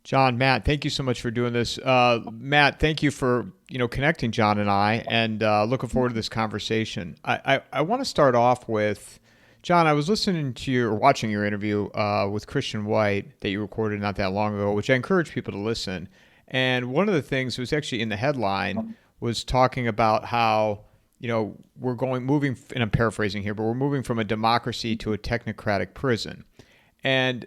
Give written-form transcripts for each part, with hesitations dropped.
John, Matt, thank you so much for doing this. Matt, thank you for connecting John and I, and looking forward to this conversation. I want to start off with John. I was listening to your, or watching your interview with Christian White that you recorded not that long ago, which I encourage people to listen. And one of the things that was actually in the headline was talking about how we're moving, and I'm paraphrasing here, but we're moving from a democracy to a technocratic prison. And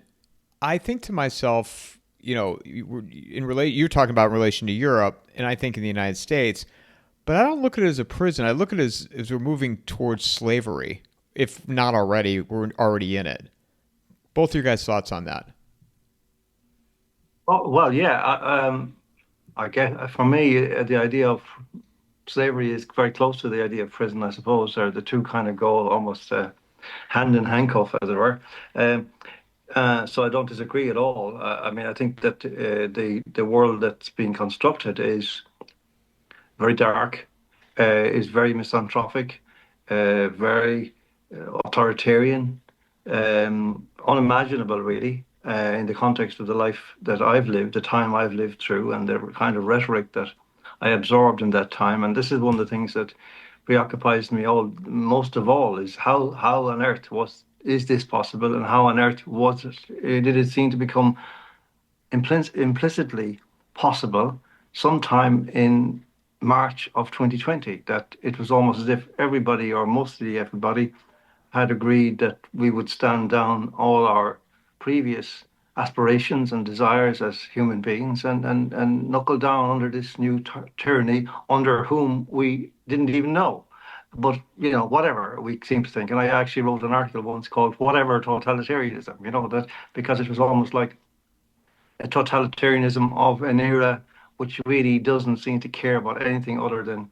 I think to myself, you're talking about in relation to Europe, and I think in the United States, but I don't look at it as a prison. I look at it as we're moving towards slavery. If not already, we're already in it. Both of your guys' thoughts on that? Oh, well, yeah. I guess for me, the idea of slavery is very close to the idea of prison, I suppose, or the two kind of go almost hand in handcuff, as it were. Um, so I don't disagree at all. I mean, I think that the world that's being constructed is very dark, is very misanthropic, very authoritarian, unimaginable, really, in the context of the life that I've lived, the time I've lived through, and the kind of rhetoric that I absorbed in that time. And this is one of the things that preoccupies me all most of all is how on earth was is this possible, and how on earth was it? Did it seem to become implicitly possible sometime in March of 2020 that it was almost as if everybody, or mostly everybody, had agreed that we would stand down all our previous aspirations and desires as human beings and knuckle down under this new tyranny under whom we didn't even know. But, whatever we seem to think. And I actually wrote an article once called Whatever Totalitarianism, that because it was almost like a totalitarianism of an era which really doesn't seem to care about anything other than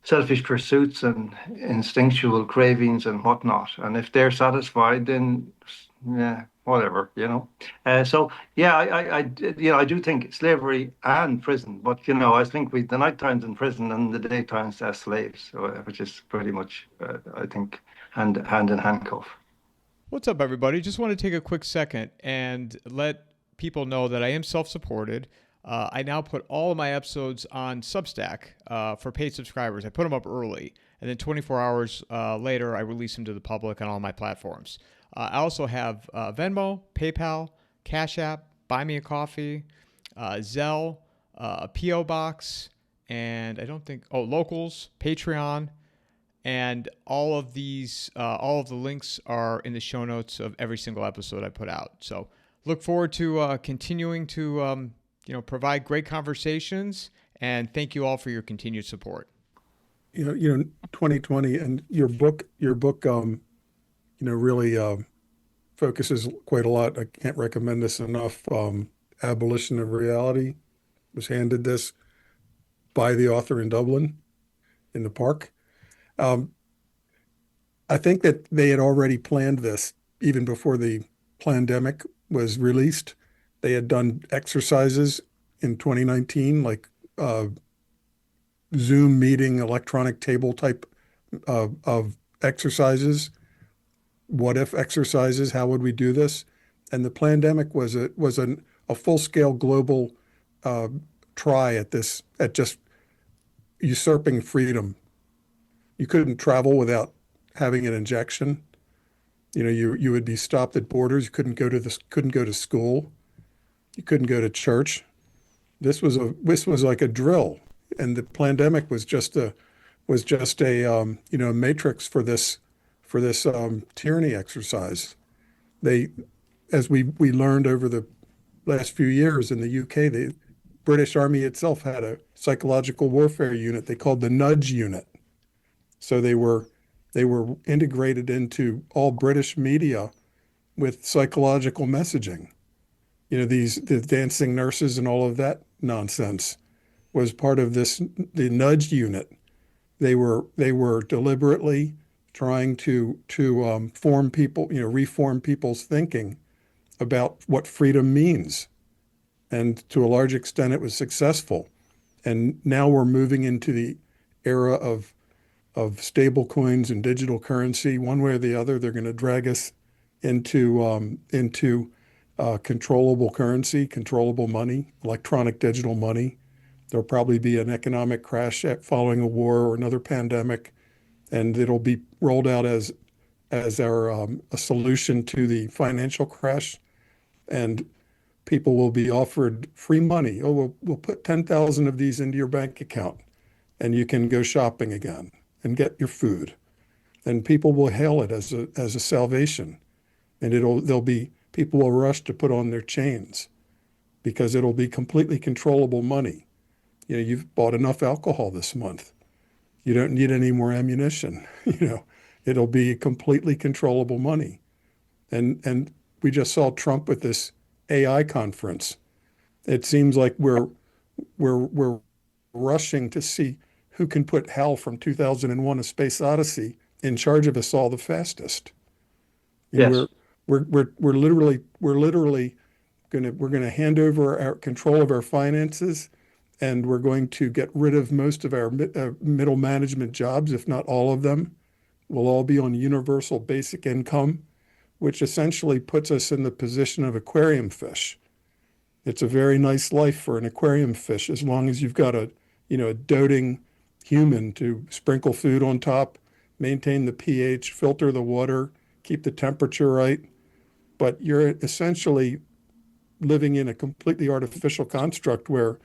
selfish pursuits and instinctual cravings and whatnot. And if they're satisfied, then yeah, whatever. So yeah, I do think slavery and prison, but I think the night times in prison and the day times as slaves, which is pretty much, I think, hand in handcuff. What's up, everybody? Just want to take a quick second and let people know that I am self-supported. I now put all of my episodes on Substack for paid subscribers. I put them up early, and then 24 hours later, I release them to the public on all my platforms. I also have Venmo, PayPal, Cash App, Buy Me a Coffee, Zelle, a PO Box, and I don't think Locals, Patreon, and all of the links are in the show notes of every single episode I put out. So look forward to continuing to provide great conversations, and thank you all for your continued support. 2020 and your book, really focuses quite a lot. I can't recommend this enough. Abolition of Reality was handed this by the author in Dublin in the park. I think that they had already planned this even before the pandemic was released. They had done exercises in 2019, like Zoom meeting, electronic table type of exercises. What if exercises? How would we do this? And the pandemic was a full scale global try at this, at just usurping freedom. You couldn't travel without having an injection. You would be stopped at borders. You couldn't go to school. You couldn't go to church. This was like a drill, and the pandemic was just a matrix for this tyranny exercise. They, as we learned over the last few years in the UK, the British Army itself had a psychological warfare unit they called the Nudge Unit. So they were integrated into all British media with psychological messaging. The dancing nurses and all of that nonsense was part of the Nudge Unit. They were deliberately trying to form people, reform people's thinking about what freedom means. And to a large extent, it was successful. And now we're moving into the era of stable coins and digital currency. One way or the other, they're going to drag us into controllable currency, controllable money, electronic digital money. There'll probably be an economic crash following a war or another pandemic, and it'll be rolled out as a solution to the financial crash. And people will be offered free money. Oh, we'll put 10,000 of these into your bank account, and you can go shopping again and get your food. And people will hail it as a salvation, and there'll be people will rush to put on their chains because it'll be completely controllable money. You know, you've bought enough alcohol this month. You don't need any more ammunition. You know, it'll be completely controllable money. And we just saw Trump with this AI conference. It seems like we're rushing to see who can put Hal from 2001: A Space Odyssey in charge of us all the fastest. You know, Yes. we're literally gonna hand over our control of our finances, and we're going to get rid of most of our middle management jobs, if not all of them. We'll all be on universal basic income, which essentially puts us in the position of aquarium fish. It's a very nice life for an aquarium fish, as long as you've got a doting human to sprinkle food on top, maintain the pH, filter the water, keep the temperature right. But you're essentially living in a completely artificial construct where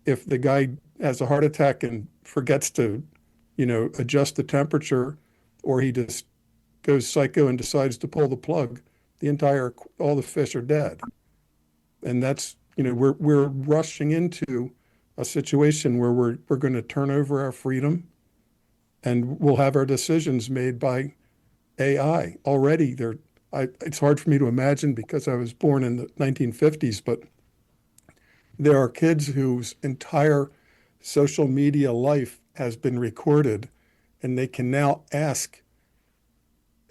if the guy has a heart attack and forgets to, adjust the temperature, or he just goes psycho and decides to pull the plug, all the fish are dead. And that's, we're rushing into a situation where we're going to turn over our freedom, and we'll have our decisions made by AI. Already it's hard for me to imagine because I was born in the 1950s, but there are kids whose entire social media life has been recorded, and they can now ask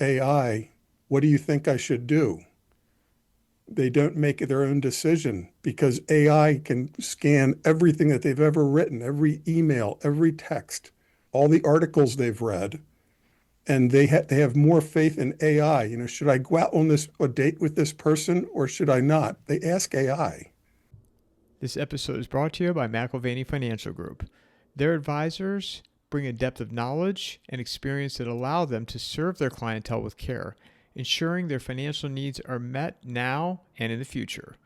AI, what do you think I should do? They don't make their own decision because AI can scan everything that they've ever written, every email, every text, all the articles they've read, and they have more faith in AI. Should I go out on a date with this person or should I not? They ask AI. This episode is brought to you by McIlvaney Financial Group. Their advisors bring a depth of knowledge and experience that allow them to serve their clientele with care, ensuring their financial needs are met now and in the future.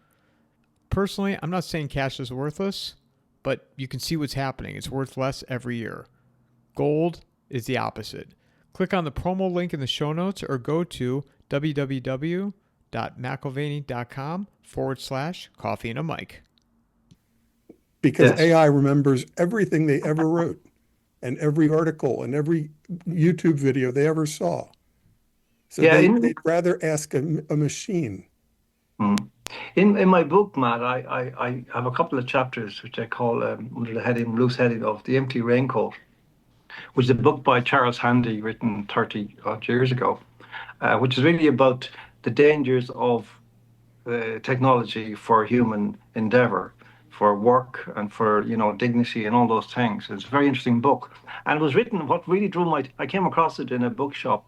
Personally, I'm not saying cash is worthless, but you can see what's happening. It's worth less every year. Gold is the opposite. Click on the promo link in the show notes or go to www.mcilvaney.com/coffeeandamike. Because Yes. AI remembers everything they ever wrote and every article and every YouTube video they ever saw. So Yeah, they'd rather ask a machine. in my book, Matt, I have a couple of chapters which I call under the loose heading of The Empty Raincoat, which is a book by Charles Handy written 30 odd years ago, which is really about the dangers of technology for human endeavor, for work and for dignity and all those things. It's a very interesting book, and it was written. What really I came across it in a bookshop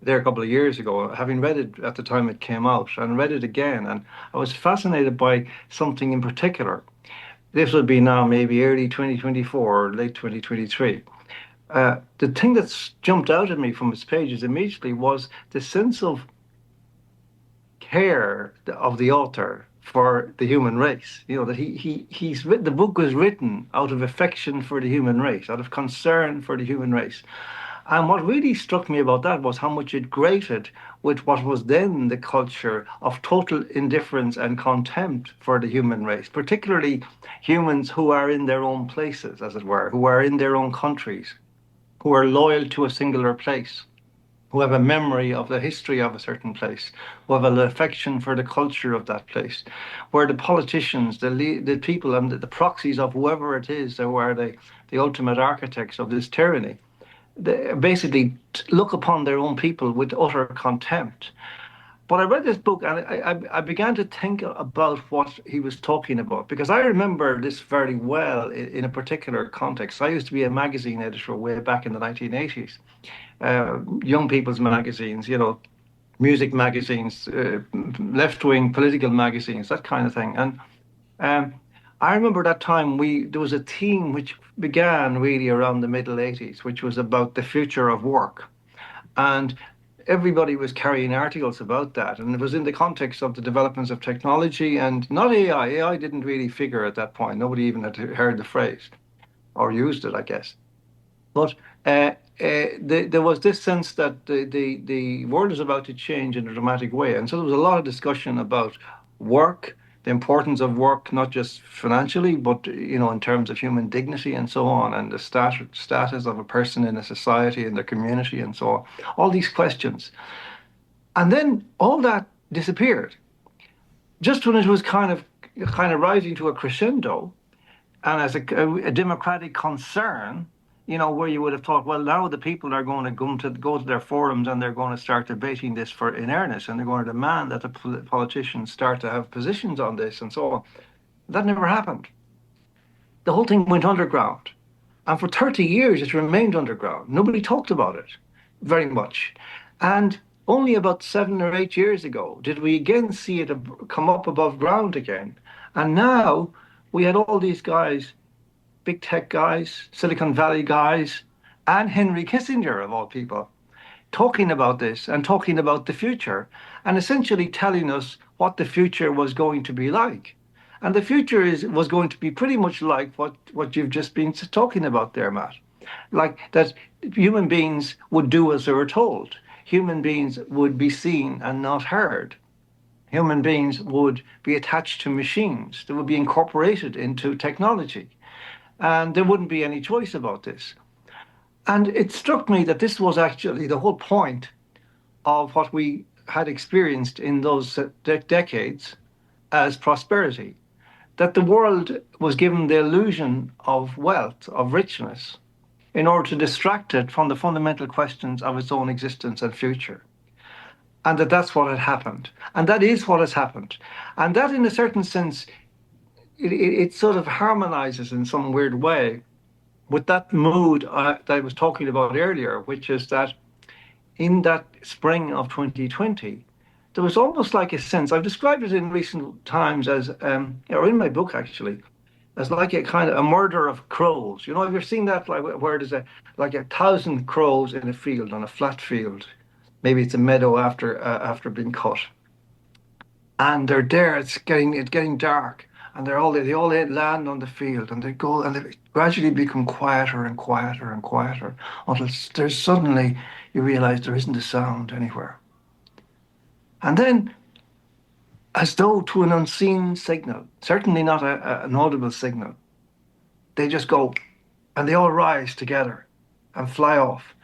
there a couple of years ago, having read it at the time it came out, and read it again, and I was fascinated by something in particular. This would be now maybe early 2024 or late 2023. The thing that's jumped out at me from its pages immediately was the sense of care of the author for the human race. That he's written, the book was written out of affection for the human race, out of concern for the human race. And what really struck me about that was how much it grated with what was then the culture of total indifference and contempt for the human race, particularly humans who are in their own places, as it were, who are in their own countries, who are loyal to a singular place, who have a memory of the history of a certain place, who have an affection for the culture of that place, where the politicians, the people and the proxies of whoever it is, who are the ultimate architects of this tyranny, they basically look upon their own people with utter contempt. But I read this book and I began to think about what he was talking about, because I remember this very well in a particular context. I used to be a magazine editor way back in the 1980s, young people's magazines, music magazines, left-wing political magazines, that kind of thing. And um, I remember that time there was a theme which began really around the middle 80s, which was about the future of work. And everybody was carrying articles about that. And it was in the context of the developments of technology and not AI. AI didn't really figure at that point. Nobody even had heard the phrase or used it, I guess. But there was this sense that the world is about to change in a dramatic way. And so there was a lot of discussion about work, the importance of work, not just financially, but in terms of human dignity and so on, and the status of a person in a society, in their community, and so on. All these questions. And then all that disappeared. Just when it was kind of rising to a crescendo, and as a democratic concern, where you would have thought, well, now the people are going to go to their forums and they're going to start debating this in earnest, and they're going to demand that the politicians start to have positions on this and so on. That never happened. The whole thing went underground. And for 30 years, it remained underground. Nobody talked about it very much. And only about 7 or 8 years ago did we again see it come up above ground again. And now we had all these guys, big tech guys, Silicon Valley guys, and Henry Kissinger, of all people, talking about this and talking about the future and essentially telling us what the future was going to be like. And the future was going to be pretty much like what you've just been talking about there, Matt. Like that human beings would do as they were told. Human beings would be seen and not heard. Human beings would be attached to machines. They would be incorporated into technology. And there wouldn't be any choice about this. And it struck me that this was actually the whole point of what we had experienced in those decades as prosperity, that the world was given the illusion of wealth, of richness, in order to distract it from the fundamental questions of its own existence and future. And that's what had happened. And that is what has happened. And that, in a certain sense, it sort of harmonizes in some weird way with that mood that I was talking about earlier, which is that in that spring of 2020, there was almost like a sense, I've described it in recent times as, or in my book actually, as like a kind of a murder of crows. Have you seen that, like where there's like 1,000 crows in a field, on a flat field? Maybe it's a meadow after being cut. And they're there, it's getting dark. And they all land on the field, and they go, and they gradually become quieter and quieter and quieter until there's suddenly you realize there isn't a sound anywhere. And then, as though to an unseen signal, certainly not an audible signal, they just go, and they all rise together and fly off.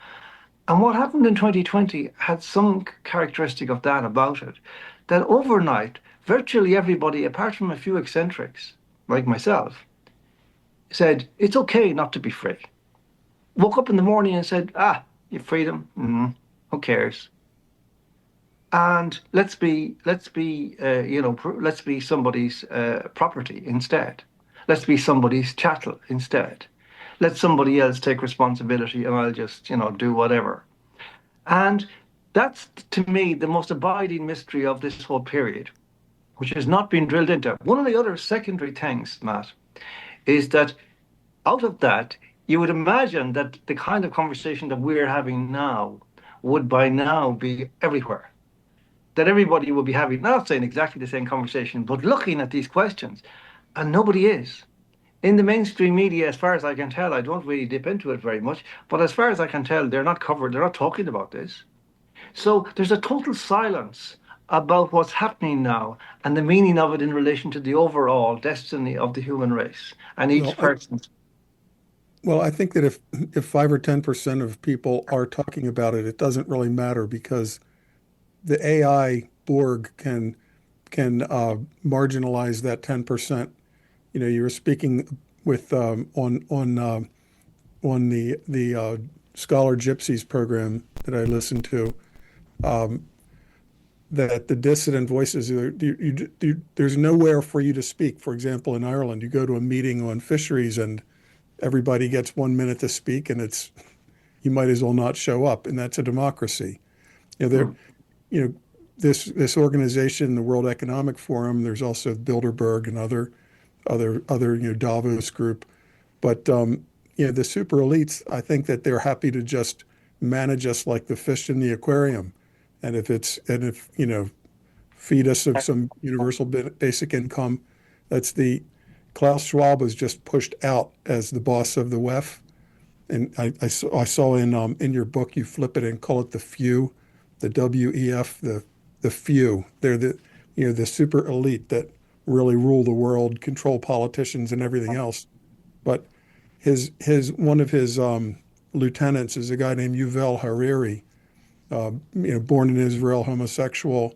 And what happened in 2020 had some characteristic of that about it, that overnight, virtually everybody, apart from a few eccentrics, like myself, said, it's okay not to be free. Woke up in the morning and said, you freedom, who cares? And let's be somebody's property instead. Let's be somebody's chattel instead. Let somebody else take responsibility and I'll just, do whatever. And that's, to me, the most abiding mystery of this whole period, which has not been drilled into. One of the other secondary things, Matt, is that out of that, you would imagine that the kind of conversation that we're having now would by now be everywhere. That everybody will be having, not saying exactly the same conversation, but looking at these questions. And nobody is. In the mainstream media, as far as I can tell, I don't really dip into it very much, but as far as I can tell, they're not talking about this. So there's a total silence about what's happening now and the meaning of it in relation to the overall destiny of the human race and each person. Well, I think that if 5 or 10% of people are talking about it, it doesn't really matter because the AI Borg can marginalize that 10%. You were speaking with on the Scholar Gypsies program that I listened to, that the dissident voices, there's nowhere for you to speak. For example, in Ireland, you go to a meeting on fisheries and everybody gets 1 minute to speak, and you might as well not show up, and that's a democracy. this organization, the World Economic Forum, there's also Bilderberg and other Davos group, but the super elites, I think that they're happy to just manage us like the fish in the aquarium, and if feed us of some universal basic income. That's the Klaus Schwab was just pushed out as the boss of the WEF, and I saw in your book you flip it and call it the few, the WEF, the few. They're the super elite that really rule the world, control politicians and everything else. But one of his lieutenants is a guy named Yuval Hariri, born in Israel, homosexual,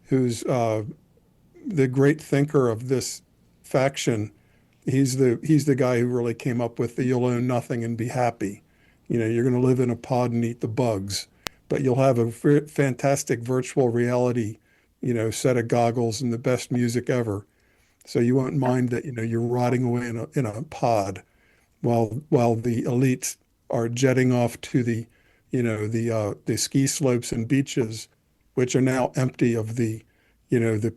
who's the great thinker of this faction. He's the guy who really came up with the "you'll own nothing and be happy." You're going to live in a pod and eat the bugs, but you'll have a fantastic virtual reality, set of goggles and the best music ever. So you won't mind that you're rotting away in a pod, while the elites are jetting off to the ski slopes and beaches, which are now empty of the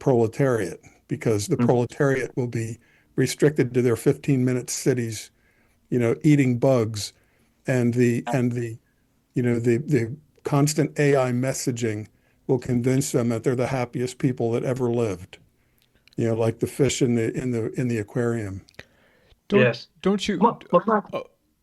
proletariat, because the proletariat will be restricted to their 15-minute cities, eating bugs, and the constant AI messaging will convince them that they're the happiest people that ever lived. Like the fish in the aquarium. Don't you?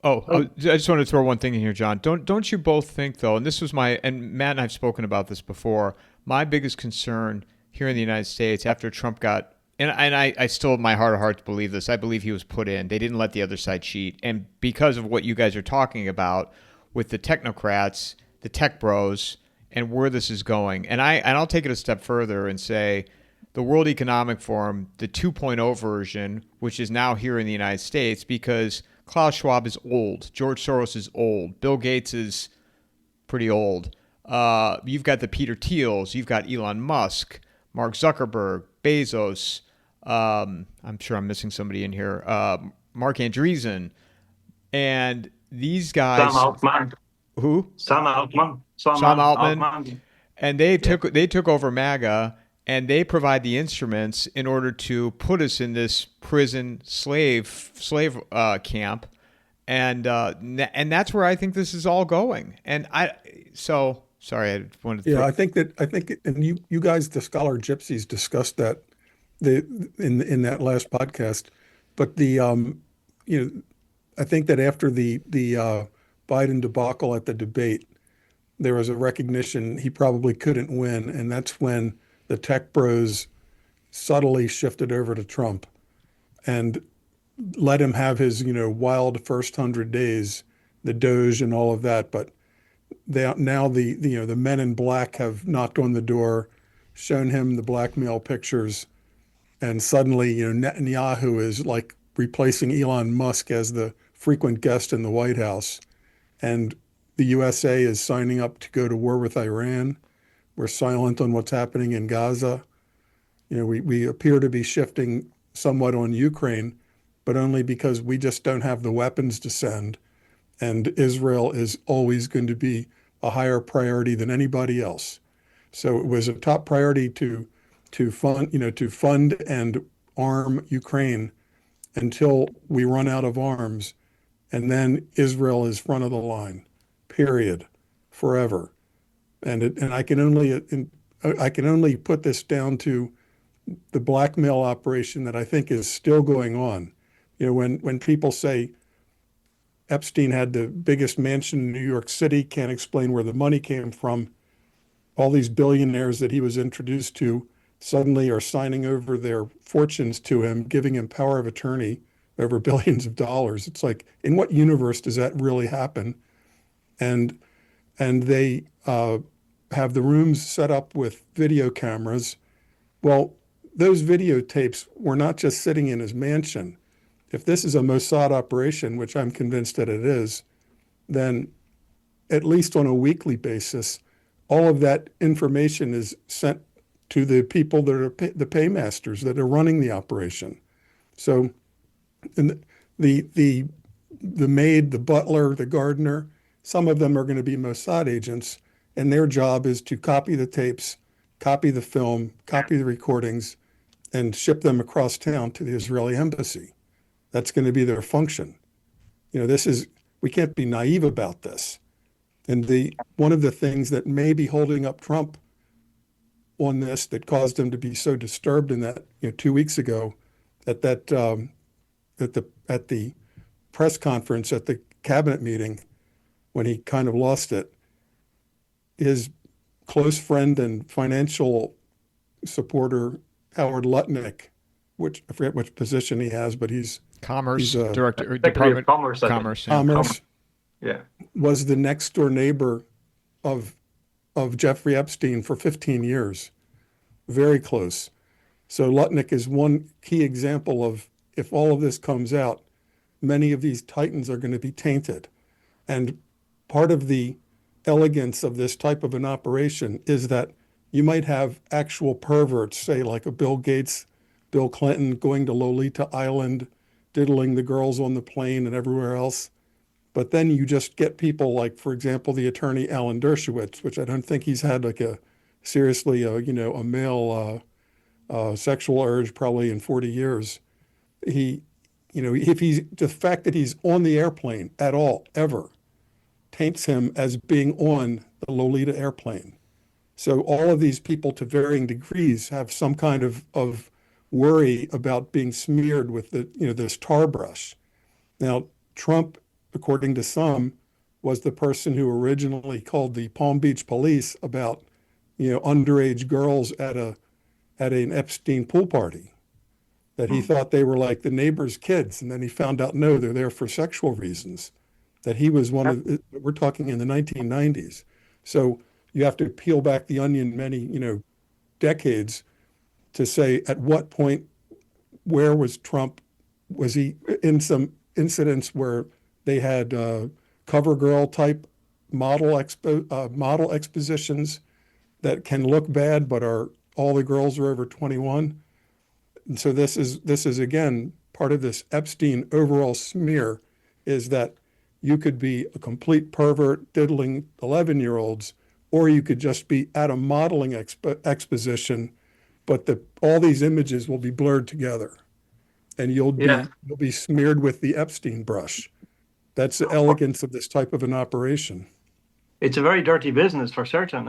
I just want to throw one thing in here, John. Don't you both think, though, and this was and Matt and I've spoken about this before, my biggest concern here in the United States after Trump got, and I still, my heart of hearts, believe this. I believe he was put in. They didn't let the other side cheat. And because of what you guys are talking about with the technocrats, the tech bros, and where this is going. And I'll take it a step further and say the World Economic Forum, the 2.0 version, which is now here in the United States, because Klaus Schwab is old. George Soros is old. Bill Gates is pretty old. You've got the Peter Thiels. You've got Elon Musk, Mark Zuckerberg, Bezos. I'm sure I'm missing somebody in here. Mark Andreessen. And these guys. Sam Altman. Who? Sam Altman. Sam Altman. And they took over MAGA, and they provide the instruments in order to put us in this prison slave camp, and that's where I think this is all going. And sorry, I wanted to. Yeah, I think, and you guys, the Scholar Gypsies, discussed that in that last podcast. But I think that after the Biden debacle at the debate, there was a recognition he probably couldn't win, and that's when the tech bros subtly shifted over to Trump and let him have his, wild first 100 days, the Doge and all of that. But now the men in black have knocked on the door, shown him the blackmail pictures, and suddenly, Netanyahu is like replacing Elon Musk as the frequent guest in the White House. And the USA is signing up to go to war with Iran. We're silent on what's happening in Gaza. We appear to be shifting somewhat on Ukraine, but only because we just don't have the weapons to send. And Israel is always going to be a higher priority than anybody else. So it was a top priority to fund and arm Ukraine until we run out of arms. And then Israel is front of the line, period, forever. And I can only put this down to the blackmail operation that I think is still going on. When people say Epstein had the biggest mansion in New York City, can't explain where the money came from, all these billionaires that he was introduced to suddenly are signing over their fortunes to him, giving him power of attorney over billions of dollars. It's like, in what universe does that really happen? And they have the rooms set up with video cameras. Well, those videotapes were not just sitting in his mansion. If this is a Mossad operation, which I'm convinced that it is, then at least on a weekly basis, all of that information is sent to the people that are the paymasters that are running the operation. So and the maid, the butler, the gardener, some of them are going to be Mossad agents, and their job is to copy the tapes, copy the film, copy the recordings, and ship them across town to the Israeli embassy. That's going to be their function. We can't be naive about this. And one of the things that may be holding up Trump on this, that caused him to be so disturbed in that 2 weeks ago at the press conference at the cabinet meeting, when he kind of lost it, his close friend and financial supporter Howard Lutnick, which I forget which position he has, but he's Director, Secretary Department of Commerce. Commerce, Yeah. was the next door neighbor of Jeffrey Epstein for 15 years. Very close. So Lutnick is one key example of, if all of this comes out, many of these titans are going to be tainted. And part of the elegance of this type of an operation is that you might have actual perverts, say like a Bill Gates, Bill Clinton, going to Lolita Island, diddling the girls on the plane and everywhere else. But then you just get people like, for example, the attorney Alan Dershowitz, which I don't think he's had like a male sexual urge probably in 40 years. The fact that he's on the airplane at all, ever, taints him as being on the Lolita airplane. So all of these people, to varying degrees, have some kind of worry about being smeared with this tar brush. Now, Trump, according to some, was the person who originally called the Palm Beach police about underage girls at an Epstein pool party, that he thought they were like the neighbor's kids, and then he found out no, they're there for sexual reasons. That he was we're talking in the 1990s. So you have to peel back the onion many decades to say at what point, where was Trump? Was he in some incidents where they had cover girl type model expositions that can look bad, but all the girls are over 21? And so this is again part of this Epstein overall smear, is that you could be a complete pervert diddling 11-year-olds, or you could just be at a modeling exposition, but all these images will be blurred together, and you'll be smeared with the Epstein brush. That's the elegance of this type of an operation. It's a very dirty business for certain,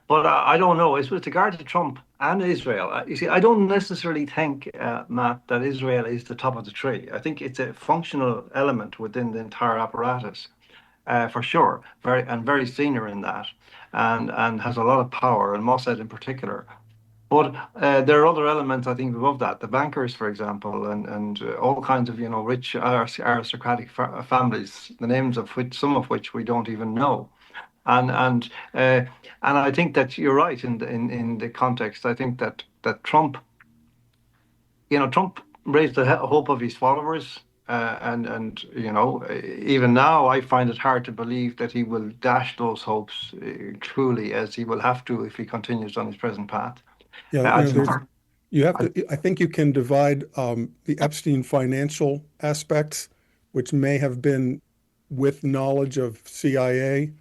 but I don't know. It's with regard to Trump and Israel. You see, I don't necessarily think, Matt, that Israel is the top of the tree. I think it's a functional element within the entire apparatus, for sure, very senior in that, and has a lot of power, and Mossad in particular. But there are other elements, I think, above that. The bankers, for example, and all kinds of rich aristocratic families, the names of which, some of which we don't even know. And I think that you're right in the context. I think that Trump, Trump raised the hope of his followers, and even now I find it hard to believe that he will dash those hopes truly, as he will have to if he continues on his present path. Yeah, I think you can divide the Epstein financial aspects, which may have been with knowledge of CIA,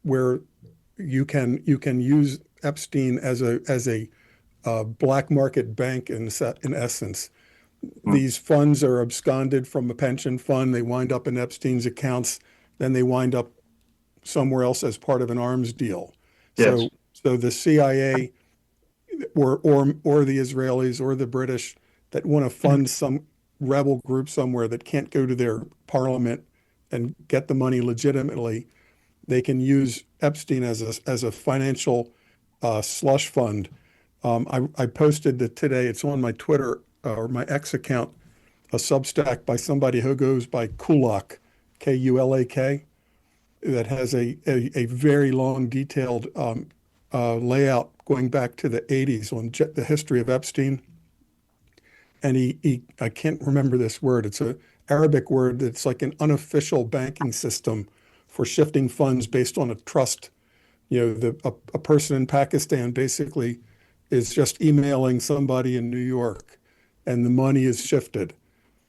where you can use Epstein as a black market bank in essence. These funds are absconded from a pension fund. They wind up in Epstein's accounts. Then they wind up somewhere else as part of an arms deal. Yes. So the CIA or the Israelis or the British that want to fund some rebel group somewhere that can't go to their parliament and get the money legitimately, they can use Epstein as a financial slush fund. I posted it today. It's on my Twitter or my X account, a Substack by somebody who goes by Kulak, Kulak, that has a very long, detailed layout going back to the 80s on the history of Epstein. And I can't remember this word. It's an Arabic word that's like an unofficial banking system for shifting funds based on a trust. A person in Pakistan basically is just emailing somebody in New York, and the money is shifted.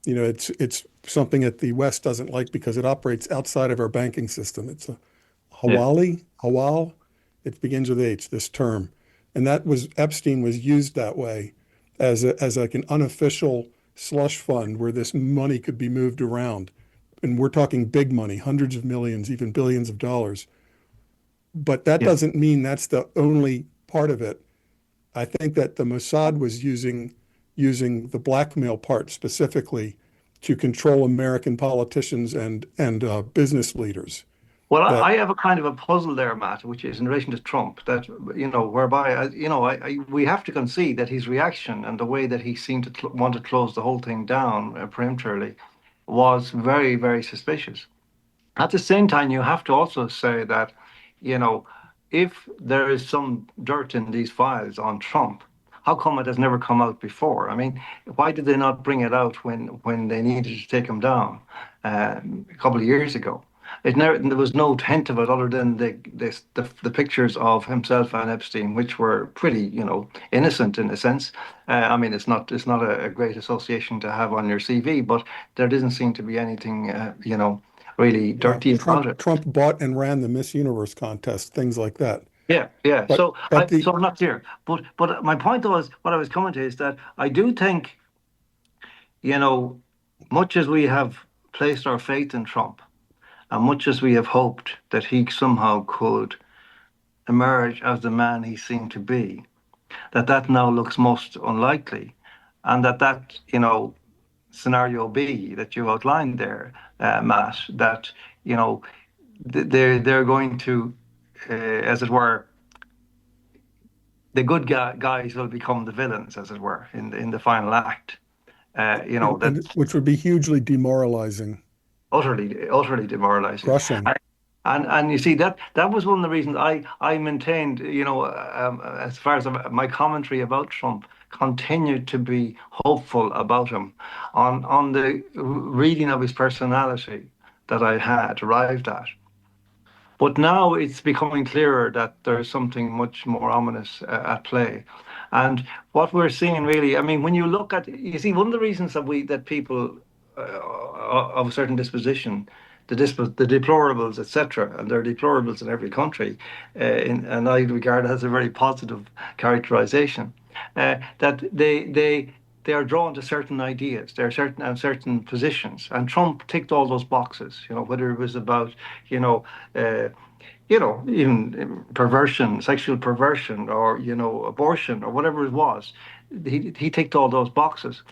It's something that the West doesn't like because it operates outside of our banking system. It's a Hawali, Hawal. It begins with H, this term. And that was, Epstein was used that way as like an unofficial slush fund where this money could be moved around. And we're talking big money, hundreds of millions, even billions of dollars. But that Yeah. doesn't mean that's the only part of it. I think that the Mossad was using the blackmail part specifically to control American politicians and business leaders. Well, That I have a kind of a puzzle there, Matt, which is in relation to Trump, that, whereby, we have to concede that his reaction and the way that he seemed to want to close the whole thing down peremptorily was very, very suspicious. At the same time, you have to also say that, you know, if there is some dirt in these files on Trump, how come it has never come out before? I mean, why did they not bring it out when they needed to take him down a couple of years ago? There was no hint of it other than the pictures of himself and Epstein, which were pretty, innocent in a sense. I mean, it's not a great association to have on your CV, but there doesn't seem to be anything, really dirty about it. Trump bought and ran the Miss Universe contest, things like that. Yeah, yeah. But So but the I'm not clear. But my point was, what I was coming to is that I do think, you know, much as we have placed our faith in Trump, and much as we have hoped that he somehow could emerge as the man he seemed to be, that now looks most unlikely, and that scenario B that you outlined there, Matt, that you know they're going to, as it were, the good guys will become the villains, as it were, in the final act. That which would be hugely demoralizing, utterly demoralizing. crushing. And you see that was one of the reasons I maintained, as far as my commentary about Trump continued to be hopeful about him on the reading of his personality that I had arrived at. But now it's becoming clearer that there's something much more ominous at play. And what we're seeing really, I mean, when you look at, you see, one of the reasons that people of a certain disposition, the deplorables, etc., and there are deplorables in every country, and I regard it as a very positive characterization, that they are drawn to certain ideas, there are certain positions, and Trump ticked all those boxes. Whether it was about, even perversion, sexual perversion, or abortion, or whatever it was, he ticked all those boxes.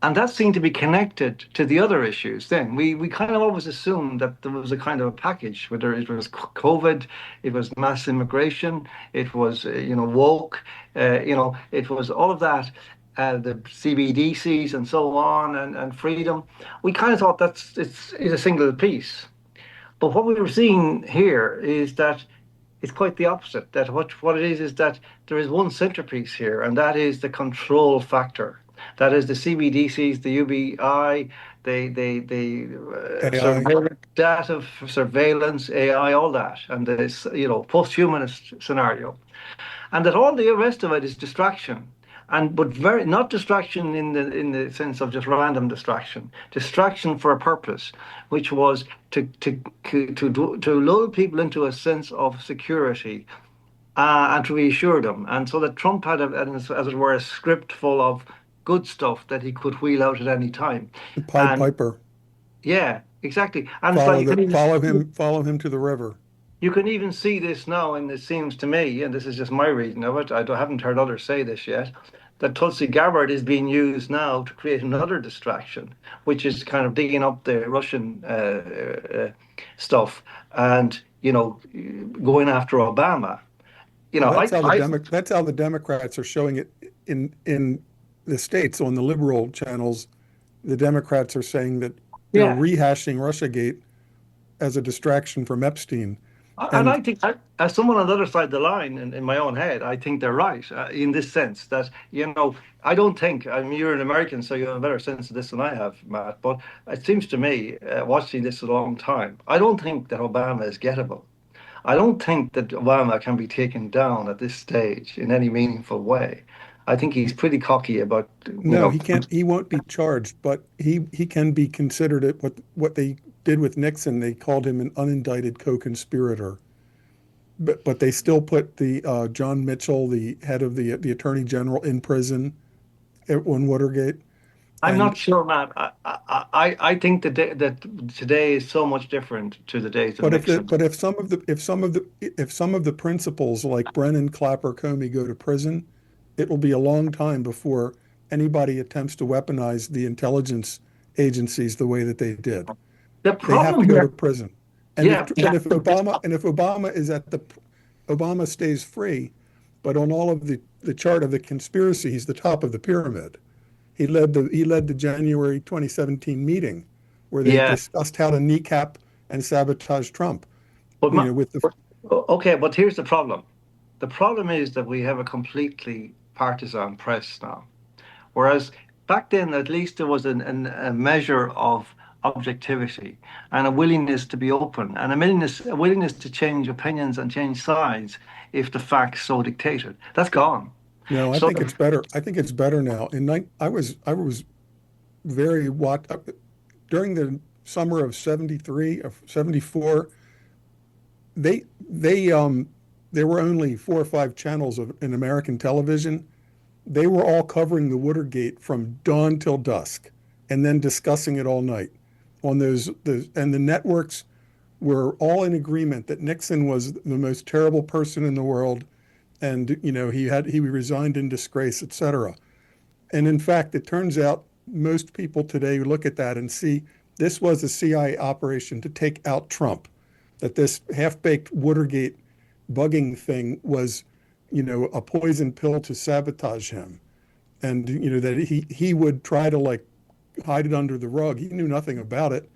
And that seemed to be connected to the other issues. Then we kind of always assumed that there was a kind of a package, whether it was COVID, it was mass immigration, it was woke, it was all of that, the CBDCs and so on, and freedom. We kind of thought it's a single piece. But what we were seeing here is that it's quite the opposite. That what it is that there is one centerpiece here, and that is the control factor. That is the CBDCs, the UBI, the AI. data surveillance, AI, all that, and this post-humanist scenario, and that all the rest of it is distraction. But very not distraction in the sense of just random distraction for a purpose, which was to lull people into a sense of security, and to reassure them, and so that Trump had, as it were, a script full of good stuff that he could wheel out at any time. Pied And Piper. yeah, exactly. And it's like Follow him to the river. you can even see this now, and it seems to me, and this is just my reading of it, I haven't heard others say this yet, that Tulsi Gabbard is being used now to create another distraction, which is kind of digging up the Russian stuff and, going after Obama. That's how the Democrats are showing it in the states on the liberal channels. The Democrats are saying that they're rehashing Russiagate as a distraction from Epstein. And I think, as someone on the other side of the line, in my own head, I think they're right in this sense that, I don't think, I mean, you're an American, so you have a better sense of this than I have, Matt, but it seems to me, watching this a long time, I don't think that Obama is gettable. I don't think that Obama can be taken down at this stage in any meaningful way. I think he's pretty cocky about. No, he can't. He won't be charged, but he can be considered what they did with Nixon. They called him an unindicted co-conspirator. but they still put the John Mitchell, the head of the Attorney General, in prison on Watergate. I'm And not sure, Matt. I think that today is so much different to the days of Nixon. but if some of the principals like Brennan, Clapper, Comey go to prison, it will be a long time before anybody attempts to weaponize the intelligence agencies the way that they did. The They have to problem go to here, prison. yeah, If Obama is at the Obama stays free, but on all of the chart of the conspiracy, he's the top of the pyramid. He led the January 2017 meeting where they yeah. discussed how to kneecap and sabotage Trump. But You know, with the okay, but here's the problem. The problem is that we have a completely partisan press now. Whereas back then, at least there was a measure of objectivity and a willingness to be open and a willingness to change opinions and change sides if the facts so dictated. That's gone. No, I So think it's better. I think it's better now. I was very during the summer of 73 of 74. They there were only 4 or 5 channels in American television. They were all covering the Watergate from dawn till dusk, and then discussing it all night on and the networks were all in agreement that Nixon was the most terrible person in the world, and he resigned in disgrace, etc. And in fact, it turns out most people today look at that and see this was a CIA operation to take out Trump, that this half-baked Watergate bugging thing was, a poison pill to sabotage him. And, that he would try to like hide it under the rug. He knew nothing about it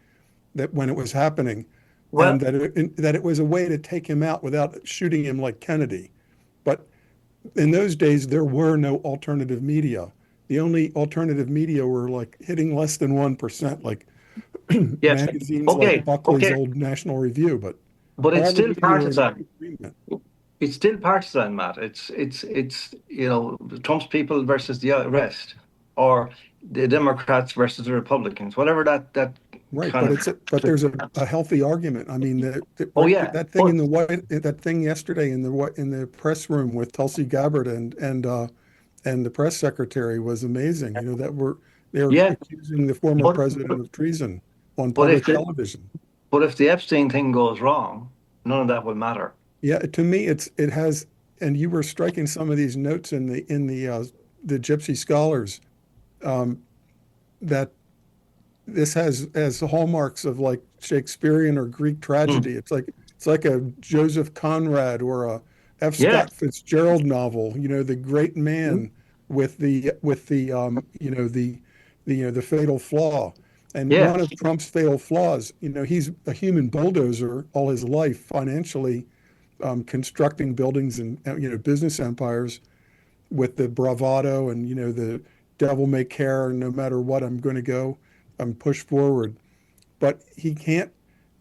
that when it was happening, well, and that it was a way to take him out without shooting him like Kennedy. But in those days, there were no alternative media. The only alternative media were like hitting less than 1%, like yes, magazines okay, like Buckley's okay, old National Review. But but it's all the still media were in partisan. agreement. It's still partisan, Matt. It's Trump's people versus the rest, or the Democrats versus the Republicans, whatever that Right, kind but of. there's a healthy argument. I mean, Oh yeah, that thing but in the that thing yesterday in the press room with Tulsi Gabbard and the press secretary was amazing. They were yeah, accusing the former but president of treason on but if public television. if the Epstein thing goes wrong, none of that will matter. Yeah, to me, it has, and you were striking some of these notes in the Gypsy Scholars, that this has the hallmarks of like Shakespearean or Greek Hmm. tragedy. It's like a Joseph Conrad or a F. Yeah, Scott Fitzgerald novel. The great hmm, man with the fatal flaw. And yeah, one of Trump's fatal flaws, he's a human bulldozer all his life financially, constructing buildings and business empires with the bravado and the devil may care, no matter what, I'm going to go, I'm push forward. But he can't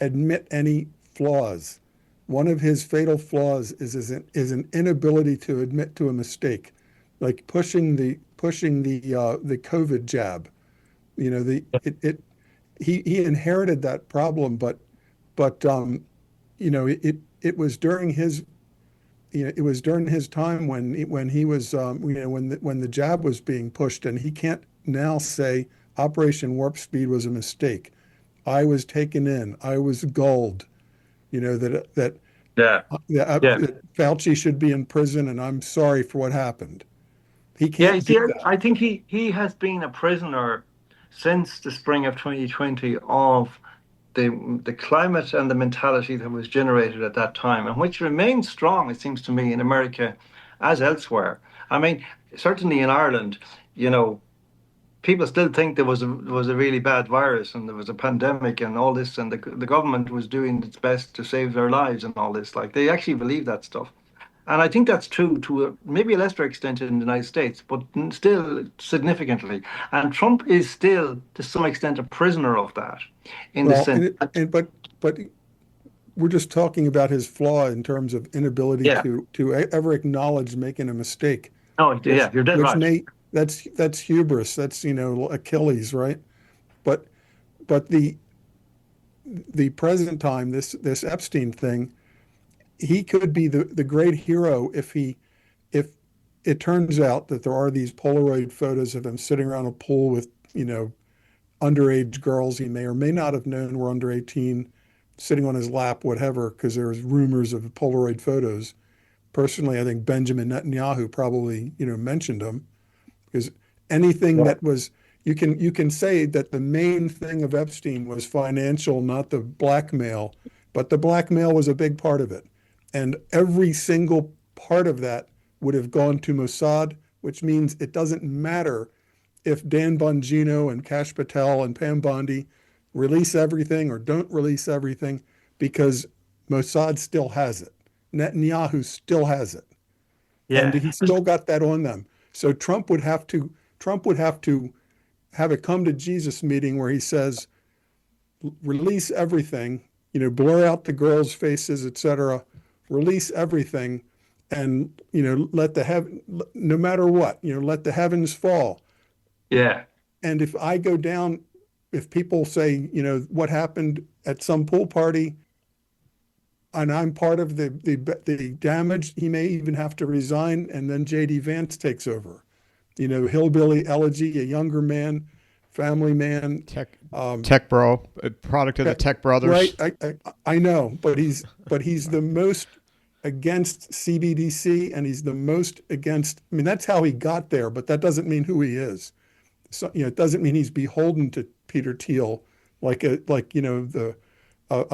admit any flaws. One of his fatal flaws is an inability to admit to a mistake, like pushing the COVID jab. He inherited that problem, but it was during his it was during his time when he was when the jab was being pushed, and he can't now say Operation Warp Speed was a mistake. I was taken in. I was gulled. yeah, yeah. That Fauci should be in prison, and I'm sorry for what happened. He Yeah, you can't do see, that. I think he has been a prisoner since the spring of 2020 of the climate and the mentality that was generated at that time, and which remains strong, it seems to me, in America as elsewhere. I mean, certainly in Ireland, you know, people still think there was a really bad virus and there was a pandemic and all this, and the government was doing its best to save their lives and all this. Like they actually believe that stuff. And I think that's true to maybe a lesser extent in the United States, but still significantly. And Trump is still, to some extent, a prisoner of that, in the Well, sense that, but we're just talking about his flaw in terms of inability yeah, to ever acknowledge making a mistake, no, which yeah, you're dead which right. may that's hubris. That's Achilles, right? But but the present time, this Epstein thing, he could be the great hero if it turns out that there are these Polaroid photos of him sitting around a pool with, underage girls he may or may not have known were under 18, sitting on his lap, whatever, because there was rumors of Polaroid photos. Personally, I think Benjamin Netanyahu probably, mentioned him, because anything that was, you can say that the main thing of Epstein was financial, not the blackmail, but the blackmail was a big part of it. And every single part of that would have gone to Mossad, which means it doesn't matter if Dan Bongino and Kash Patel and Pam Bondi release everything or don't release everything, because Mossad still has it. Netanyahu still has it. And Yeah. he still got that on them. So Trump would have to have a come to Jesus meeting where he says, release everything, blur out the girls' faces, etc., release everything, and let no matter what, let the heavens fall. Yeah. And if I go down, if people say, what happened at some pool party, and I'm part of the damage, he may even have to resign, and then J.D. Vance takes over. Hillbilly Elegy, a younger man, family man, tech bro, a product of the Tech Brothers. Right, I know, but he's the most against CBDC, and he's the most against. I mean, that's how he got there, but that doesn't mean who he is. So it doesn't mean he's beholden to Peter Thiel, like a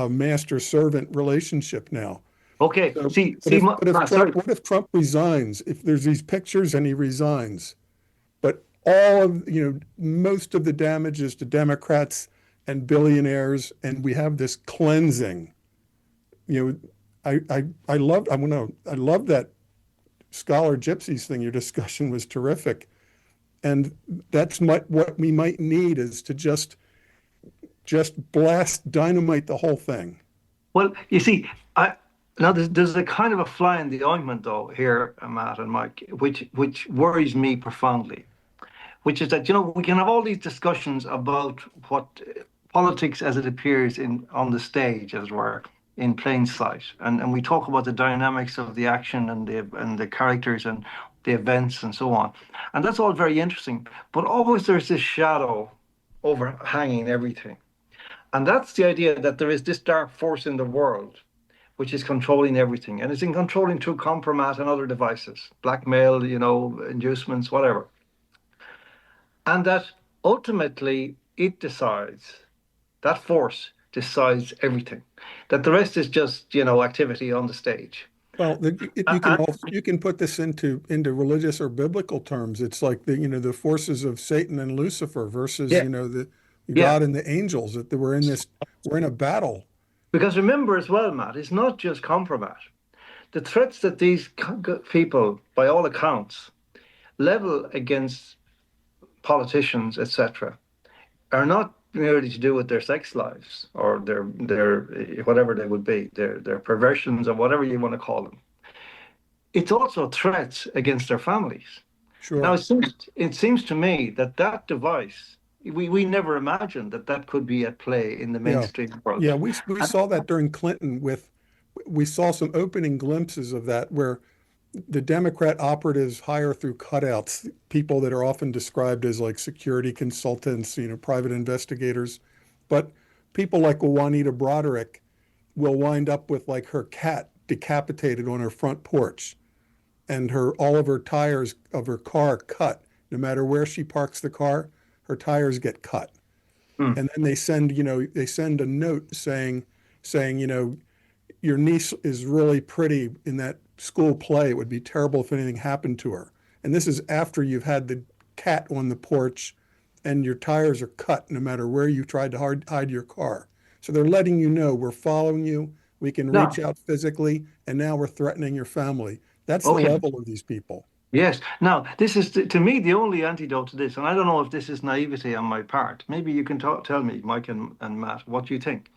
master servant relationship now. Okay. So, Sorry. what if Trump resigns? If there's these pictures and he resigns, but most of the damage is to Democrats and billionaires, and we have this cleansing. I love that Scholar Gypsies thing. Your discussion was terrific, and that's what we might need is to just blast dynamite the whole thing. Well, you see, now there's a kind of a fly in the ointment though here, Matt and Mike, which worries me profoundly, which is that we can have all these discussions about what politics as it appears on the stage, as it were, in plain sight, and we talk about the dynamics of the action and the characters and the events and so on, and that's all very interesting. But always there's this shadow overhanging everything. And that's the idea that there is this dark force in the world which is controlling everything. And it's in controlling through compromat and other devices, blackmail, inducements, whatever. And that ultimately it decides, that force decides everything. That the rest is just, activity on the stage. Well, you can put this into religious or biblical terms. It's like the forces of Satan and Lucifer versus the God and the angels, that we're in a battle. Because remember as well, Matt, it's not just compromat. The threats that these people, by all accounts, level against politicians, etc., are not merely to do with their sex lives or their whatever they would be, their perversions or whatever you want to call them. It's also threats against their families. Sure. Now, it seems to me that device, we never imagined that could be at play in the mainstream world. Yeah, we saw that during Clinton. We saw some opening glimpses of that where the Democrat operatives hire through cutouts people that are often described as like security consultants, private investigators. But people like Juanita Broderick will wind up with like her cat decapitated on her front porch and all of her tires of her car cut. No matter where she parks the car, her tires get cut. And then they send a note saying, your niece is really pretty in that school play. It would be terrible if anything happened to her. And this is after you've had the cat on the porch and your tires are cut no matter where you tried to hide your car. So they're letting you know, we're following you, we can reach out physically, and now we're threatening your family. That's the level of these people. Yes. Now, this is, to me, the only antidote to this, and I don't know if this is naivety on my part. Maybe you can tell me, Mike and Matt, what you think.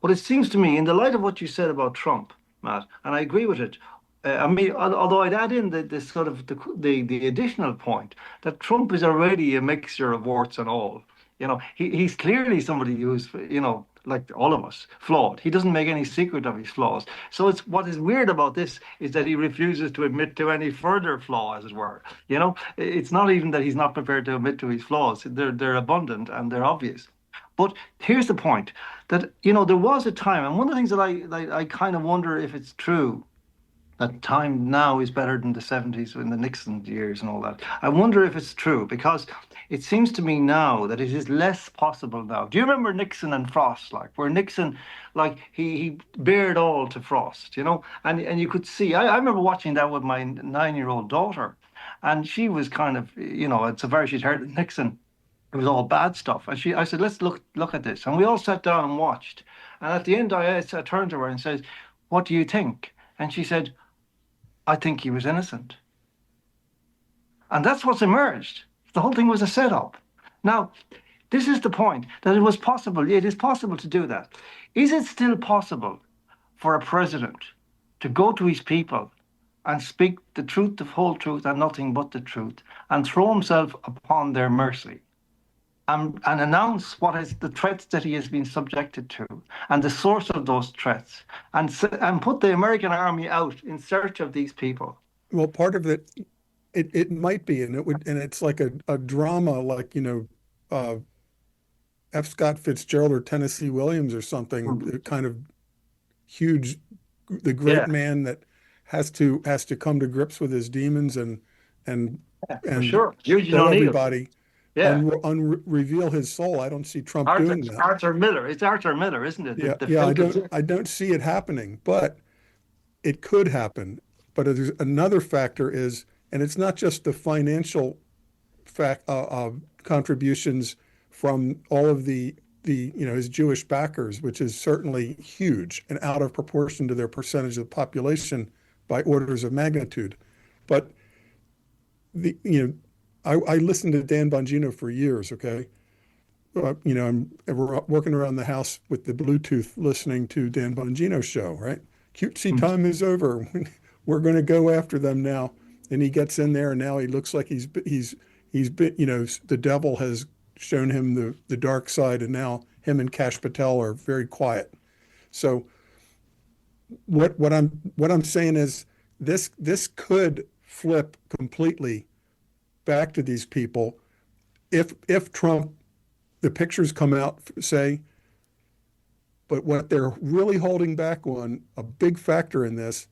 Well, it seems to me, in the light of what you said about Trump, Matt, and I agree with it, although I'd add in this sort of the additional point that Trump is already a mixture of warts and all. He's clearly somebody who's, like all of us, flawed. He doesn't make any secret of his flaws. So it's what is weird about this is that he refuses to admit to any further flaw, as it were. You know, it's not even that he's not prepared to admit to his flaws. They're abundant and they're obvious. But here's the point that, you know, there was a time, and one of the things that I kind of wonder if it's true, that time now is better than the 70s in the Nixon years and all that. I wonder if it's true, because it seems to me now that it is less possible now. Do you remember Nixon and Frost, like where Nixon, like he bared all to Frost, you know? And you could see, I remember watching that with my 9-year-old daughter, and she was kind of, you know, it's a very, she'd heard Nixon, it was all bad stuff. And I said, let's look at this. And we all sat down and watched. And at the end, I turned to her and said, what do you think? And she said, I think he was innocent. And that's what's emerged. The whole thing was a setup. Now, this is the point, that it was possible. It is possible to do that. Is it still possible for a president to go to his people and speak the truth, the whole truth, and nothing but the truth, and throw himself upon their mercy? And announce what is the threats that he has been subjected to and the source of those threats, and put the American army out in search of these people? Well, part of it might be, and it's like a drama, like, you know, F. Scott Fitzgerald or Tennessee Williams or something, kind of huge, the great man that has to come to grips with his demons and for sure. tell everybody. Yeah. Reveal his soul. I don't see Trump doing that. Arthur Miller. It's Arthur Miller, isn't it? Yeah, I don't see it happening, but it could happen. But there's another factor is, and it's not just the financial contributions from all of the you know, his Jewish backers, which is certainly huge and out of proportion to their percentage of the population by orders of magnitude. But you know, I listened to Dan Bongino for years, okay? You know, I'm working around the house with the Bluetooth listening to Dan Bongino's show, right? Cutesy time is over. We're going to go after them now. And he gets in there, and now he looks like he's been, you know, the devil has shown him the dark side, and now him and Kash Patel are very quiet. So what I'm saying is this could flip completely back to these people if Trump, the pictures come out, say, but what they're really holding back on, a big factor in this,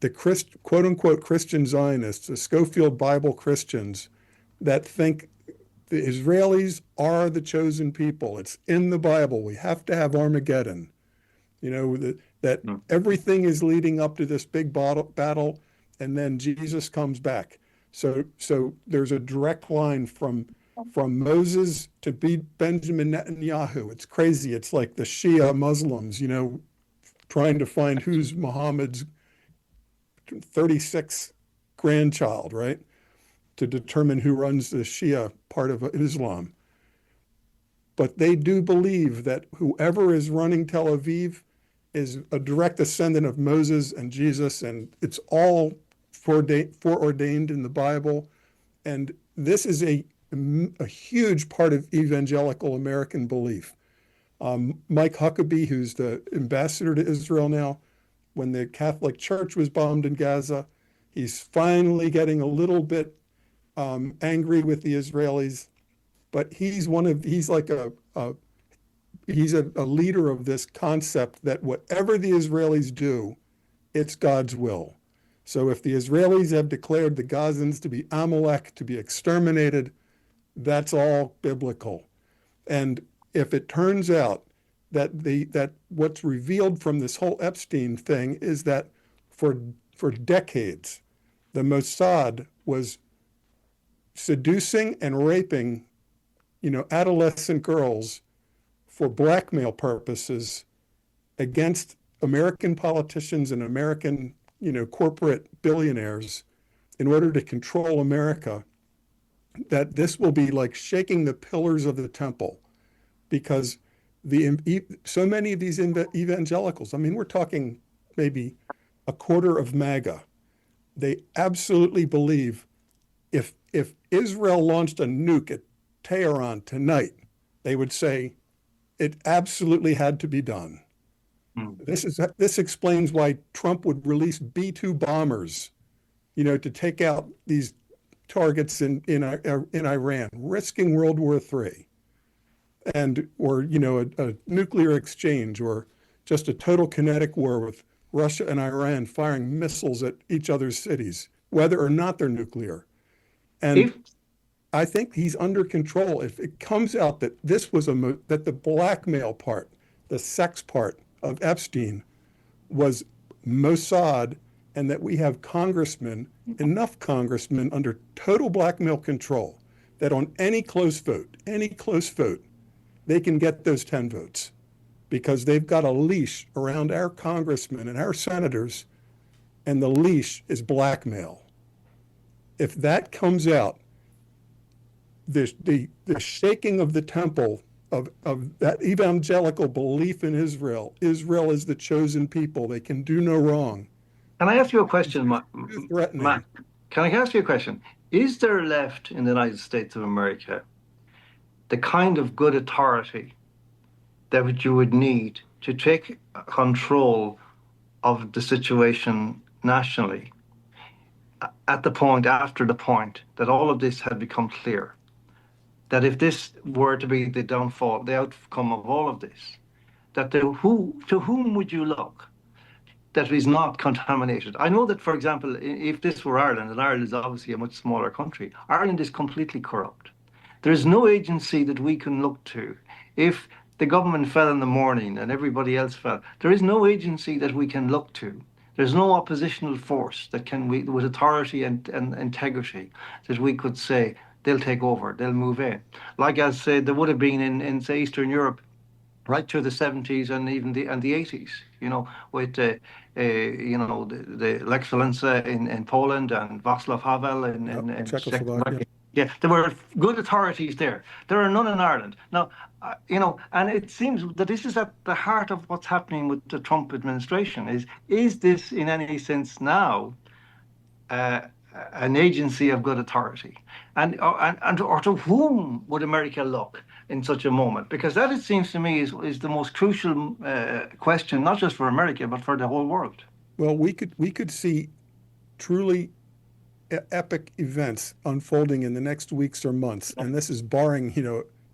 the quote unquote Christian Zionists, the Schofield Bible Christians that think the Israelis are the chosen people. It's in the Bible. We have to have Armageddon. You know, that everything is leading up to this big battle, and then Jesus comes back. So there's a direct line from Moses to Benjamin Netanyahu. It's crazy. It's like the Shia Muslims, you know, trying to find who's Muhammad's 36th grandchild, right? To determine who runs the Shia part of Islam. But they do believe that whoever is running Tel Aviv is a direct descendant of Moses and Jesus, and it's all foreordained in the Bible. And this is a huge part of evangelical American belief. Mike Huckabee, who's the ambassador to Israel now, when the Catholic Church was bombed in Gaza, he's finally getting a little bit angry with the Israelis, but he's like a leader of this concept that whatever the Israelis do, it's God's will. So if the Israelis have declared the Gazans to be Amalek, to be exterminated, that's all biblical. And if it turns out that what's revealed from this whole Epstein thing is that for decades, the Mossad was seducing and raping, you know, adolescent girls for blackmail purposes against American politicians and American, you know, corporate billionaires in order to control America, that this will be like shaking the pillars of the temple, because so many of these evangelicals, I mean, we're talking maybe a quarter of MAGA, they absolutely believe if Israel launched a nuke at Tehran tonight, they would say, It absolutely had to be done. Mm. This explains why Trump would release B-2 bombers, to take out these targets in Iran, risking World War III, or a nuclear exchange, or just a total kinetic war with Russia and Iran firing missiles at each other's cities, whether or not they're nuclear. And If I think he's under control. If it comes out that this was that the blackmail part, the sex part of Epstein was Mossad, and that we have enough congressmen under total blackmail control, that on any close vote, they can get those 10 votes, because they've got a leash around our congressmen and our senators, and the leash is blackmail. If that comes out, the shaking of the temple of that evangelical belief in Israel is the chosen people. They can do no wrong. Can I ask you a question, Threatening. Matt? Can I ask you a question? Is there left in the United States of America the kind of good authority that you would need to take control of the situation nationally after the point that all of this had become clear? That if this were to be the outcome of all of this, to whom would you look that is not contaminated? I know that, for example, if this were Ireland, and Ireland is obviously a much smaller country, Ireland is completely corrupt. There is no agency that we can look to. If the government fell in the morning and everybody else fell, there is no agency that we can look to. There's no oppositional force that with authority and integrity, that we could say, they'll take over, they'll move in. Like I said, there would have been in say, Eastern Europe, right through the 70s and even the 80s, with the Lex Walesa in Poland and Václav Havel in Czechoslovakia. Yeah, there were good authorities there. There are none in Ireland. Now, and it seems that this is at the heart of what's happening with the Trump administration. Is this in any sense now an agency of good authority, or to whom would America look in such a moment? Because that, it seems to me, is the most crucial question, not just for America but for the whole world. Well, we could see truly epic events unfolding in the next weeks or months, and this is barring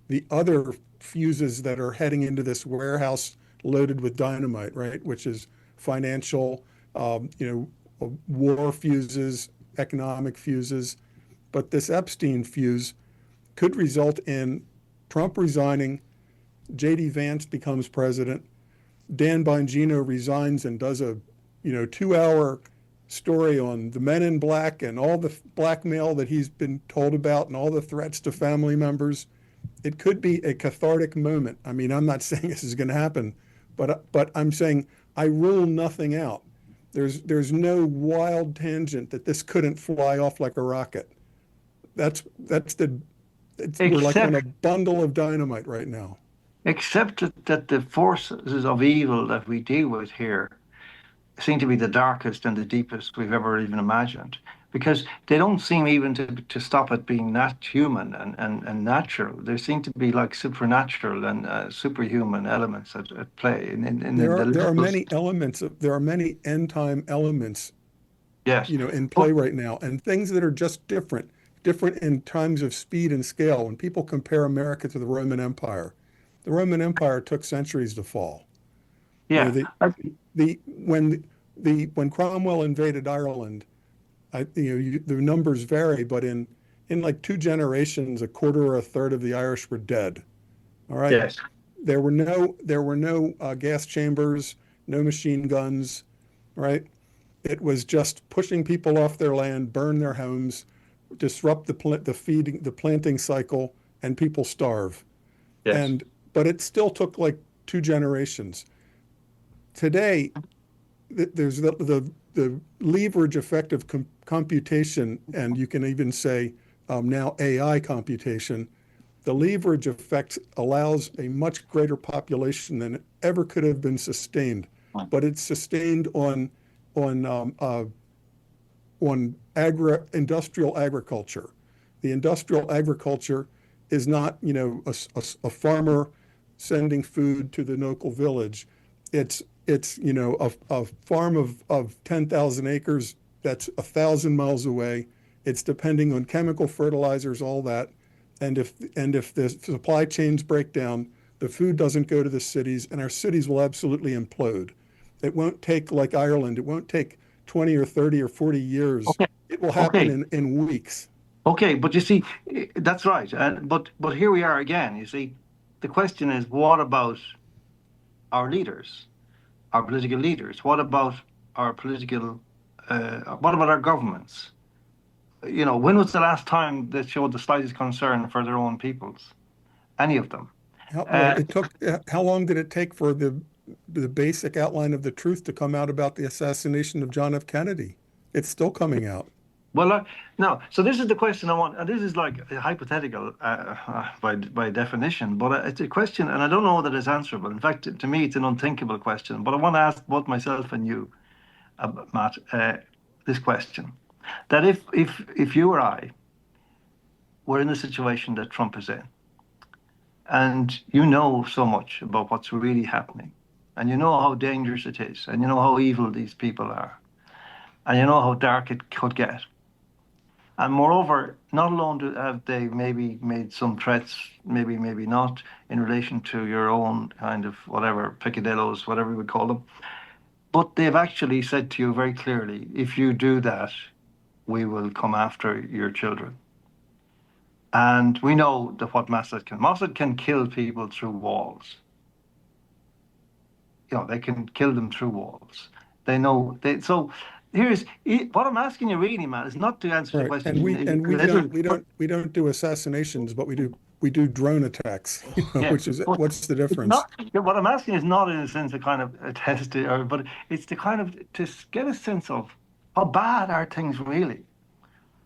the other fuses that are heading into this warehouse loaded with dynamite, right? Which is financial, war fuses, economic fuses. But this Epstein fuse could result in Trump resigning, J.D. Vance becomes president, Dan Bongino resigns and does a 2-hour story on the men in black and all the blackmail that he's been told about and all the threats to family members. It could be a cathartic moment. I mean, I'm not saying this is going to happen, but I'm saying I rule nothing out. There's no wild tangent that this couldn't fly off like a rocket. We're like on a bundle of dynamite right now. Except that the forces of evil that we deal with here seem to be the darkest and the deepest we've ever even imagined, because they don't seem even to stop at being not human and natural. There seem to be like supernatural and superhuman elements at play. There are many elements. There are many end time elements. Yes. In play right now, and things that are just different in times of speed and scale. When people compare America to the Roman Empire took centuries to fall. Yeah. When Cromwell invaded Ireland, the numbers vary, but in like 2 generations, a quarter or a third of the Irish were dead. All right. Yes. There were no gas chambers, no machine guns. Right. It was just pushing people off their land, burn their homes, disrupt the planting cycle, and people starve. Yes. But it still took like 2 generations. Today, there's the leverage effect of computation, and you can even say now AI computation. The leverage effect allows a much greater population than ever could have been sustained, but it's sustained on industrial agriculture. The industrial agriculture is not a farmer sending food to the local village. It's a farm of 10,000 acres that's 1,000 miles away. It's depending on chemical fertilizers, all that. And if the supply chains break down, the food doesn't go to the cities, and our cities will absolutely implode. It won't take, like Ireland, it won't take 20 or 30 or 40 years. Okay. It will happen Okay. in weeks. Okay, but you see, that's right. But here we are again. You see, the question is, what about our leaders, our political leaders? What about our what about our governments? When was the last time they showed the slightest concern for their own peoples? Any of them? Well, it took. How long did it take for the basic outline of the truth to come out about the assassination of John F. Kennedy? It's still coming out. Well, no. So this is the question I want, and this is like hypothetical by definition, but it's a question, and I don't know that it's answerable. In fact, to me, it's an unthinkable question. But I want to ask both myself and you, Matt, this question: that if you or I were in the situation that Trump is in, and you know so much about what's really happening, and you know how dangerous it is, and you know how evil these people are, and you know how dark it could get. And moreover, not alone have they maybe made some threats, maybe not, in relation to your own kind of whatever, picadillos, whatever we would call them, but they've actually said to you very clearly, if you do that, we will come after your children. And we know that what Mossad can kill people through walls. They can kill them through walls. They know, so here's what I'm asking you really, man, is not to answer the question. And we don't do assassinations, but we do drone attacks. Which is what's the difference? What I'm asking is not in a sense a kind of a test, but it's to kind of to get a sense of how bad are things really,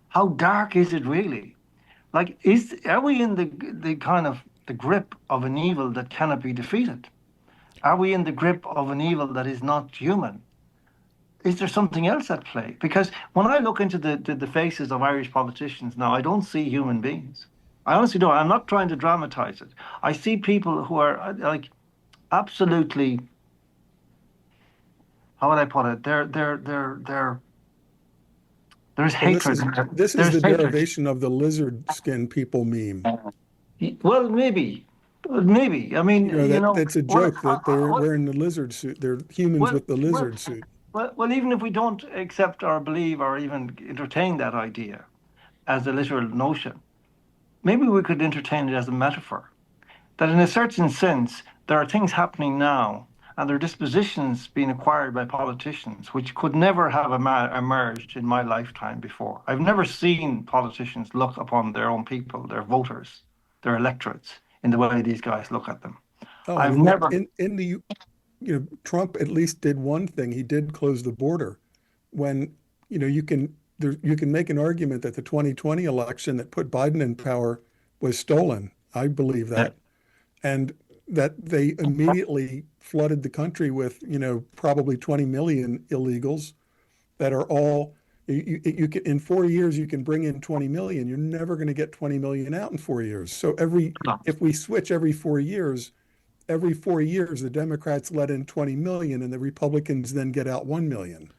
how dark is it really? Like, are we in the kind of the grip of an evil that cannot be defeated? Are we in the grip of an evil that is not human? Is there something else at play? Because when I look into the faces of Irish politicians now, I don't see human beings. I honestly don't. I'm not trying to dramatize it. I see people who are like absolutely, how would I put it? There's hatred. This is the derivation of the lizard skin people meme. Well, maybe. I mean, it's a joke that they're wearing the lizard suit. They're humans with the lizard suit. Well, even if we don't accept or believe or even entertain that idea as a literal notion, maybe we could entertain it as a metaphor. That in a certain sense, there are things happening now, and there are dispositions being acquired by politicians which could never have emerged in my lifetime before. I've never seen politicians look upon their own people, their voters, their electorates, in the way these guys look at them. I've never... Trump at least did one thing. He did close the border. When, you can make an argument that the 2020 election that put Biden in power was stolen. I believe that. And that they immediately flooded the country with, probably 20 million illegals that are all, you can, in 4 years, you can bring in 20 million. You're never going to get 20 million out in 4 years. So if we switch every 4 years, the Democrats let in 20 million and the Republicans then get out 1 million.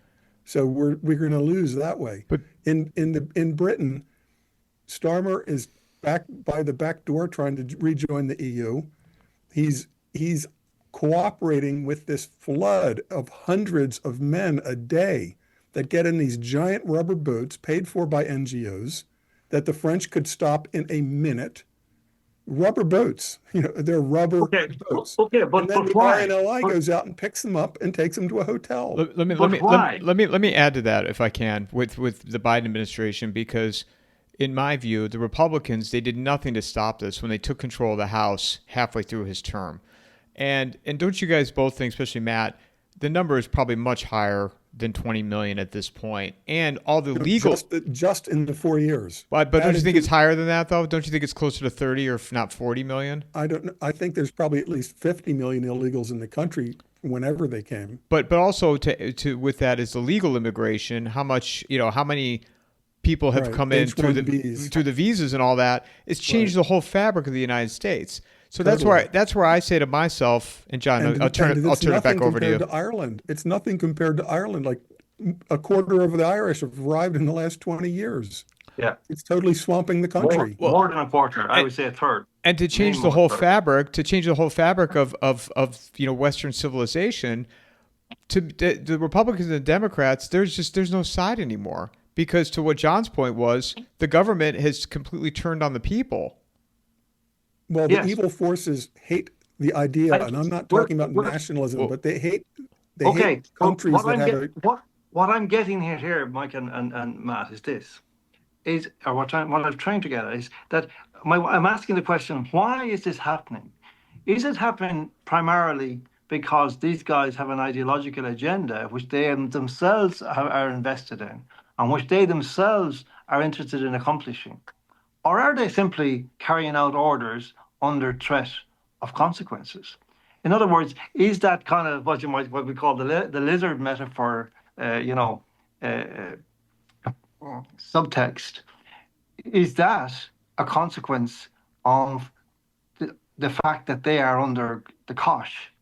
So we're going to lose that way. But in Britain, Starmer is back by the back door trying to rejoin the EU. He's cooperating with this flood of hundreds of men a day that get in these giant rubber boats paid for by NGOs that the French could stop in a minute. Rubber boats, they're rubber boats. Okay, but and then the guy in LA goes out and picks them up and takes them to a hotel. Let me add to that, if I can, with the Biden administration, because in my view, the Republicans, they did nothing to stop this when they took control of the House halfway through his term. And don't you guys both think, especially Matt, the number is probably much higher than 20 million at this point, and all the legal just in the 4 years. But don't you think it's higher than that, though? Don't you think it's closer to 30 or if not 40 million? I don't know. I think there's probably at least 50 million illegals in the country whenever they came. But also to with that is the legal immigration. How many people have come in through the visas and all that? It's changed the whole fabric of the United States. So Totally. that's where I say to myself, and John, I'll turn It's it back nothing over to you. compared to Ireland. It's nothing compared to Ireland. Like a quarter of the Irish have arrived in the last 20 years. Yeah. It's totally swamping the More, country. more than a quarter. I And, would say a third. and to change the Minimum a whole third. fabric, of Western civilization, to the Republicans and Democrats, there's no side anymore, because to what John's point was, the government has completely turned on the people. Well, Yes. the evil forces hate the idea, and I'm not talking about nationalism, well, but they hate Okay. countries What that I'm have what I'm getting here, Mike and Matt, is this. Or what I'm trying to get at is that I'm asking the question, why is this happening? Is it happening primarily because these guys have an ideological agenda which they themselves are invested in, and which they themselves are interested in accomplishing? Or are they simply carrying out orders under threat of consequences? In other words, is that kind of what we call the lizard metaphor, uh, subtext? Is that a consequence of the fact that they are under the cosh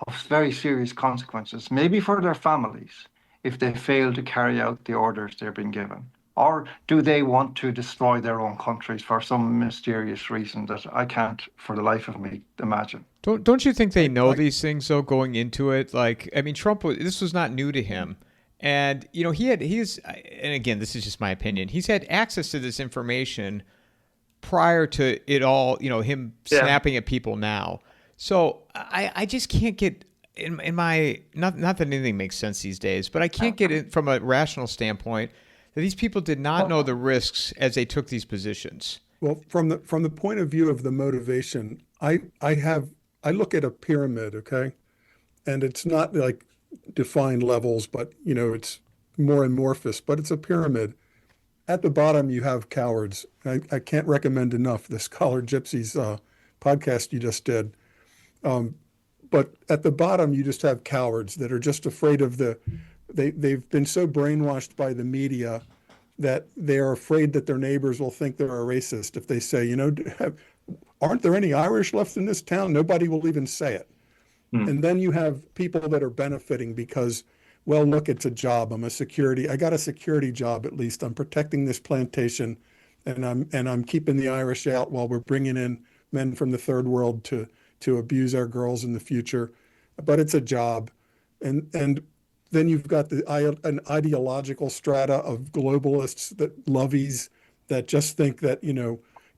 of very serious consequences, maybe for their families, if they fail to carry out the orders they're being given? Or do they want to destroy their own countries for some mysterious reason that I can't, for the life of me, imagine? Don't you think they know I these things though going into it? Like, I mean, this was not new to him. And and again, this is just my opinion. He's had access to this information prior to it all, him snapping at people now. So I just can't get in my, not that anything makes sense these days, but I can't get it from a rational standpoint that these people did not know the risks as they took these positions. Well, from the point of view of the motivation, I look at a pyramid, okay? And it's not like defined levels, but it's more amorphous, but it's a pyramid. At the bottom, you have cowards. I can't recommend enough the Scholar Gypsies podcast you just did. But at the bottom, you just have cowards that are just afraid of they've been so brainwashed by the media that they are afraid that their neighbors will think they're a racist if they say, aren't there any Irish left in this town? Nobody will even say it. And then you have people that are benefiting because, well, look, it's a job. I got a security job at least. I'm protecting this plantation, and I'm keeping the Irish out while we're bringing in men from the third world to abuse our girls in the future. But it's a job. And then you've got an ideological strata of globalists, lovies that just think that,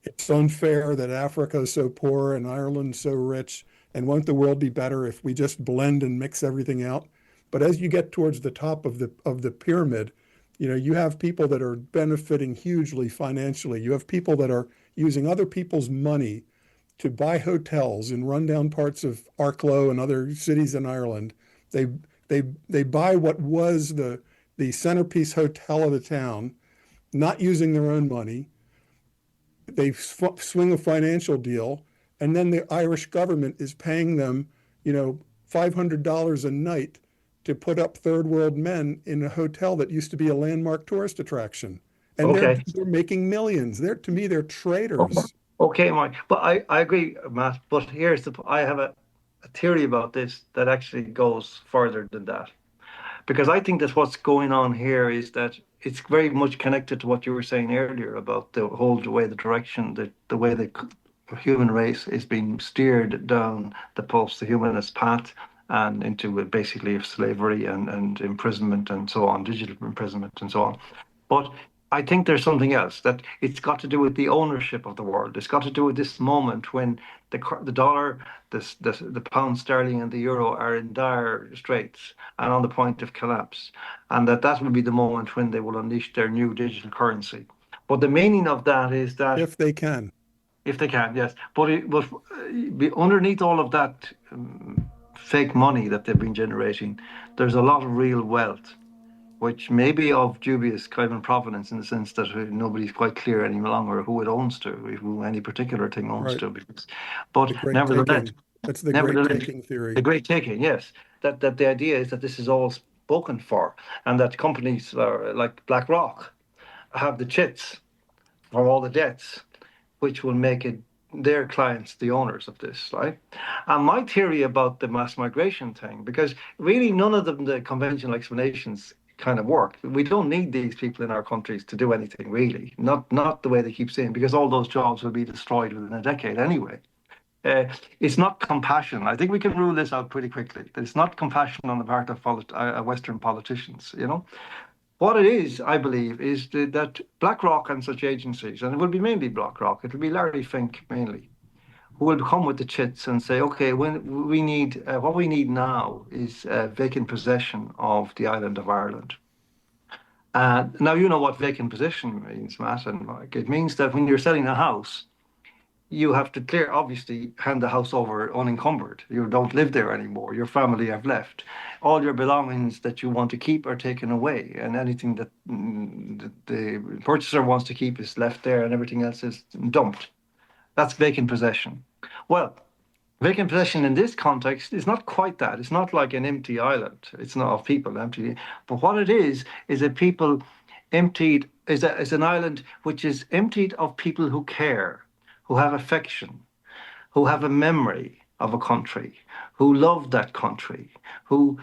it's unfair that Africa is so poor and Ireland so rich, and won't the world be better if we just blend and mix everything out? But as you get towards the top of the pyramid, you have people that are benefiting hugely financially. You have people that are using other people's money to buy hotels in rundown parts of Arklow and other cities in Ireland. They buy what was the centerpiece hotel of the town, not using their own money. They swing a financial deal, and then the Irish government is paying them, $500 a night to put up third world men in a hotel that used to be a landmark tourist attraction. And they're making millions. To me, they're traitors. Okay, Mike. But I agree, Matt. But I have a theory about this that actually goes further than that. Because I think that what's going on here is that it's very much connected to what you were saying earlier about the direction, the way the human race is being steered down the post-humanist path and into basically slavery and imprisonment and so on, digital imprisonment and so on. But I think there's something else, that it's got to do with the ownership of the world. It's got to do with this moment when the dollar, the pound sterling, and the euro are in dire straits and on the point of collapse, and that will be the moment when they will unleash their new digital currency. But the meaning of that is that if they can, yes. But it will be underneath all of that fake money that they've been generating. There's a lot of real wealth, which may be of dubious kind of provenance in the sense that nobody's quite clear any longer who it owns to, who any particular thing owns to. But nevertheless, that's the great taking theory. The great taking, yes. That the idea is that this is all spoken for, and that companies like BlackRock have the chits for all the debts, which will make it their clients the owners of this, right? And my theory about the mass migration thing, because really none of them, the conventional explanations kind of work. We don't need these people in our countries to do anything really, not the way they keep saying, because all those jobs will be destroyed within a decade anyway. It's not compassion. I think we can rule this out pretty quickly. It's not compassion on the part of Western politicians, you know. What it is, I believe, is that BlackRock and such agencies, and it will be mainly BlackRock, it will be Larry Fink mainly, who will come with the chits and say, okay, when we need, what we need now is vacant possession of the island of Ireland. Now you know what vacant possession means, Matt and Mike. It means that when you're selling a house, you have to obviously hand the house over unencumbered. You don't live there anymore. Your family have left. All your belongings that you want to keep are taken away, and anything that the purchaser wants to keep is left there, and everything else is dumped. That's vacant possession. Well, vacant possession in this context is not quite that. It's not like an empty island. It's not of people empty. But what it is that people emptied is an island which is emptied of people who care, who have affection, who have a memory of a country, who love that country, who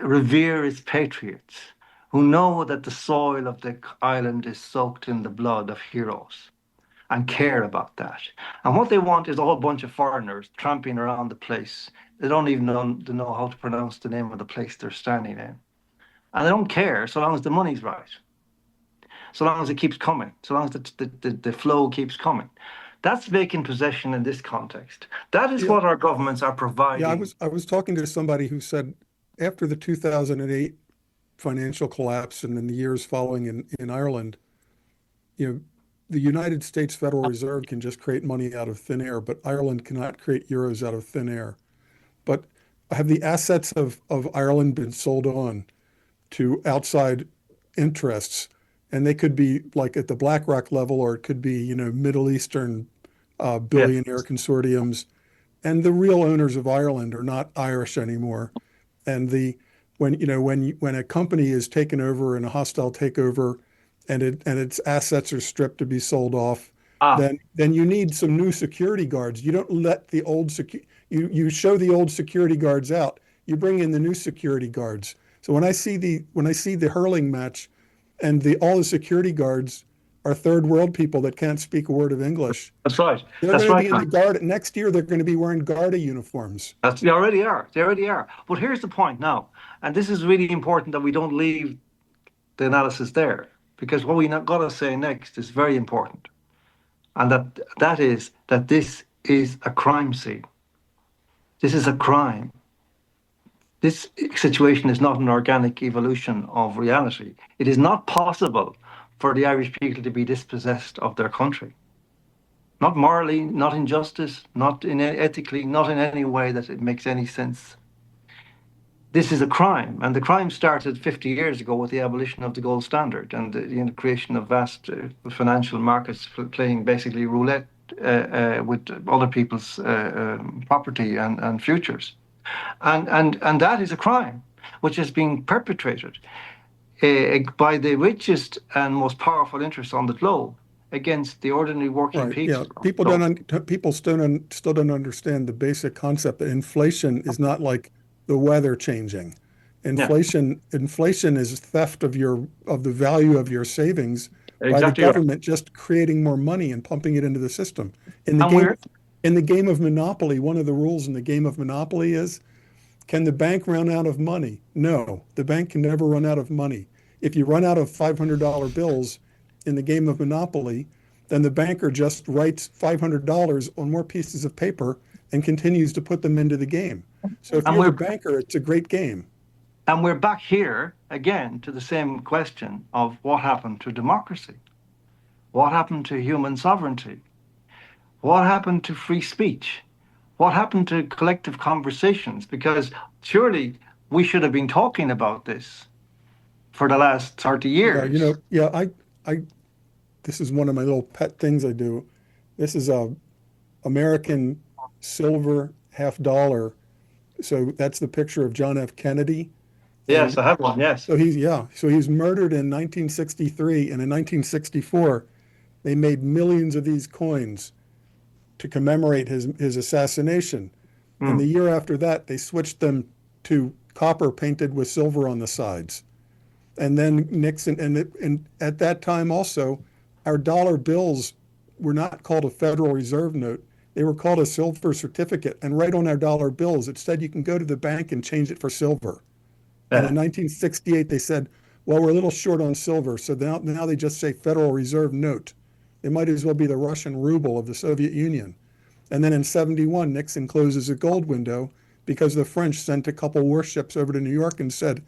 revere its patriots, who know that the soil of the island is soaked in the blood of heroes and care about that. And what they want is a whole bunch of foreigners tramping around the place. They don't even know how to pronounce the name of the place they're standing in. And they don't care so long as the money's right, so long as it keeps coming, so long as the flow keeps coming. That's vacant possession in this context. That is what our governments are providing. Yeah, I was talking to somebody who said after the 2008 financial collapse and in the years following in Ireland, you know, the United States Federal Reserve can just create money out of thin air, but Ireland cannot create euros out of thin air. But have the assets of Ireland been sold on to outside interests? And they could be like at the BlackRock level, or it could be, you know, Middle Eastern billionaire consortiums. And the real owners of Ireland are not Irish anymore. And when a company is taken over in a hostile takeover, and its assets are stripped to be sold off, then you need some new security guards. You don't let the old you show the old security guards out. You bring in the new security guards. So when I see the hurling match, and all the security guards are third world people that can't speak a word of English. That's right. They're going to be in the Garda. Next year, they're going to be wearing Garda uniforms. They already are. They already are. But here's the point now, and this is really important that we don't leave the analysis there, because what we got to say next is very important, and that is that this is a crime scene. This is a crime. This situation is not an organic evolution of reality. It is not possible for the Irish people to be dispossessed of their country. Not morally, not in justice, not ethically, not in any way that it makes any sense. This is a crime, and the crime started 50 years ago with the abolition of the gold standard and the creation of vast financial markets playing basically roulette with other people's property and futures. And that is a crime which is being perpetrated by the richest and most powerful interests on the globe against the ordinary working people. Yeah, people still don't understand the basic concept that inflation is not like the weather changing. Inflation is theft of the value of your savings by the government just creating more money and pumping it into the system. In the game of Monopoly, one of the rules in the game of Monopoly is, can the bank run out of money? No, the bank can never run out of money. If you run out of $500 bills in the game of Monopoly, then the banker just writes $500 on more pieces of paper and continues to put them into the game. So if you're a banker, it's a great game. And we're back here again to the same question of what happened to democracy? What happened to human sovereignty? What happened to free speech? What happened to collective conversations? Because surely we should have been talking about this for the last 30 years. This is one of my little pet things I do. This is a American silver $50. So that's the picture of John F. Kennedy. Yes, I have one, yes. So he's murdered in 1963, and in 1964, they made millions of these coins. to commemorate his assassination. And the year after that, they switched them to copper painted with silver on the sides. And then Nixon, and at that time also, our dollar bills were not called a Federal Reserve note. They were called a silver certificate. And right on our dollar bills, it said you can go to the bank and change it for silver. And in 1968, they said, well, we're a little short on silver. So now they just say Federal Reserve note. It might as well be the Russian ruble of the Soviet Union. And then in 71, Nixon closes a gold window because the French sent a couple warships over to New York and said,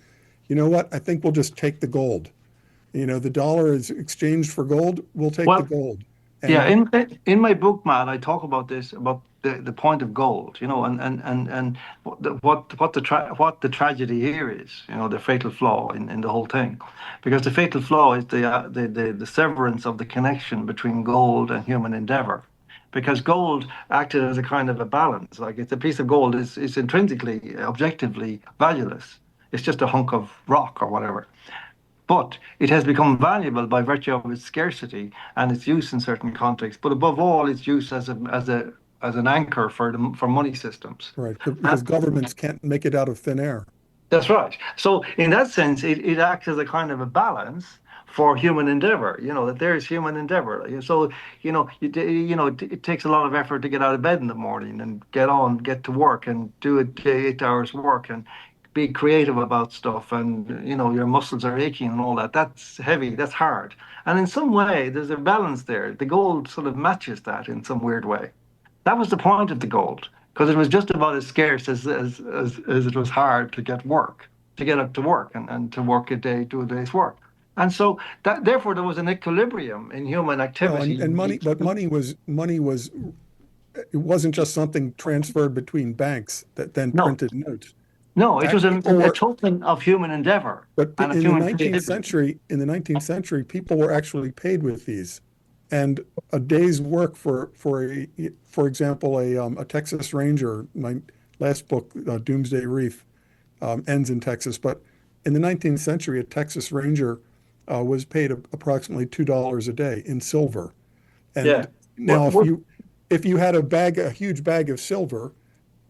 you know what, I think we'll just take the gold. The dollar is exchanged for gold, we'll take the gold. And in my book, Matt, I talk about this, about the point of gold, and what the tragedy here is, the fatal flaw in the whole thing, because the fatal flaw is the severance of the connection between gold and human endeavor, because gold acted as a kind of a balance. Like, it's a piece of gold is intrinsically, objectively valueless. It's just a hunk of rock or whatever. But it has become valuable by virtue of its scarcity and its use in certain contexts. But above all, its use as an anchor for money systems. Right, because governments can't make it out of thin air. That's right. So in that sense, it acts as a kind of a balance for human endeavor. That there is human endeavor. So it takes a lot of effort to get out of bed in the morning and get to work and do 8 hours work and be creative about stuff, and your muscles are aching and all that. That's heavy, that's hard. And in some way, there's a balance there. The gold sort of matches that in some weird way. That was the point of the gold, because it was just about as scarce as it was hard to get up to work and to work do a day's work. And so that, therefore, there was an equilibrium in human activity. And money was, it wasn't just something transferred between banks that then printed notes. No, it was a token of human endeavor. But in the 19th century, people were actually paid with these, and a day's work for example, a Texas Ranger. My last book, Doomsday Reef, ends in Texas. But in the 19th century, a Texas Ranger was paid approximately $2 a day in silver. And now, if you had a huge bag of silver.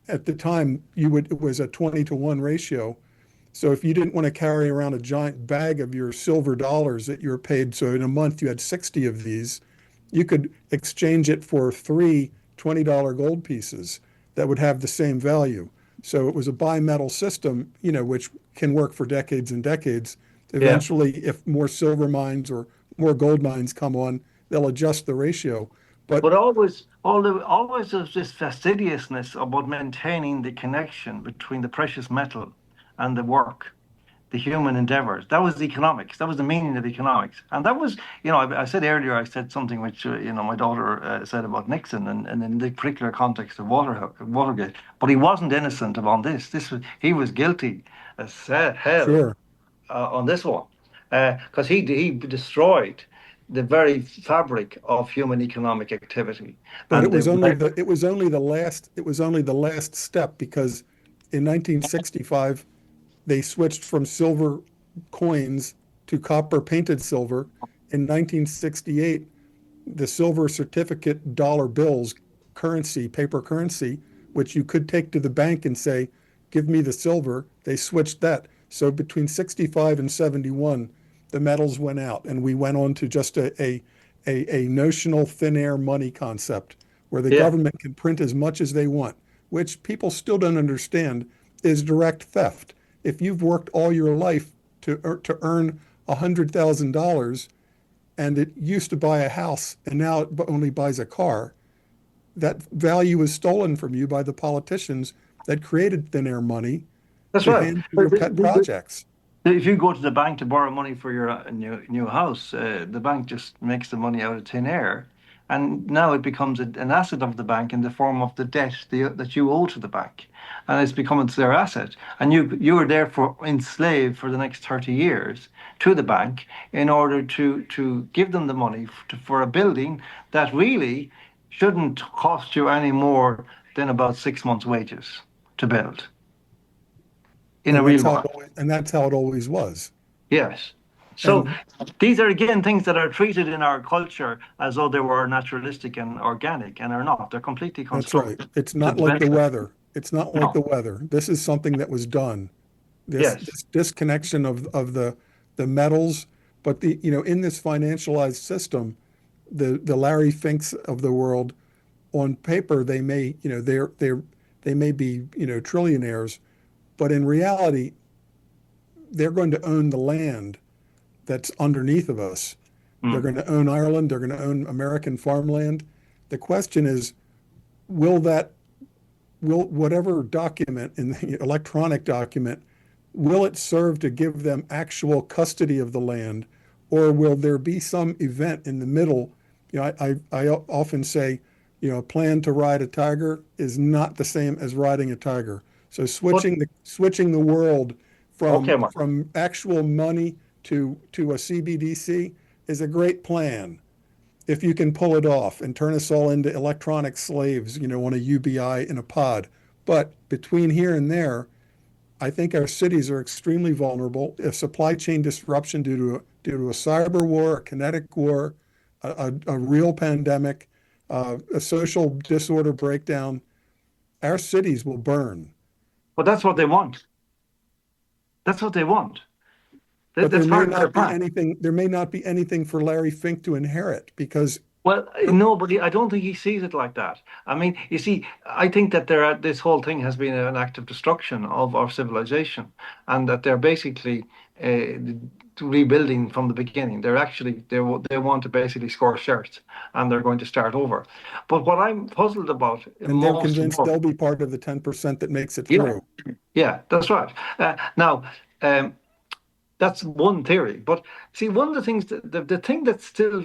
At the time, it was a 20-to-1 ratio. So if you didn't want to carry around a giant bag of your silver dollars that you were paid, so in a month you had 60 of these, you could exchange it for 3 $20 gold pieces that would have the same value. So it was a bimetal system, which can work for decades and decades. Eventually, if more silver mines or more gold mines come on, they'll adjust the ratio. But always there's this fastidiousness about maintaining the connection between the precious metal and the work, the human endeavors. That was economics. That was the meaning of economics. And that was, I said earlier, I said something which, my daughter said about Nixon and in the particular context of Watergate. But he wasn't innocent about this. He was guilty as hell. Sure. On this one, because he destroyed the very fabric of human economic activity. But it was only the last step, because in 1965 they switched from silver coins to copper painted silver. In 1968, the silver certificate dollar bills, paper currency, which you could take to the bank and say, give me the silver, they switched that. So between 65 and 71, the metals went out, and we went on to just a notional thin air money concept, where the government can print as much as they want, which people still don't understand is direct theft. If you've worked all your life to earn $100,000, and it used to buy a house and now it only buys a car, that value is stolen from you by the politicians that created thin air money. That's right. Your pet projects. If you go to the bank to borrow money for your new house, the bank just makes the money out of thin air, and now it becomes an asset of the bank in the form of the debt that you owe to the bank, and it's their asset, and you are therefore enslaved for the next 30 years to the bank in order to give them the money for a building that really shouldn't cost you any more than about 6 months' wages to build. And that's how it always was. Yes. So And these are again things that are treated in our culture as though they were naturalistic and organic, and are not. They're completely that's right. constructed It's to not like the benefit. weather. It's not like No. the weather. This is something that was done. Yes. This disconnection of the metals, but the in this financialized system, the Larry Finks of the world, on paper they may they may be trillionaires, but in reality they're going to own the land that's underneath of us. They're Mm. going to own Ireland. They're going to own American farmland. The question is, will that will whatever document in the electronic document, will it serve to give them actual custody of the land, or will there be some event in the middle? I often say, a plan to ride a tiger is not the same as riding a tiger. So But switching the world okay, from Mark. actual money to a CBDC is a great plan if you can pull it off and turn us all into electronic slaves, on a UBI in a pod. But between here and there, I think our cities are extremely vulnerable. If supply chain disruption due to a cyber war, a kinetic war, a real pandemic, a social disorder breakdown, our cities will burn. But that's what they want. That's what they want. But That's part of their plan. there may not be anything for Larry Fink to inherit because Well, no, but I don't think he sees it like that. I mean, you see, I think that this whole thing has been an act of destruction of our civilization, and that they're basically rebuilding from the beginning. They're actually they want to basically score shirts, and they're going to start over. But what I'm puzzled about and they're most and convinced more, they'll be part of the 10% that makes it yeah, through. yeah, that's right. Now, um, that's one theory. But see, one of the things the thing that still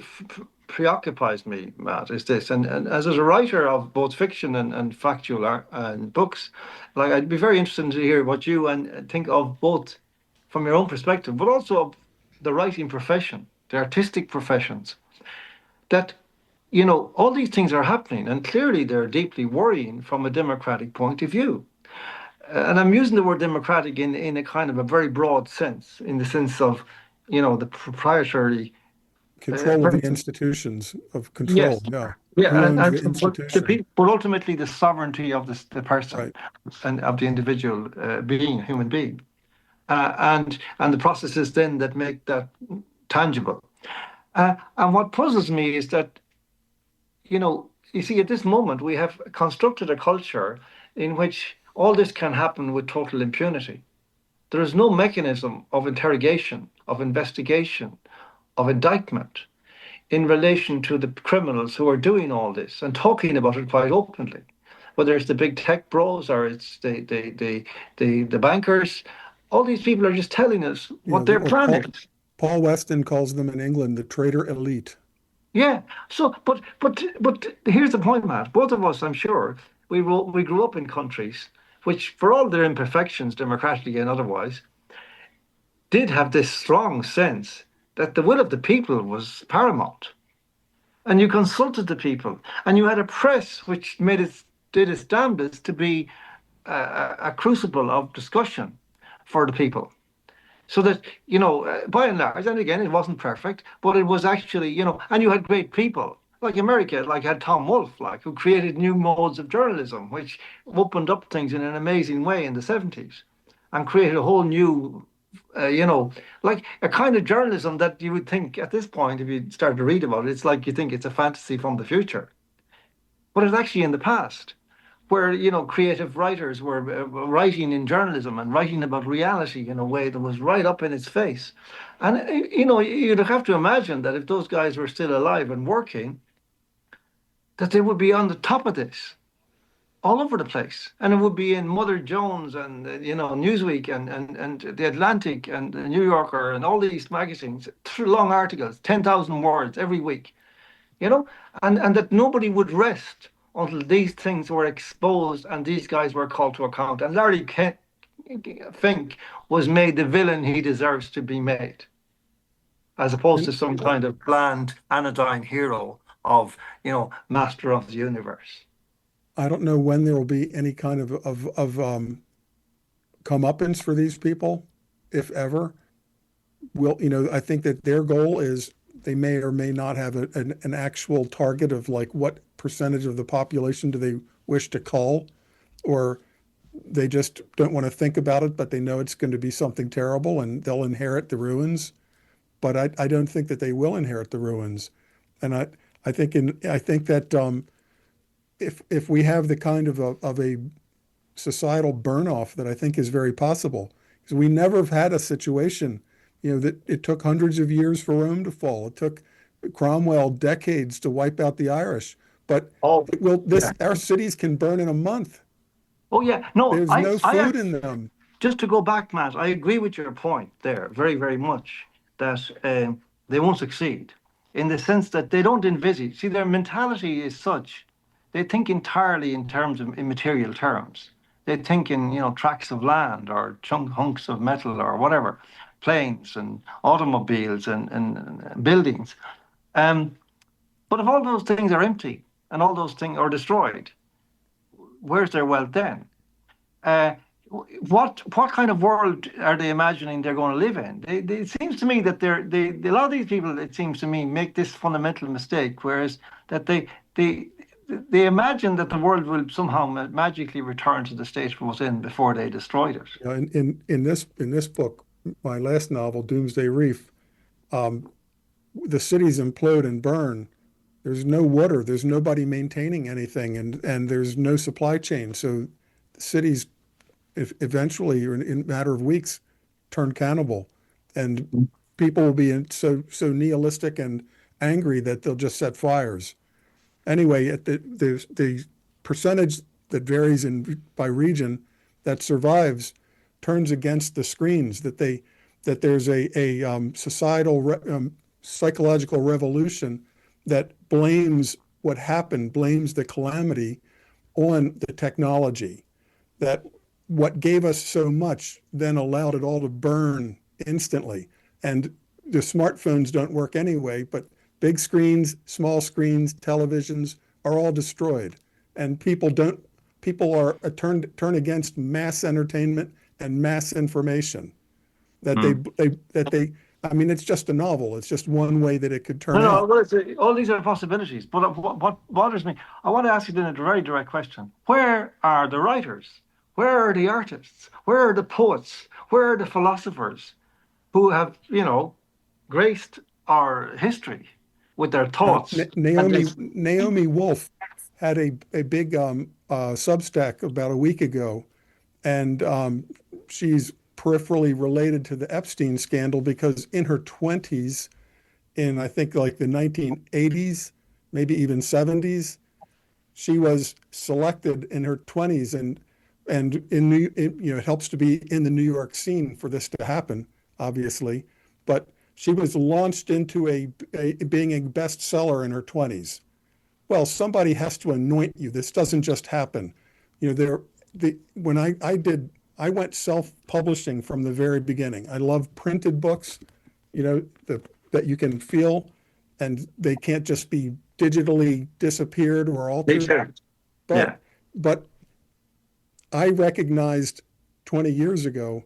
preoccupies me, Matt, is this. And as a writer of both fiction and factual art and books, like I'd be very interested to hear what you and think of both from your own perspective, but also of the writing profession, the artistic professions. That all these things are happening, and clearly they're deeply worrying from a democratic point of view. And I'm using the word democratic in a kind of a very broad sense, in the sense of, the proprietary. Control of the Person. institutions of control. Yes, Yeah. Who yeah, owns the but institution? but ultimately the sovereignty of the person Right. and of the individual being, human being, and the processes then that make that tangible. And what puzzles me is that you see, at this moment we have constructed a culture in which all this can happen with total impunity. There is no mechanism of interrogation, of investigation, of indictment in relation to the criminals who are doing all this and talking about it quite openly. Whether it's the big tech bros or it's the bankers, all these people are just telling us what their What plan is. Paul Weston calls them in England, the traitor elite. Yeah. So, but here's the point, Matt. Both of us, I'm sure, we grew up in countries which, for all their imperfections, democratically and otherwise, did have this strong sense that the will of the people was paramount. And you consulted the people, and you had a press which did its damnedest to be a crucible of discussion for the people. So that, by and large, and again, it wasn't perfect, but it was actually, and you had great people like America, like had Tom Wolfe, like who created new modes of journalism, which opened up things in an amazing way in the 70s and created a whole new, like a kind of journalism that you would think at this point, if you start to read about it, it's like you think it's a fantasy from the future, but it's actually in the past where creative writers were writing in journalism and writing about reality in a way that was right up in its face. And you'd have to imagine that if those guys were still alive and working, that they would be on the top of this all over the place, and it would be in Mother Jones and Newsweek and the Atlantic and the New Yorker and all these magazines, long articles, 10,000 words every week, you know, and that nobody would rest until these things were exposed and these guys were called to account. And Larry Fink was made the villain he deserves to be made, as opposed to And some kind of bland, anodyne hero of, master of the universe. I don't know when there will be any kind of comeuppance for these people, if ever. will, I think that their goal is they may or may not have an actual target of like what percentage of the population do they wish to cull, or they just don't want to think about it, but they know it's going to be something terrible and they'll inherit the ruins. But I don't think that they will inherit the ruins. And I think that if we have the kind of a societal burn-off that I think is very possible, because we never have had a situation, that it took hundreds of years for Rome to fall. It took Cromwell decades to wipe out the Irish. But our cities can burn in a month. Oh yeah, no, there's no food in them. Just to go back, Matt, I agree with your point there very, very much, that they won't succeed in the sense that they don't envisage. See, their mentality is such, they think entirely in terms of immaterial terms. They think in tracts of land or hunks of metal or whatever, planes and automobiles and buildings. But if all those things are empty and all those things are destroyed, where's their wealth then? What kind of world are they imagining they're going to live in? It seems to me that a lot of these people, it seems to me, make this fundamental mistake, whereas that they imagine that the world will somehow magically return to the state it was in before they destroyed it. In this book, my last novel, Doomsday Reef, the cities implode and burn. There's no water. There's nobody maintaining anything, and there's no supply chain. So cities, eventually, in a matter of weeks, turn cannibal, and people will be so nihilistic and angry that they'll just set fires. Anyway, the percentage that varies by region that survives turns against the screens. That there's a societal psychological revolution that blames what happened, blames the calamity on the technology. That what gave us so much then allowed it all to burn instantly. And the smartphones don't work anyway, but big screens, small screens, televisions are all destroyed. And people are turn against mass entertainment and mass information. I mean, it's just a novel. It's just one way that it could turn out. No, all these are possibilities. But what bothers me, I want to ask you then a very direct question. Where are the writers? Where are the artists? Where are the poets? Where are the philosophers who have, graced our history with their thoughts? Naomi Wolf had a big Substack about a week ago, and she's peripherally related to the Epstein scandal because in her 20s, in I think like the 1980s, maybe even 70s, she was selected in her 20s, and it helps to be in the New York scene for this to happen, obviously, but she was launched into being a bestseller in her 20s. Well, somebody has to anoint you. This doesn't just happen. When I went self-publishing from the very beginning. I love printed books, that you can feel, and they can't just be digitally disappeared or altered. Exactly. But I recognized 20 years ago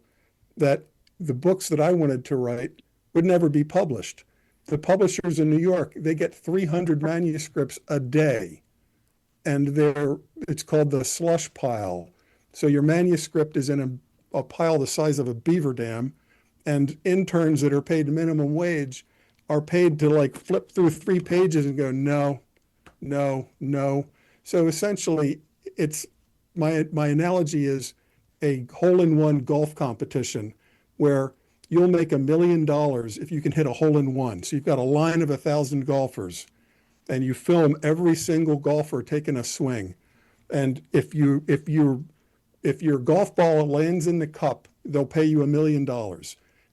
that the books that I wanted to write would never be published. The publishers in New York, they get 300 manuscripts a day, and it's called the slush pile. So your manuscript is in a pile the size of a beaver dam, and interns that are paid minimum wage are paid to like flip through 3 pages and go, no, no, no. So essentially, it's my analogy is a hole-in-one golf competition where you'll make $1 million if you can hit a hole-in-one. So you've got a line of 1,000 golfers, and you film every single golfer taking a swing. And if your golf ball lands in the cup, they'll pay you $1 million.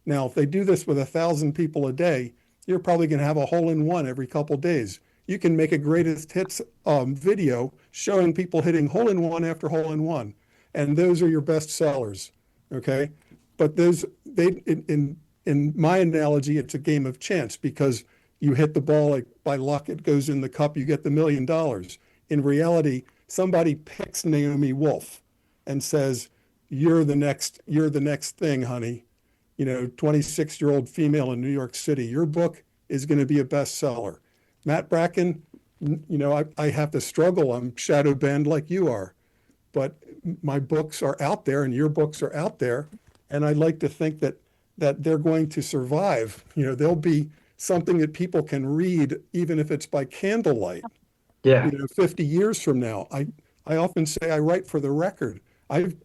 Now, if they do this with 1,000 people a day, you're probably going to have a hole-in-one every couple days. You can make a greatest hits video showing people hitting hole-in-one after hole-in-one, and those are your best sellers. Okay, but in my analogy, it's a game of chance because you hit the ball like by luck, it goes in the cup, you get the $1 million. In reality, somebody picks Naomi Wolf and says, you're the next thing, honey. 26-year-old female in New York City, your book is going to be a bestseller. Matt Bracken, I have to struggle. I'm shadow banned like you are, but my books are out there and your books are out there. And I'd like to think that they're going to survive. They'll be something that people can read, even if it's by candlelight. Yeah. 50 years from now. I often say I write for the record. I'm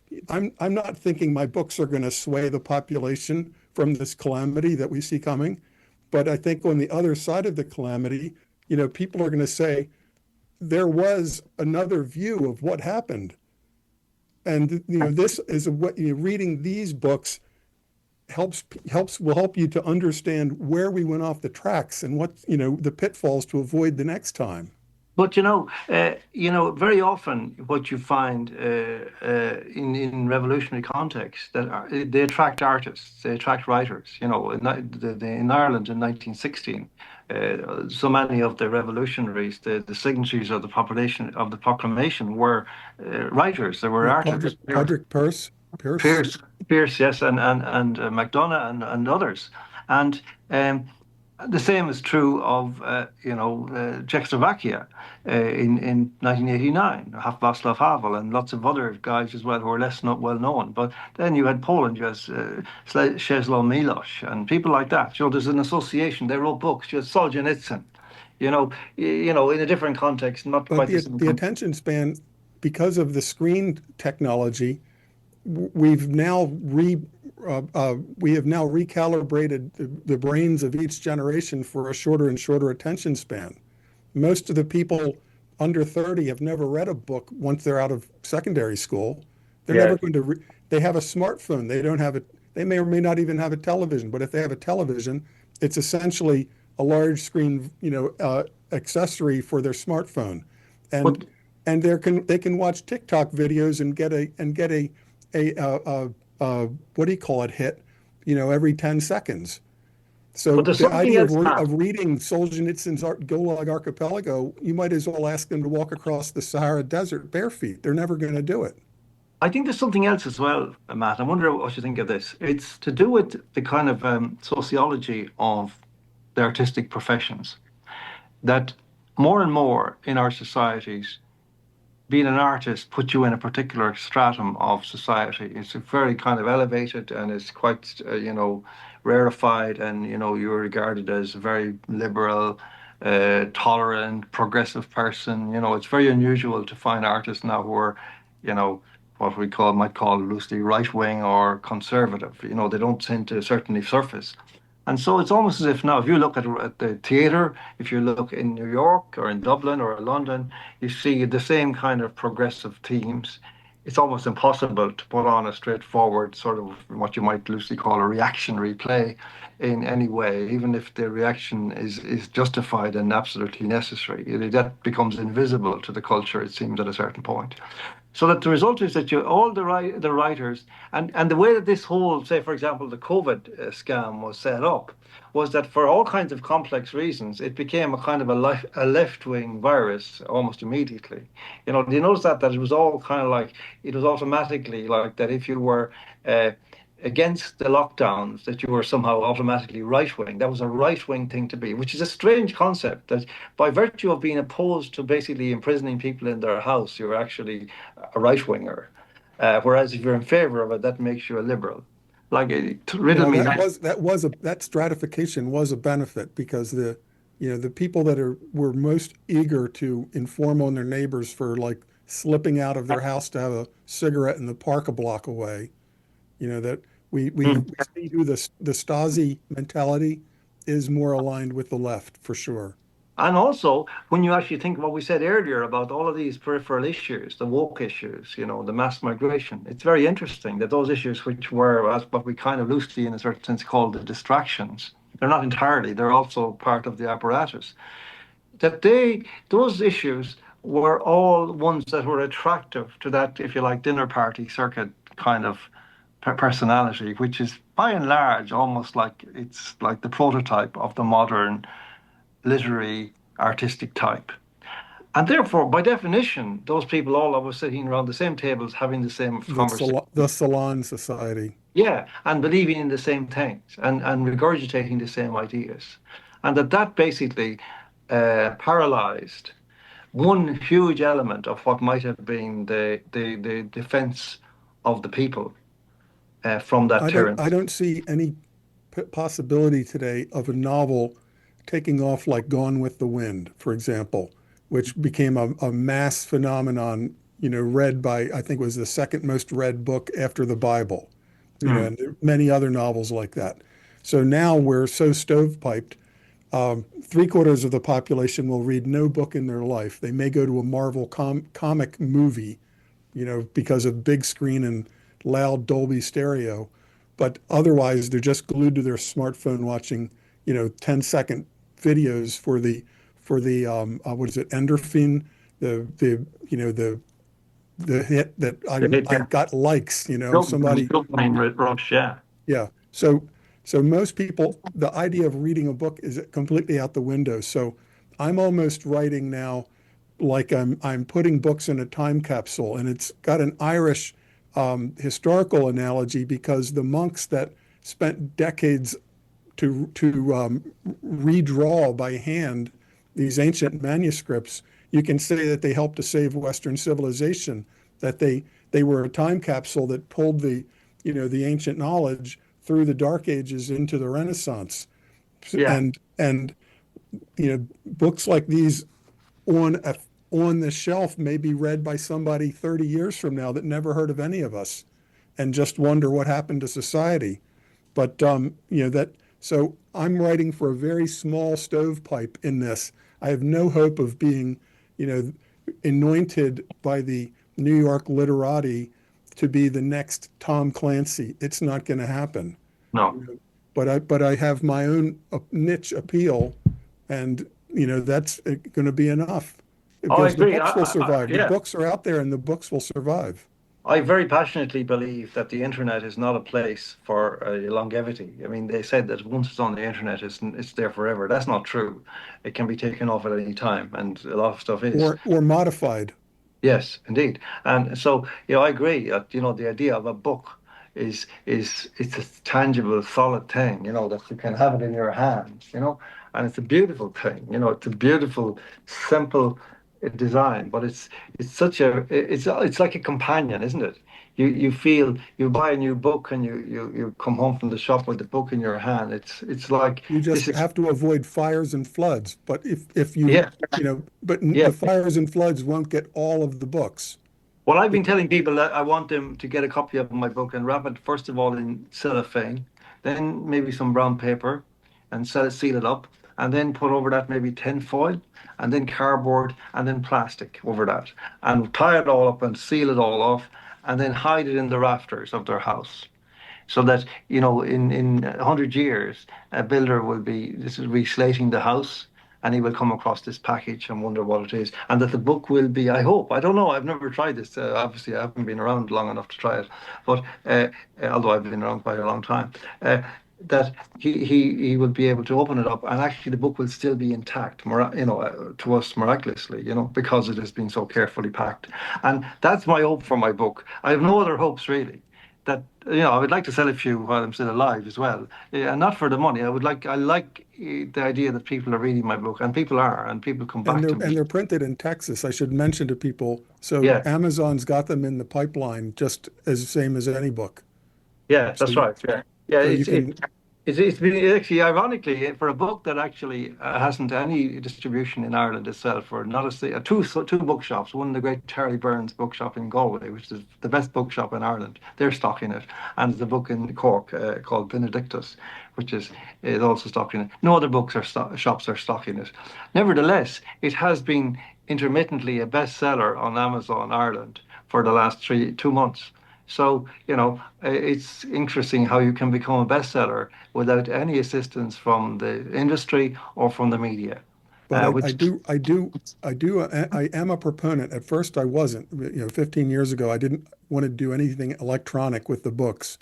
not thinking my books are going to sway the population from this calamity that we see coming, but I think on the other side of the calamity, people are going to say there was another view of what happened, and this is what reading these books will help you to understand where we went off the tracks and what the pitfalls to avoid the next time. But very often what you find in revolutionary contexts they attract artists, they attract writers. In Ireland in 1916, so many of the revolutionaries, the signatories of the proclamation were writers. They were artists. Patrick Pierce, yes, and MacDonagh and others, and. The same is true of, Czechoslovakia in 1989, Václav Havel and lots of other guys as well who are less well known. But then you had Poland, you had Czesław Miłosz and people like that. There's an association. They wrote books. Just Solzhenitsyn, in a different context, not but quite the attention span, because of the screen technology, we have now recalibrated the brains of each generation for a shorter and shorter attention span. Most of the people under 30 have never read a book once they're out of secondary school. They're never going to. They have a smartphone. They don't have it. They may or may not even have a television. But if they have a television, it's essentially a large screen, accessory for their smartphone, and they can watch TikTok videos and get a what do you call it, hit, every 10 seconds. So the idea of reading Solzhenitsyn's Gulag Archipelago, you might as well ask them to walk across the Sahara Desert bare feet. They're never going to do it. I think there's something else as well, Matt. I wonder what you think of this. It's to do with the kind of sociology of the artistic professions, that more and more in our societies, being an artist puts you in a particular stratum of society. It's very kind of elevated and it's quite, rarefied, and, you're regarded as a very liberal, tolerant, progressive person. It's very unusual to find artists now who are, what we might call loosely right-wing or conservative. They don't tend to certainly surface. And so it's almost as if now, if you look at the theatre, if you look in New York or in Dublin or London, you see the same kind of progressive themes. It's almost impossible to put on a straightforward sort of what you might loosely call a reactionary play in any way, even if the reaction is justified and absolutely necessary. That becomes invisible to the culture, it seems, at a certain point. So that the result is that all the writers, and the way that this whole, say, for example, the COVID scam was set up, was that for all kinds of complex reasons, it became a kind of a left-wing virus almost immediately. You notice that it was all kind of like, it was automatically like that if you were against the lockdowns, that you were somehow automatically right-wing. That was a right-wing thing to be, which is a strange concept, that by virtue of being opposed to basically imprisoning people in their house, you're actually a right-winger. Whereas if you're in favor of it, that makes you a liberal. That stratification was a benefit, because the people that were most eager to inform on their neighbors for like slipping out of their house to have a cigarette in the park a block away, that we see who the Stasi mentality is more aligned with the left for sure. And also, when you actually think what we said earlier about all of these peripheral issues, the woke issues, the mass migration, it's very interesting that those issues, which were what we kind of loosely, in a certain sense, call the distractions, they're not entirely, they're also part of the apparatus, that those issues were all ones that were attractive to that, if you like, dinner party circuit kind of personality, which is by and large almost like it's like the prototype of the modern literary artistic type. And therefore, by definition, those people all were sitting around the same tables having the same conversation. The salon society. Yeah, and believing in the same things and regurgitating the same ideas. And that basically paralyzed one huge element of what might have been the defense of the people from that I tyranny. don't see any possibility today of a novel taking off like Gone with the Wind, for example, which became a mass phenomenon, read by, I think it was the second most read book after the Bible, Hmm. and there are many other novels like that. So now we're so stovepiped. Three-quarters of the population will read no book in their life. They may go to a Marvel comic movie, because of big screen and loud Dolby stereo. But otherwise, they're just glued to their smartphone watching, 10-second videos for the what is it, endorphin, the hit that They hit I their got likes, somebody, dopamine rush, yeah. yeah. So most people, the idea of reading a book is completely out the window. So I'm almost writing now like I'm putting books in a time capsule, and it's got an Irish historical analogy because the monks that spent decades to redraw by hand these ancient manuscripts, you can say that they helped to save Western civilization, that they were a time capsule that pulled the ancient knowledge through the Dark Ages into the Renaissance. Yeah. And books like these on a, on the shelf may be read by somebody 30 years from now that never heard of any of us and just wonder what happened to society. But that so I'm writing for a very small stovepipe in this. I have no hope of being, you know, anointed by the New York literati to be the next Tom Clancy. It's not going to happen. No. But I have my own niche appeal, and that's going to be enough Oh, I because the agree. books will survive. The Yeah. books are out there, and the books will survive. I very passionately believe that the internet is not a place for longevity. I mean, they said that once it's on the internet, it's there forever. That's not true. It can be taken off at any time, and a lot of stuff is. Or modified. Yes, indeed. And so, I agree that, the idea of a book is it's a tangible, solid thing, that you can have it in your hands, and it's a beautiful thing, it's a beautiful, simple design, but it's such a it's like a companion, isn't it? You feel you buy a new book and you come home from the shop with the book in your hand. It's like You this just is have to avoid fires and floods. But if yeah, but yeah. the fires and floods won't get all of the books. Well, I've been telling people that I want them to get a copy of my book and wrap it first of all in cellophane, then maybe some brown paper, and seal it up, and then put over that maybe tin foil, and then cardboard, and then plastic over that, and tie it all up and seal it all off, and then hide it in the rafters of their house so that in 100 years a builder will be this is reslating the house and he will come across this package and wonder what it is and that the book will be, I hope, I don't know, I've never tried this, obviously I haven't been around long enough to try it, but although I've been around quite a long time, that he will be able to open it up and actually the book will still be intact, to us miraculously, because it has been so carefully packed. And that's my hope for my book. I have no other hopes really. That I would like to sell a few while I'm still alive as well, and not for the money. I like the idea that people are reading my book, and people are, and people come And back they're to me. printed in Texas. I should mention to people. So Yeah, Amazon's got them in the pipeline, just as same as any book. yeah, So that's right. Yeah, yeah. so you It's it, can it's been actually ironically for a book that actually hasn't any distribution in Ireland itself, or not two bookshops. One, the great Charlie Burns bookshop in Galway, which is the best bookshop in Ireland. They're stocking it, and there's a book in Cork called Benedictus, which is also stocking it. No other books are shops are stocking it. Nevertheless, it has been intermittently a bestseller on Amazon Ireland for the last 2 months. So, it's interesting how you can become a bestseller without any assistance from the industry or from the media, But I which, do, I am a proponent. At first, I wasn't. 15 years ago, I didn't want to do anything electronic with the books.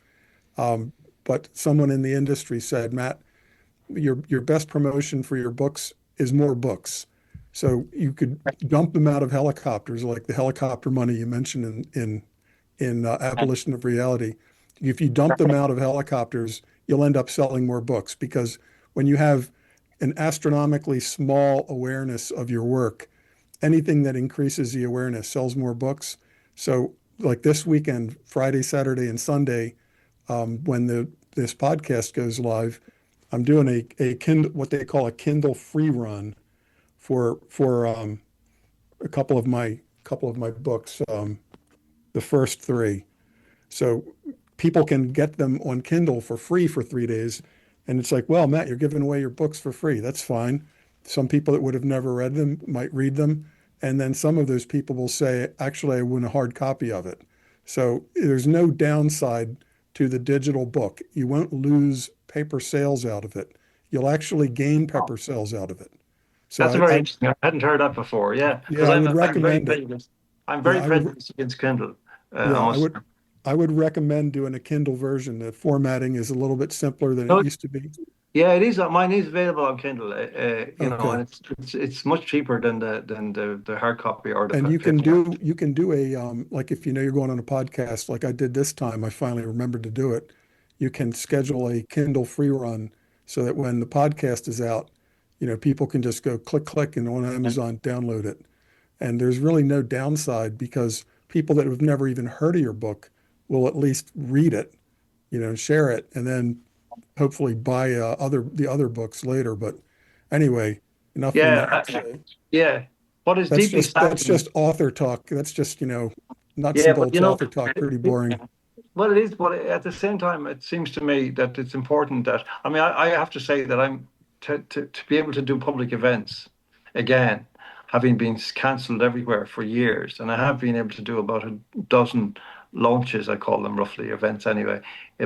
But someone in the industry said, Matt, your best promotion for your books is more books. So you could dump them out of helicopters, like the helicopter money you mentioned in Abolition of Reality. if you dump them out of helicopters, you'll end up selling more books, because when you have an astronomically small awareness of your work, anything that increases the awareness sells more books. So like this weekend, Friday, Saturday, and Sunday, when this podcast goes live, I'm doing a Kindle, what they call a Kindle free run for a couple of my books, the first three. So people can get them on Kindle for free for 3 days. And it's like, well, Matt, you're giving away your books for free. That's fine. Some people that would have never read them might read them. And then some of those people will say, actually, I want a hard copy of it. So there's no downside to the digital book. You won't lose paper sales out of it. You'll actually gain paper sales out of it. So That's very interesting. I hadn't heard that before. Yeah, because I would recommend it. I'm very prejudiced against Kindle. I would recommend doing a Kindle version. The formatting is a little bit simpler than it used to be. Yeah, it is. Mine is available on Kindle. And it's much cheaper than the hard copy or the. And you can do a like, if you know you're going on a podcast like I did this time, I finally remembered to do it. You can schedule a Kindle free run so that when the podcast is out, people can just go click and on Amazon download it. And there's really no downside, because people that have never even heard of your book will at least read it, share it, and then hopefully buy the other books later. But anyway, enough. Yeah. What is deeply that's just author talk. That's just nuts and bolts author talk. Pretty boring. Well, it is, but at the same time, it seems to me that it's important that I have to say that I'm to be able to do public events again, having been cancelled everywhere for years, and I have been able to do about a dozen launches, I call them roughly, events anyway,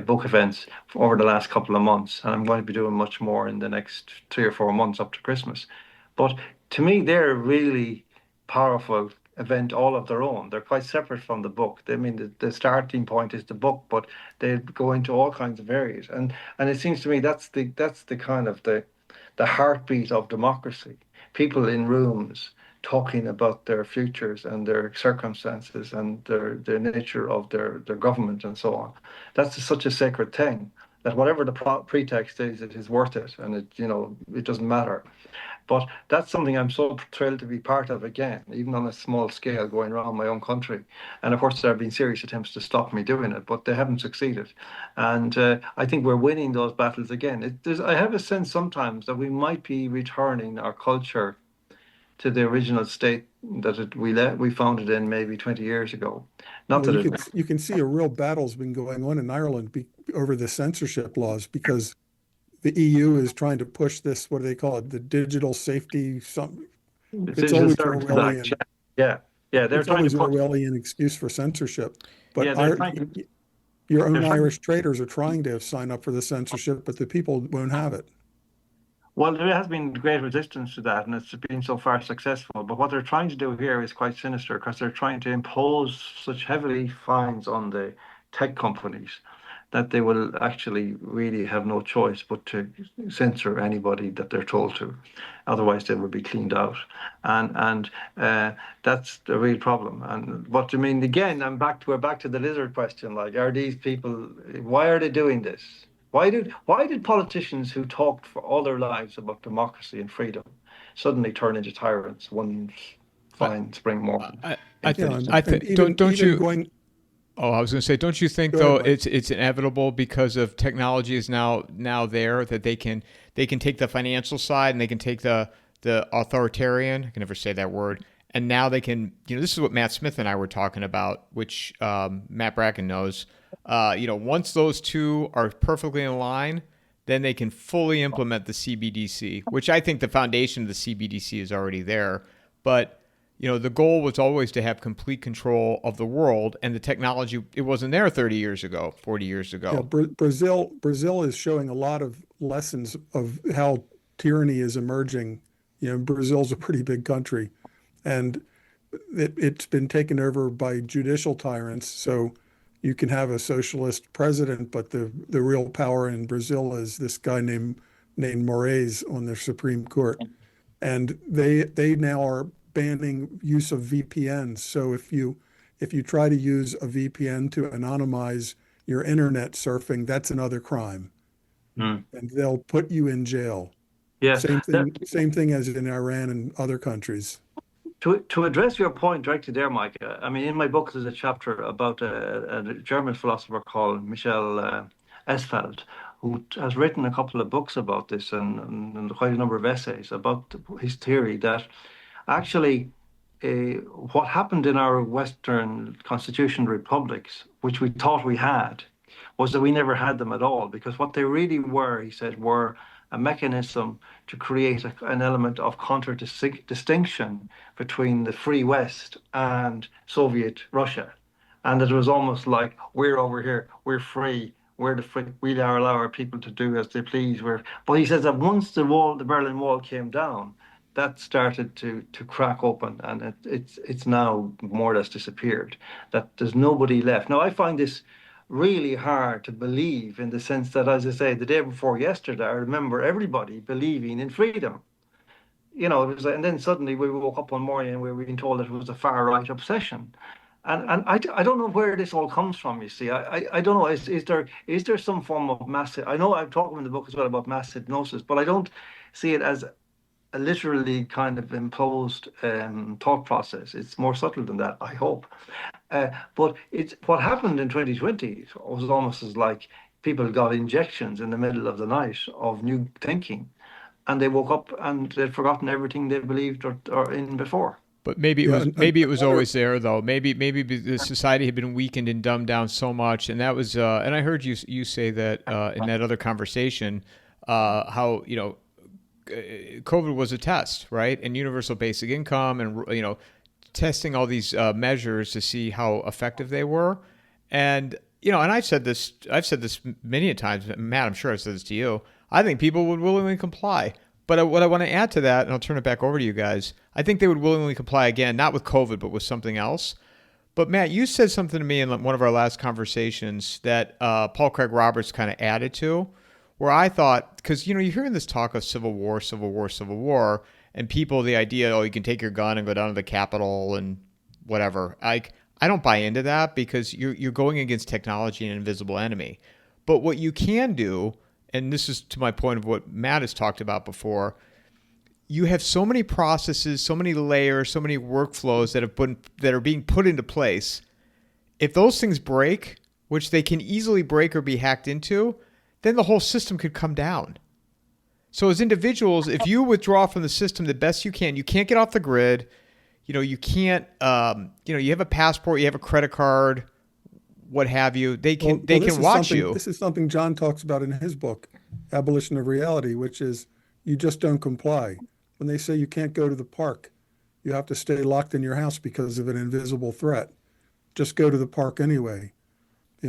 book events over the last couple of months, and I'm going to be doing much more in the next 3 or 4 months up to Christmas. But to me, they're a really powerful event all of their own. They're quite separate from the book. The starting point is the book, but they go into all kinds of areas, and it seems to me that's the kind of the heartbeat of democracy. People in rooms talking about their futures and their circumstances and the nature of their government and so on. That's such a sacred thing that whatever the pretext is, it is worth it, and it doesn't matter. But that's something I'm so thrilled to be part of again, even on a small scale, going around my own country. And of course, there have been serious attempts to stop me doing it, but they haven't succeeded. And I think we're winning those battles again. I have a sense sometimes that we might be returning our culture to the original state that we found it in maybe 20 years ago. You can see a real battle's been going on in Ireland over the censorship laws, because the EU is trying to push this, what do they call it, the digital safety something. It's always Orwellian. Yeah, they're trying to push Orwellian excuse for censorship. But your own Irish traders are trying to sign up for the censorship, but the people won't have it. Well, there has been great resistance to that, and it's been so far successful. But what they're trying to do here is quite sinister, because they're trying to impose such heavy fines on the tech companies that they will actually really have no choice but to censor anybody that they're told to. Otherwise, they will be cleaned out. And that's the real problem. But again, we're back to the lizard question. Like, are these people, why are they doing this? Why did politicians who talked for all their lives about democracy and freedom suddenly turn into tyrants one fine spring morning? I think don't you? I was going to say, don't you think though it's inevitable, because of technology is now there, that they can take the financial side and they can take the authoritarian, I can never say that word, and now they can, this is what Matt Smith and I were talking about, which Matt Bracken knows. Once those two are perfectly in line, then they can fully implement the CBDC, which I think the foundation of the CBDC is already there. But the goal was always to have complete control of the world, and the technology, it wasn't there 30 years ago, 40 years ago. Yeah, Brazil is showing a lot of lessons of how tyranny is emerging. Brazil's a pretty big country, and it's been taken over by judicial tyrants. So you can have a socialist president, but the real power in Brazil is this guy named Moraes on the Supreme Court. And they now are banning use of VPNs. So if you try to use a VPN to anonymize you're internet surfing, that's another crime, Mm. and they'll put you in jail. Yeah. Same thing as in Iran and other countries. To address your point directly there, Mike, I mean, in my book, there's a chapter about a German philosopher called Michel Esfeld, who has written a couple of books about this and quite a number of essays about his theory that actually what happened in our Western constitutional republics, which we thought we had, was that we never had them at all. Because what they really were, he said, were a mechanism to create an element of distinction between the free West and Soviet Russia. And it was almost like, we're over here, we're free, we're the free, we allow our people to do as they please. But he says that once the Berlin Wall came down, that started to crack open, and it's now more or less disappeared. That there's nobody left. Now I find this really hard to believe, in the sense that, as I say, the day before yesterday, I remember everybody believing in freedom. You know, it was, and then suddenly we woke up one morning and we were being told that it was a far right obsession. And I don't know where this all comes from, you see. I don't know. Is there some form of massive? I know I've talked in the book as well about mass hypnosis, but I don't see it as a literally kind of imposed thought process. It's more subtle than that, I hope. But it's what happened in 2020 was almost as like people got injections in the middle of the night of new thinking, and they woke up and they'd forgotten everything they believed or in before. But maybe it was always there, though. Maybe the society had been weakened and dumbed down so much, and that was. And I heard you say that in that other conversation, how COVID was a test, right? And universal basic income, and testing all these measures to see how effective they were. And and I've said this many a times, Matt. I'm sure I've said this to you. I think people would willingly comply. But what I want to add to that, and I'll turn it back over to you guys, I think they would willingly comply again, not with COVID, but with something else. But Matt, you said something to me in one of our last conversations that Paul Craig Roberts kind of added to, where I thought, because you're hearing this talk of civil war, and people, the idea, you can take your gun and go down to the Capitol and whatever. I don't buy into that, because you're going against technology and an invisible enemy. But what you can do, and this is to my point of what Matt has talked about before, you have so many processes, so many layers, so many workflows that are being put into place. If those things break, which they can easily break or be hacked into, then the whole system could come down. So as individuals, if you withdraw from the system the best you can't get off the grid. You can't. You have a passport, you have a credit card, what have you. They can watch you. This is something John talks about in his book, Abolition of Reality, which is you just don't comply. When they say you can't go to the park, you have to stay locked in your house because of an invisible threat. Just go to the park anyway.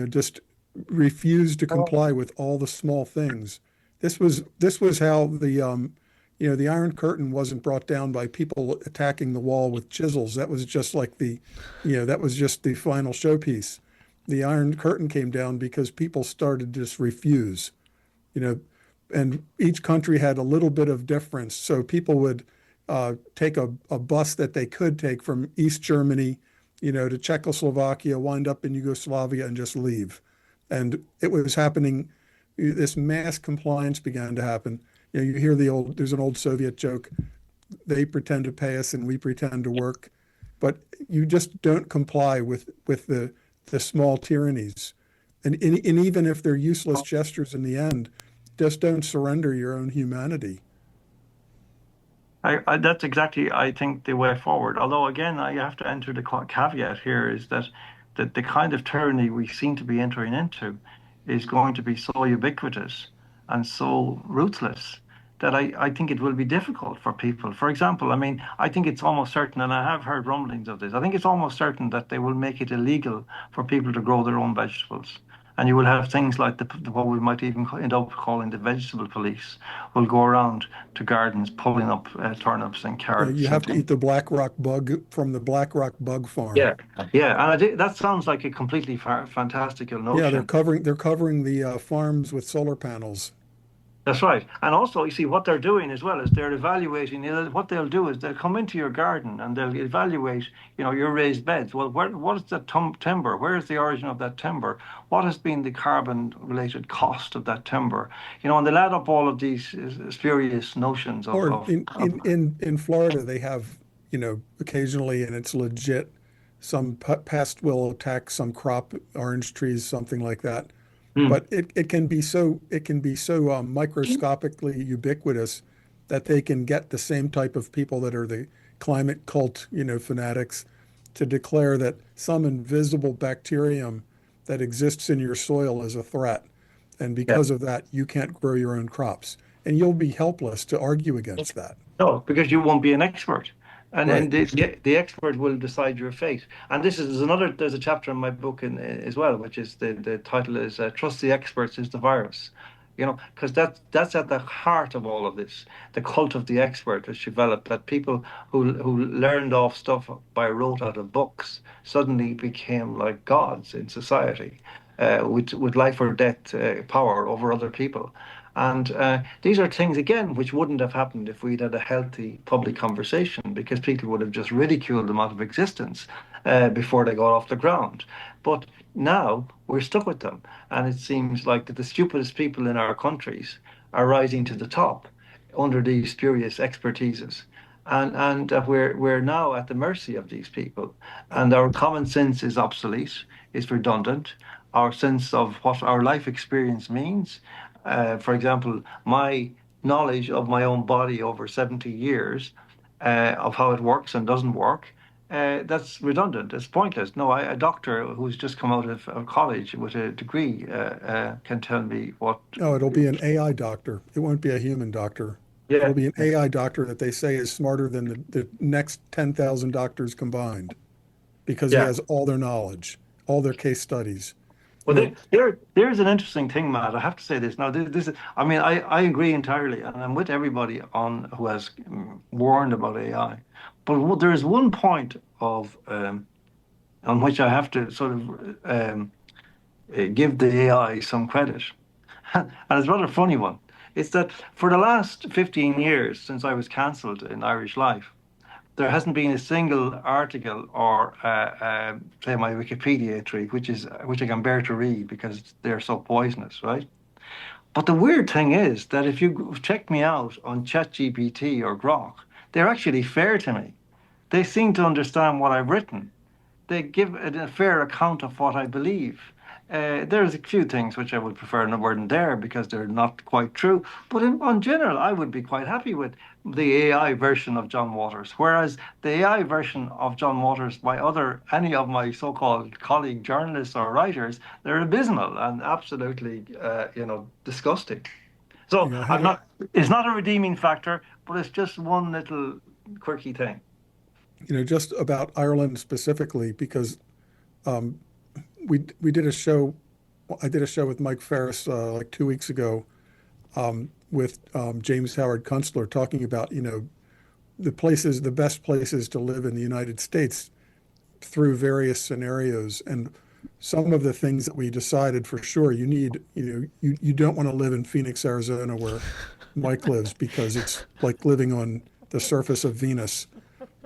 Just refuse to comply with all the small things. This was how the the Iron Curtain wasn't brought down by people attacking the wall with chisels. That was just like that was just the final showpiece. The Iron Curtain came down because people started to just refuse, and each country had a little bit of difference. So people would take a bus that they could take from East Germany, to Czechoslovakia, wind up in Yugoslavia, and just leave. And it was happening. This mass compliance began to happen. You hear there's an old Soviet joke. They pretend to pay us and we pretend to work, but you just don't comply with the small tyrannies. And even if they're useless gestures in the end, just don't surrender your own humanity. That's exactly, I think, the way forward. Although, again, I have to enter the caveat here is that the kind of tyranny we seem to be entering into is going to be so ubiquitous and so ruthless that I think it will be difficult for people. For example, I think it's almost certain, and I have heard rumblings of this, I think it's almost certain that they will make it illegal for people to grow their own vegetables. And you will have things like what we might even end up calling the vegetable police will go around to gardens pulling up turnips and carrots. You have to eat the black rock bug from the black rock bug farm. Yeah, and that sounds like a completely fantastical notion. Yeah, they're covering the farms with solar panels. That's right. And also, you see, what they're doing as well is they're evaluating. What they'll do is they'll come into your garden and they'll evaluate, your raised beds. Well, what is the timber? Where is the origin of that timber? What has been the carbon-related cost of that timber? And they'll add up all of these spurious notions of, Or of, in, of in, in, in Florida, they have, occasionally, and it's legit, some pest will attack some crop, orange trees, something like that. Hmm. But it can be so microscopically ubiquitous that they can get the same type of people that are the climate cult, fanatics, to declare that some invisible bacterium that exists in your soil is a threat. And Yeah. because of that, you can't grow your own crops. And you'll be helpless to argue against that. No, because you won't be an expert. And Right. and the expert will decide your fate. And there's a chapter in my book as well, which is the title is Trust the Experts is the Virus. Because that's at the heart of all of this. The cult of the expert has developed, that people who learned off stuff by rote out of books suddenly became like gods in society, with life or death power over other people. And these are things, again, which wouldn't have happened if we'd had a healthy public conversation, because people would have just ridiculed them out of existence before they got off the ground. But now we're stuck with them. And it seems like that the stupidest people in our countries are rising to the top under these spurious expertises. And we're now at the mercy of these people. And our common sense is obsolete, is redundant. Our sense of what our life experience means, for example, my knowledge of my own body over 70 years, of how it works and doesn't work, that's redundant. It's pointless. No, a doctor who's just come out of college with a degree can tell me what. No, it'll be an AI doctor. It won't be a human doctor. Yeah, It'll be an AI doctor that they say is smarter than the next 10,000 doctors combined because he yeah. has all their knowledge, all their case studies. Well, there's an interesting thing, Matt. I have to say this. Now, this is, I mean, I agree entirely, and I'm with everybody on who has warned about AI. But there is one point on which I have to sort of give the AI some credit, and it's a rather funny one. It's that for the last 15 years since I was cancelled in Irish Life, there hasn't been a single article or say my Wikipedia entry which I can bear to read because they're so poisonous, right? But the weird thing is that if you check me out on ChatGPT or Grok, they're actually fair to me. They seem to understand what I've written. They give a fair account of what I believe. There's a few things which I would prefer weren't there because they're not quite true. But on general, I would be quite happy with the AI version of John Waters. Whereas the AI version of John Waters by any of my so-called colleague journalists or writers, they're abysmal and absolutely, disgusting. So I'm Having, not. It's not a redeeming factor, but it's just one little quirky thing. just about Ireland specifically, because um, we did a show. I did a show with Mike Ferris like 2 weeks ago with James Howard Kunstler talking about the best places to live in the United States through various scenarios. And some of the things that we decided for sure, you don't want to live in Phoenix, Arizona, where Mike lives, because it's like living on the surface of Venus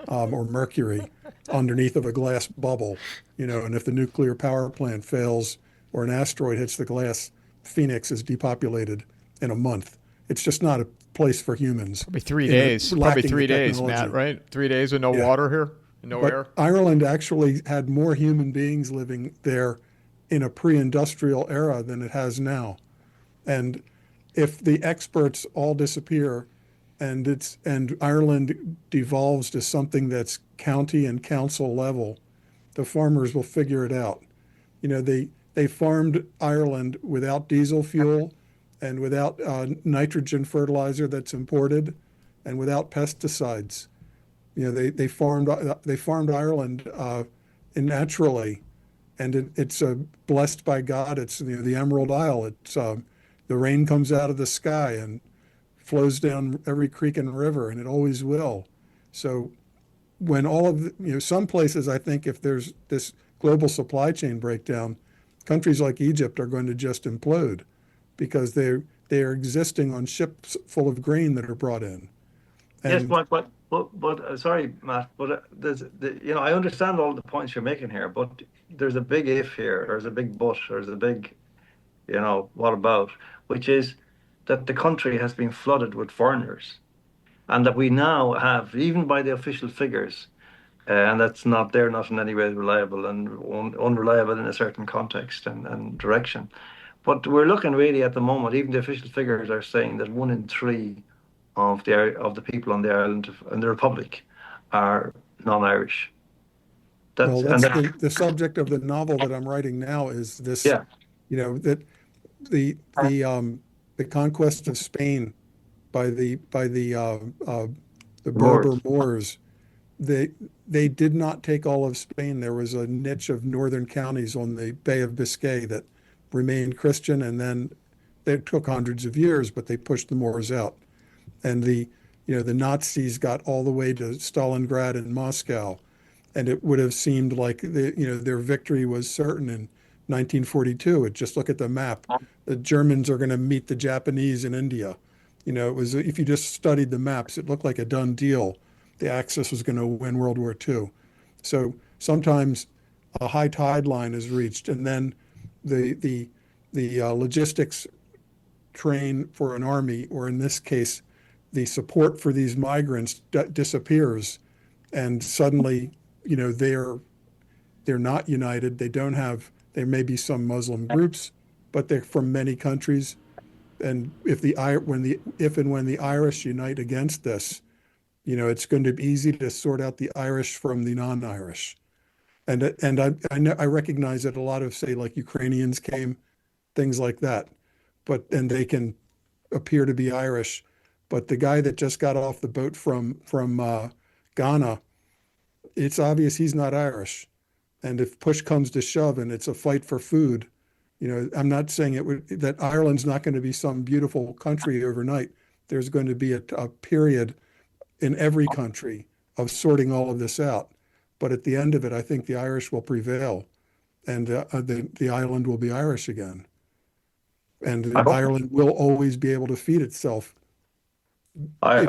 or Mercury underneath of a glass bubble, and if the nuclear power plant fails or an asteroid hits the glass, Phoenix is depopulated in a month. It's just not a place for humans. Probably 3 days. Probably 3 days, Matt, right? 3 days with no water here, no But air. Ireland actually had more human beings living there in a pre-industrial era than it has now. And if the experts all disappear and Ireland devolves to something that's county and council level, the farmers will figure it out. They farmed Ireland without diesel fuel and without nitrogen fertilizer that's imported and without pesticides. They farmed Ireland naturally, and it's blessed by God. It's the Emerald Isle. It's the rain comes out of the sky and flows down every creek and river, and it always will. So when some places, I think if there's this global supply chain breakdown, countries like Egypt are going to just implode because They are existing on ships full of grain that are brought in. Yes, And sorry, Matt, but I understand all the points you're making here, but there's a big if here, there's a big but, there's a big, what about, which is that the country has been flooded with foreigners, and that we now have, even by the official figures, and they're not in any way reliable and unreliable in a certain context and direction. But we're looking really at the moment, even the official figures are saying that 1 in 3 of the people on the island and the Republic are non-Irish. well, that's the subject of the novel that I'm writing now is this, yeah, that the conquest of Spain by the Berber Moors. They did not take all of Spain. There was a niche of northern counties on the Bay of Biscay that remained Christian, and then it took hundreds of years, but they pushed the Moors out. And the Nazis got all the way to Stalingrad and Moscow, and it would have seemed like their victory was certain in 1942. Just look at the map. The Germans are going to meet the Japanese in India. It was, if you just studied the maps, it looked like a done deal. The Axis was going to win World War II. So sometimes a high tide line is reached, and then the logistics train for an army, or in this case, the support for these migrants disappears, and suddenly, they're not united. They don't have. There may be some Muslim groups, but they're from many countries. And if and when the Irish unite against this, it's going to be easy to sort out the Irish from the non-Irish. And I recognize that a lot of, say, like Ukrainians came, things like that, and they can appear to be Irish. But the guy that just got off the boat from Ghana, it's obvious he's not Irish. And if push comes to shove and it's a fight for food, I'm not saying that Ireland's not going to be some beautiful country overnight. There's going to be a period in every country of sorting all of this out. But at the end of it, I think the Irish will prevail, and the island will be Irish again. And Ireland will always be able to feed itself. I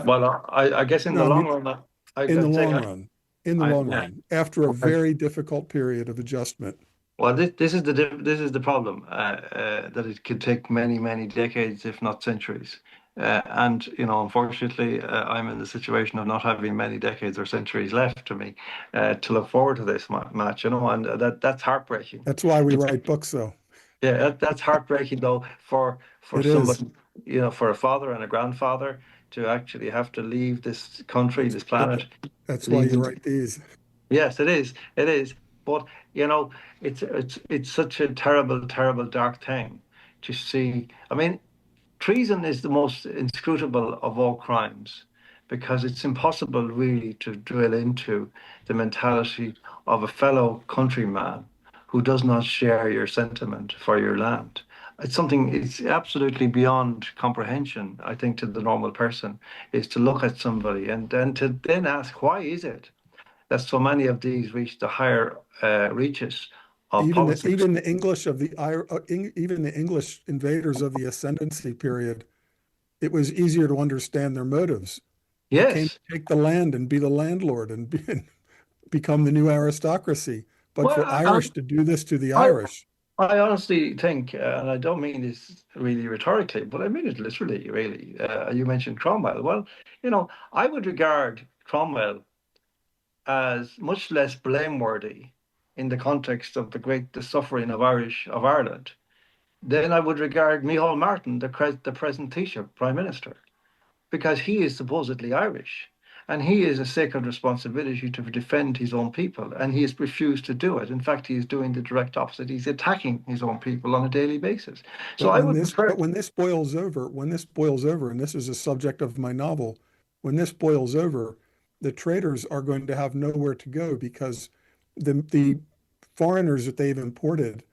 guess in the long run, in the long run, after a very difficult period of adjustment. Well, this is the problem, that it could take many, many decades, if not centuries. And unfortunately, I'm in the situation of not having many decades or centuries left to me to look forward to this match. And that's heartbreaking. That's why we write books, though. Yeah, that's heartbreaking, though, for somebody, for a father and a grandfather to actually have to leave this country, this planet. That's why you write these. Yes, it is. It is. But it's such a terrible, terrible, dark thing to see. I mean, treason is the most inscrutable of all crimes, because it's impossible really to drill into the mentality of a fellow countryman who does not share your sentiment for your land. It's absolutely beyond comprehension, I think, to the normal person, is to look at somebody and then to ask, why is it that so many of these reach the higher reaches of politics? Even the English even the English invaders of the ascendancy period, it was easier to understand their motives. Yes, they came to take the land and be the landlord and become the new aristocracy. But for Irish to do this to the Irish, I honestly think, and I don't mean this really rhetorically, but I mean it literally. Really, you mentioned Cromwell. Well, I would regard Cromwell as much less blameworthy in the context of the suffering of Ireland, then I would regard Micheál Martin, the present Taoiseach Prime Minister, because he is supposedly Irish, and he has a sacred responsibility to defend his own people, and he has refused to do it. In fact, he is doing the direct opposite. He's attacking his own people on a daily basis. So when this boils over, and this is a subject of my novel, when this boils over, the traders are going to have nowhere to go, because the foreigners that they've imported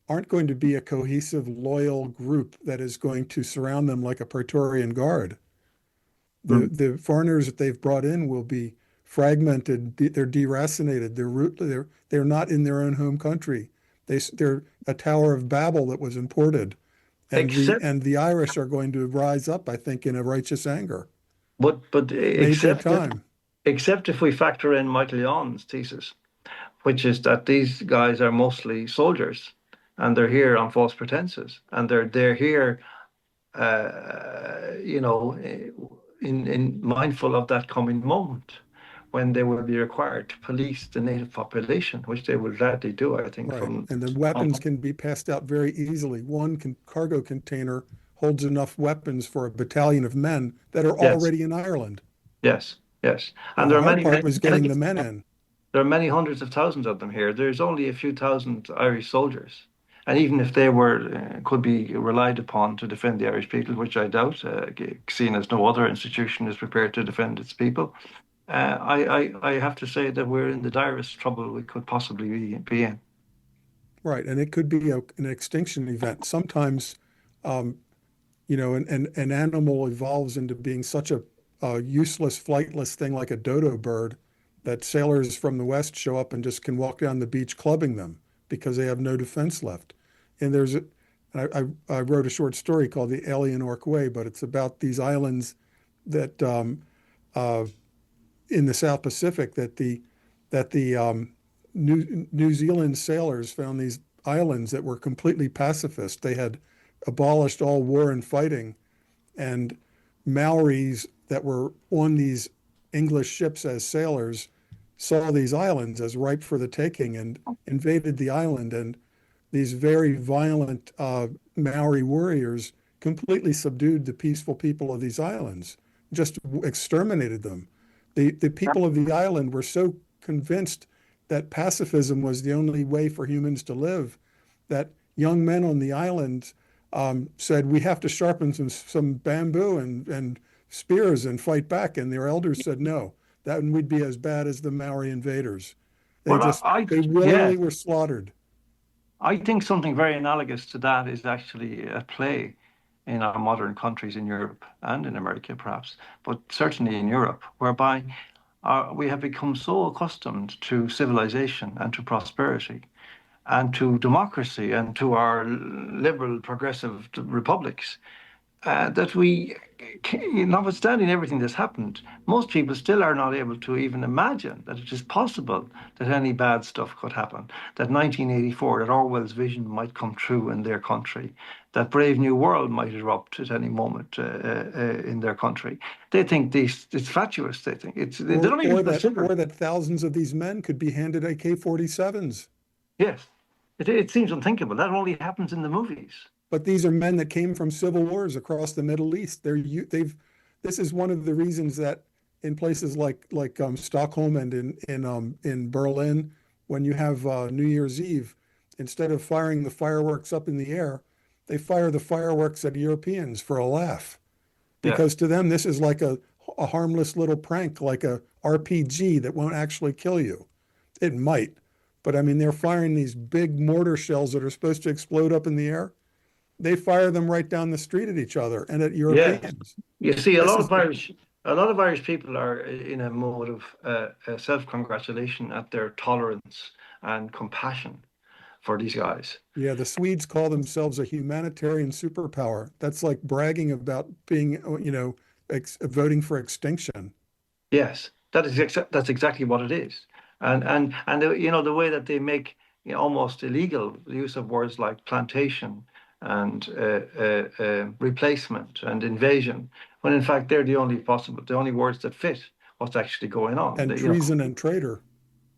aren't going to be a cohesive, loyal group that is going to surround them like a Praetorian Guard. The foreigners that they've brought in will be fragmented. They're deracinated. They're not in their own home country. They're a Tower of Babel that was imported, except and the Irish are going to rise up, I think, in a righteous anger. but Made their except time. except if we factor in Michael Yon's thesis, which is that these guys are mostly soldiers and they're here on false pretenses and they're here, you know, in mindful of that coming moment when they will be required to police the native population, which they will gladly do, I think. Right. And the weapons can be passed out very easily. One cargo container holds enough weapons for a battalion of men that are Yes, already in Ireland. yes, yes. And And there the are hard many, part many, was getting the men in. there are many hundreds of thousands of them here. There's only a few thousand Irish soldiers. And even if they were, could be relied upon to defend the Irish people, which I doubt, seeing as no other institution is prepared to defend its people, I have to say that we're in the direst trouble we could possibly be in. Right. And it could be an extinction event. Sometimes, you know, an animal evolves into being such a useless, flightless thing like a dodo bird that sailors from the West show up and just can walk down the beach clubbing them because they have no defense left. And I wrote a short story called The Alien Orc Way, but it's about these islands that in the South Pacific that the New Zealand sailors found these islands that were completely pacifist. They had abolished all war and fighting, and Maoris that were on these English ships as sailors saw these islands as ripe for the taking and invaded the island. And these very violent Maori warriors completely subdued the peaceful people of these islands, just exterminated them. The people of the island were so convinced that pacifism was the only way for humans to live that young men on the island said, we have to sharpen some bamboo and spears and fight back. And their elders said, no, that we'd be as bad as the Maori invaders. Well, They willingly were slaughtered. I think something very analogous to that is actually at play in our modern countries in Europe and in America, perhaps, but certainly in Europe, whereby we have become so accustomed to civilization and to prosperity and to democracy and to our liberal progressive republics that we, notwithstanding everything that's happened, most people still are not able to even imagine that it is possible that any bad stuff could happen, that 1984, that Orwell's vision might come true in their country, that Brave New World might erupt at any moment in their country. They think it's fatuous. They think they don't even consider or that thousands of these men could be handed AK-47s. Yes, it seems unthinkable. That only happens in the movies. But these are men that came from civil wars across the Middle East. This is one of the reasons that in places like Stockholm and in Berlin, when you have New Year's Eve, instead of firing the fireworks up in the air, they fire the fireworks at Europeans for a laugh, because to them this is like a harmless little prank, like a RPG that won't actually kill you. It might, but I mean they're firing these big mortar shells that are supposed to explode up in the air. They fire them right down the street at each other and at Europeans. You see, a lot of Irish people are in a mode of self-congratulation at their tolerance and compassion for these guys. Yeah, the Swedes call themselves a humanitarian superpower. That's like bragging about being, voting for extinction. Yes, that's exactly what it is. And the way that they make almost illegal the use of words like plantation and replacement and invasion, when in fact they're the only words that fit what's actually going on. And treason and traitor.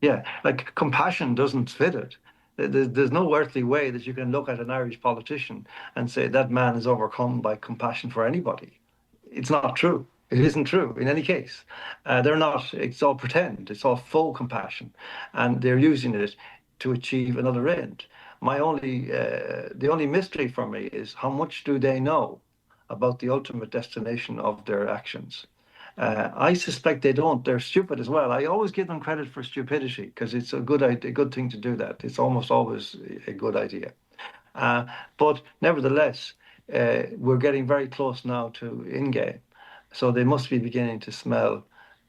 Yeah, like compassion doesn't fit it. There's no earthly way that you can look at an Irish politician and say that man is overcome by compassion for anybody. It's not true. It isn't true in any case. They're not. It's all pretend. It's all faux compassion, and they're using it to achieve another end. The only mystery for me is how much do they know about the ultimate destination of their actions? I suspect they don't. They're stupid as well. I always give them credit for stupidity because it's a good thing to do that. It's almost always a good idea. But nevertheless, we're getting very close now to in-game. So they must be beginning to smell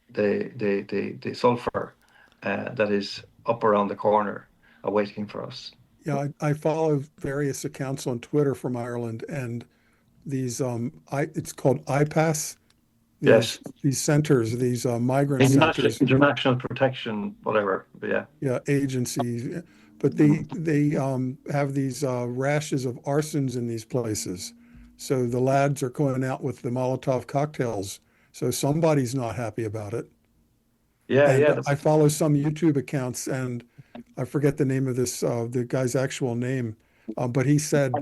the sulfur that is up around the corner awaiting for us. Yeah, I follow various accounts on Twitter from Ireland, and these it's called IPAS, Yes. these centers, these migrant International, centers, international protection, whatever. But yeah. yeah, agencies, but they have these rashes of arsons in these places. So the lads are going out with the Molotov cocktails. So somebody's not happy about it. Yeah, And yeah. I follow some YouTube accounts, and I forget the name of this, the guy's actual name, but he said,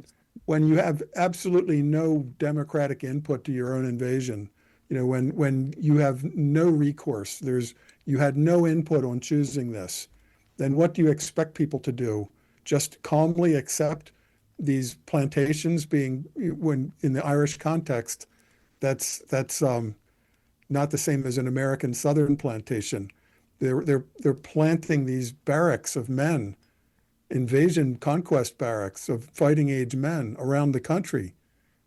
when you have absolutely no democratic input to your own invasion, when you have no recourse, you had no input on choosing this, then what do you expect people to do? Just calmly accept these plantations being, when in the Irish context, that's not the same as an American Southern plantation. They're planting these barracks of men, invasion conquest barracks of fighting age men around the country,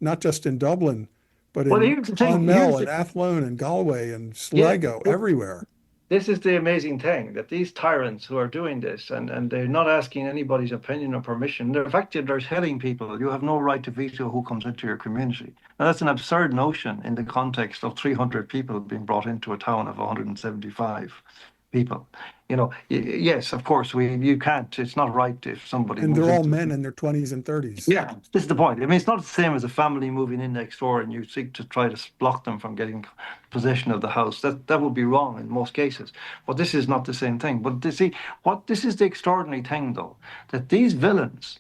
not just in Dublin, but Well, in here's the thing. Clonmel and Athlone and Galway and Yeah, Sligo, everywhere. this is the amazing thing, that these tyrants who are doing this, and they're not asking anybody's opinion or permission. In fact, they're telling people you have no right to veto who comes into your community. Now, that's an absurd notion in the context of 300 people being brought into a town of 175 people. Yes, of course, you can't. It's not right if somebody And moves they're all into. men in their 20s and 30s. Yeah, this is the point. I mean, it's not the same as a family moving in next door and you seek to try to block them from getting possession of the house. That would be wrong in most cases. But this is not the same thing. But this is the extraordinary thing, though, that these villains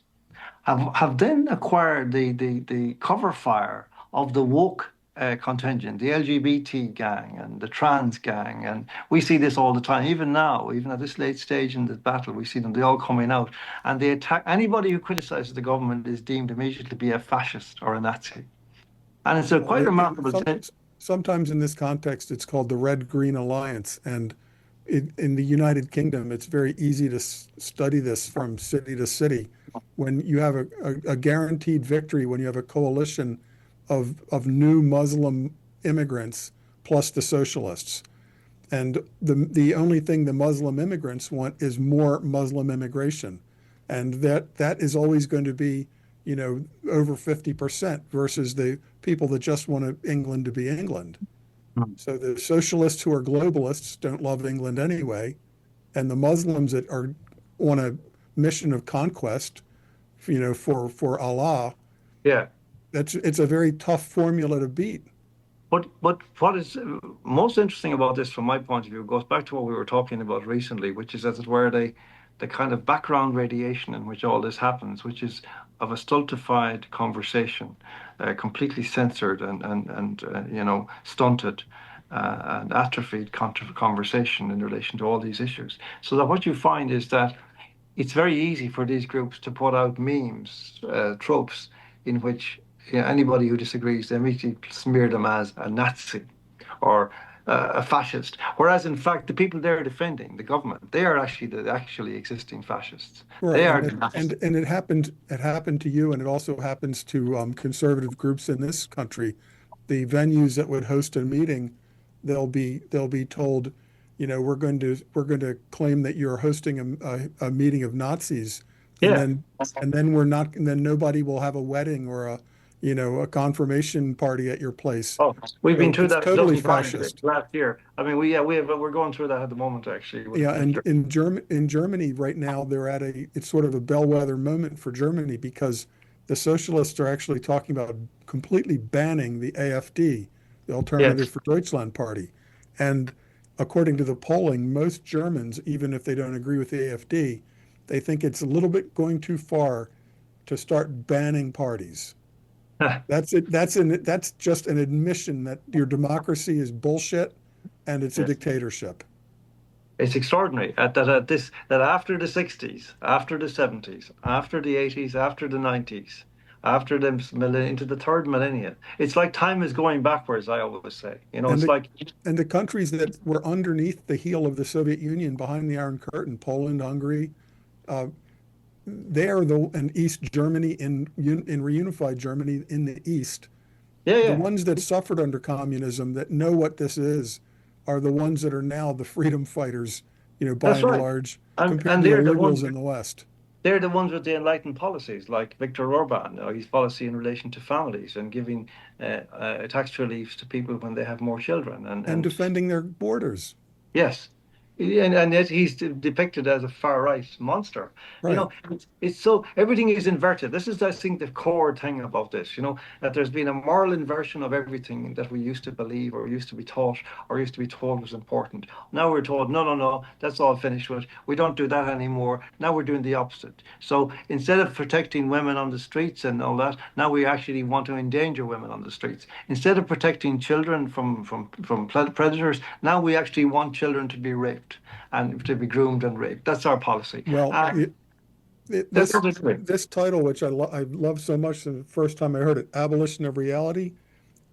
have then acquired the cover fire of the woke contingent, the LGBT gang and the trans gang. And we see this all the time, even now, even at this late stage in the battle, we see them, they all coming out. And they attack anybody who criticizes the government is deemed immediately to be a fascist or a Nazi. And it's a quite remarkable thing. Sometimes in this context, it's called the Red-Green Alliance. And in the United Kingdom, it's very easy to study this from city to city. When you have a guaranteed victory, when you have a coalition of new Muslim immigrants plus the socialists. And the only thing the Muslim immigrants want is more Muslim immigration. And that is always going to be, over 50% versus the people that just want England to be England. So the socialists who are globalists don't love England anyway. And the Muslims that are on a mission of conquest, for Allah. Yeah. It's a very tough formula to beat. But what is most interesting about this, from my point of view, goes back to what we were talking about recently, which is, as it were, the kind of background radiation in which all this happens, which is of a stultified conversation, completely censored and stunted and atrophied conversation in relation to all these issues. So that what you find is that it's very easy for these groups to put out memes, tropes, in which anybody who disagrees, they immediately smear them as a Nazi or a fascist. Whereas, in fact, the people they're defending, the government, they are actually the actually existing fascists. Right. They are, and it happened to you, and it also happens to conservative groups in this country. The venues that would host a meeting, they'll be told, we're going to claim that you're hosting a meeting of Nazis, and then nobody will have a wedding or a confirmation party at your place. Oh, we've been through that totally fascist last year. I mean, we're going through that at the moment, actually. Yeah, and in Germany right now, it's sort of a bellwether moment for Germany, because the socialists are actually talking about completely banning the AfD, the Alternative for Deutschland Party. And according to the polling, most Germans, even if they don't agree with the AfD, they think it's a little bit going too far to start banning parties. That's it. That's just an admission that your democracy is bullshit and it's a dictatorship. It's extraordinary that after the 60s, after the 70s, after the 80s, after the 90s, after the into the third millennia, it's like time is going backwards, I always say. And the countries that were underneath the heel of the Soviet Union, behind the Iron Curtain, Poland, Hungary, they are and East Germany in reunified Germany in the East. The ones that suffered under communism, that know what this is, are the ones that are now the freedom fighters, by and large, compared to the liberals in the West. They're the ones with the enlightened policies, like Viktor Orban, or his policy in relation to families and giving tax reliefs to people when they have more children. and defending their borders. Yes. And yet he's depicted as a far right monster. You Right. know, it's so everything is inverted. This is, I think, the core thing about this, that there's been a moral inversion of everything that we used to believe or used to be taught or used to be told was important. Now we're told, no, no, no, that's all finished with. We don't do that anymore. Now we're doing the opposite. So instead of protecting women on the streets and all that, now we actually want to endanger women on the streets. Instead of protecting children from predators, now we actually want children to be raped and to be groomed and raped. That's our policy. Well, this title, which I love so much, the first time I heard it, Abolition of Reality,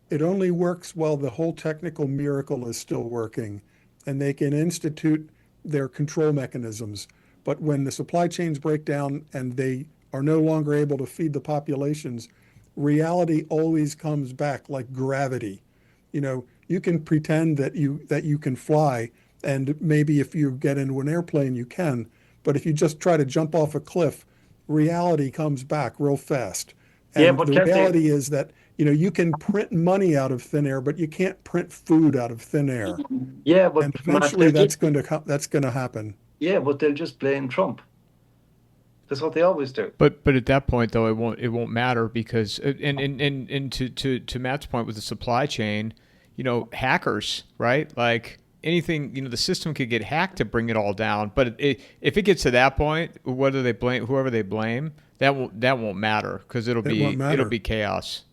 it only works while the whole technical miracle is still working and they can institute their control mechanisms. But when the supply chains break down and they are no longer able to feed the populations, reality always comes back like gravity. You can pretend that you can fly, and maybe if you get into an airplane, you can. But if you just try to jump off a cliff, reality comes back real fast. And yeah, but the reality is that you can print money out of thin air, but you can't print food out of thin air. Yeah, but and eventually that's going to happen. Yeah, but they'll just blame Trump. That's what they always do. But at that point, though, it won't matter because and to Matt's point with the supply chain, hackers, right? Like anything, the system could get hacked to bring it all down. But if it gets to that point, whether they blame whoever they blame, that won't matter because it'll be chaos.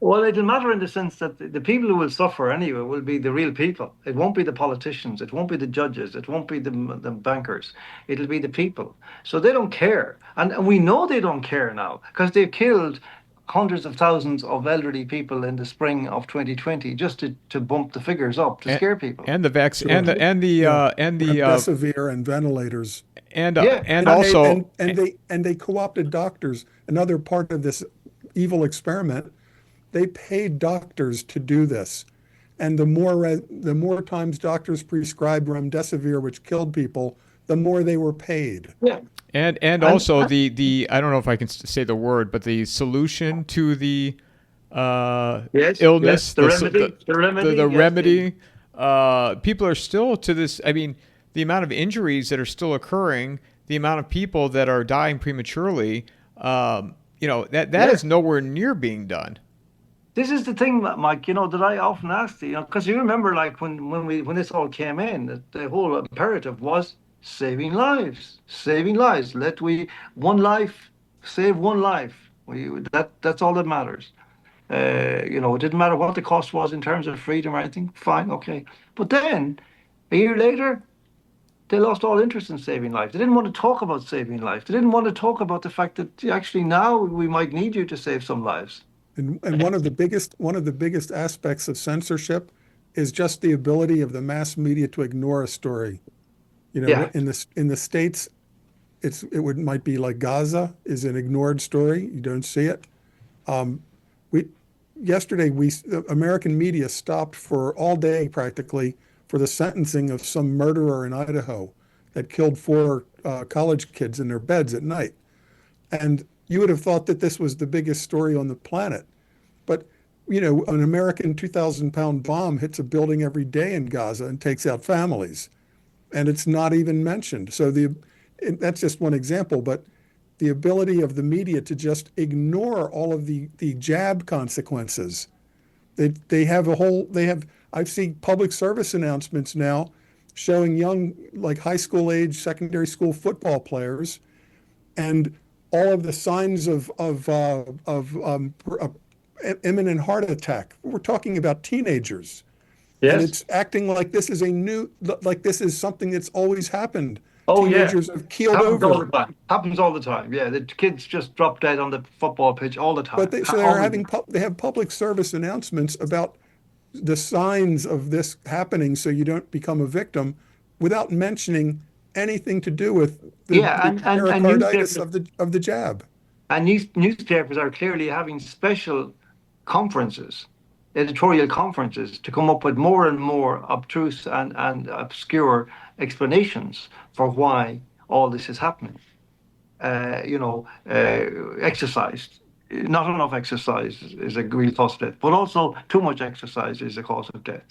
Well, it'll matter in the sense that the people who will suffer anyway will be the real people. It won't be the politicians. It won't be the judges. It won't be the bankers. It'll be the people. So they don't care. And we know they don't care now because they've killed hundreds of thousands of elderly people in the spring of 2020 just to bump the figures up to scare people. And the vaccine and the remdesivir and ventilators. And they co-opted doctors. Another part of this evil experiment. They paid doctors to do this, and the more times doctors prescribed remdesivir, which killed people, the more they were paid. Yeah. And also the I don't know if I can say the word, but the solution to the illness, the remedy. People are still to this. I mean, the amount of injuries that are still occurring, the amount of people that are dying prematurely, that is nowhere near being done. This is the thing, Mike, that I often ask you, because you remember, like when this all came in, that the whole imperative was saving lives. One life, save one life. That's all that matters. It didn't matter what the cost was in terms of freedom or anything. Fine, okay. But then, a year later, they lost all interest in saving lives. They didn't want to talk about saving lives. They didn't want to talk about the fact that actually now we might need you to save some lives. And one of the biggest aspects of censorship is just the ability of the mass media to ignore a story. In the States, might be like Gaza is an ignored story. You don't see it. Yesterday, the American media stopped for all day practically for the sentencing of some murderer in Idaho that killed 4 college kids in their beds at night. And you would have thought that this was the biggest story on the planet. But, an American 2,000-pound bomb hits a building every day in Gaza and takes out families. And it's not even mentioned. So that's just one example. But the ability of the media to just ignore all of the jab consequences. I've seen public service announcements now showing young, like high school age, secondary school football players, and all of the signs of imminent heart attack. We're talking about teenagers. Yes. And it's acting like this is something that's always happened. Oh, Teenagers have keeled over. Happens all the time. Yeah, the kids just drop dead on the football pitch all the time. But they have public service announcements about the signs of this happening, so you don't become a victim, without mentioning anything to do with the pericarditis of the jab. And newspapers are clearly having special conferences, editorial conferences, to come up with more and more obtruse and obscure explanations for why all this is happening. exercise. Not enough exercise is a real cause of death, but also too much exercise is a cause of death.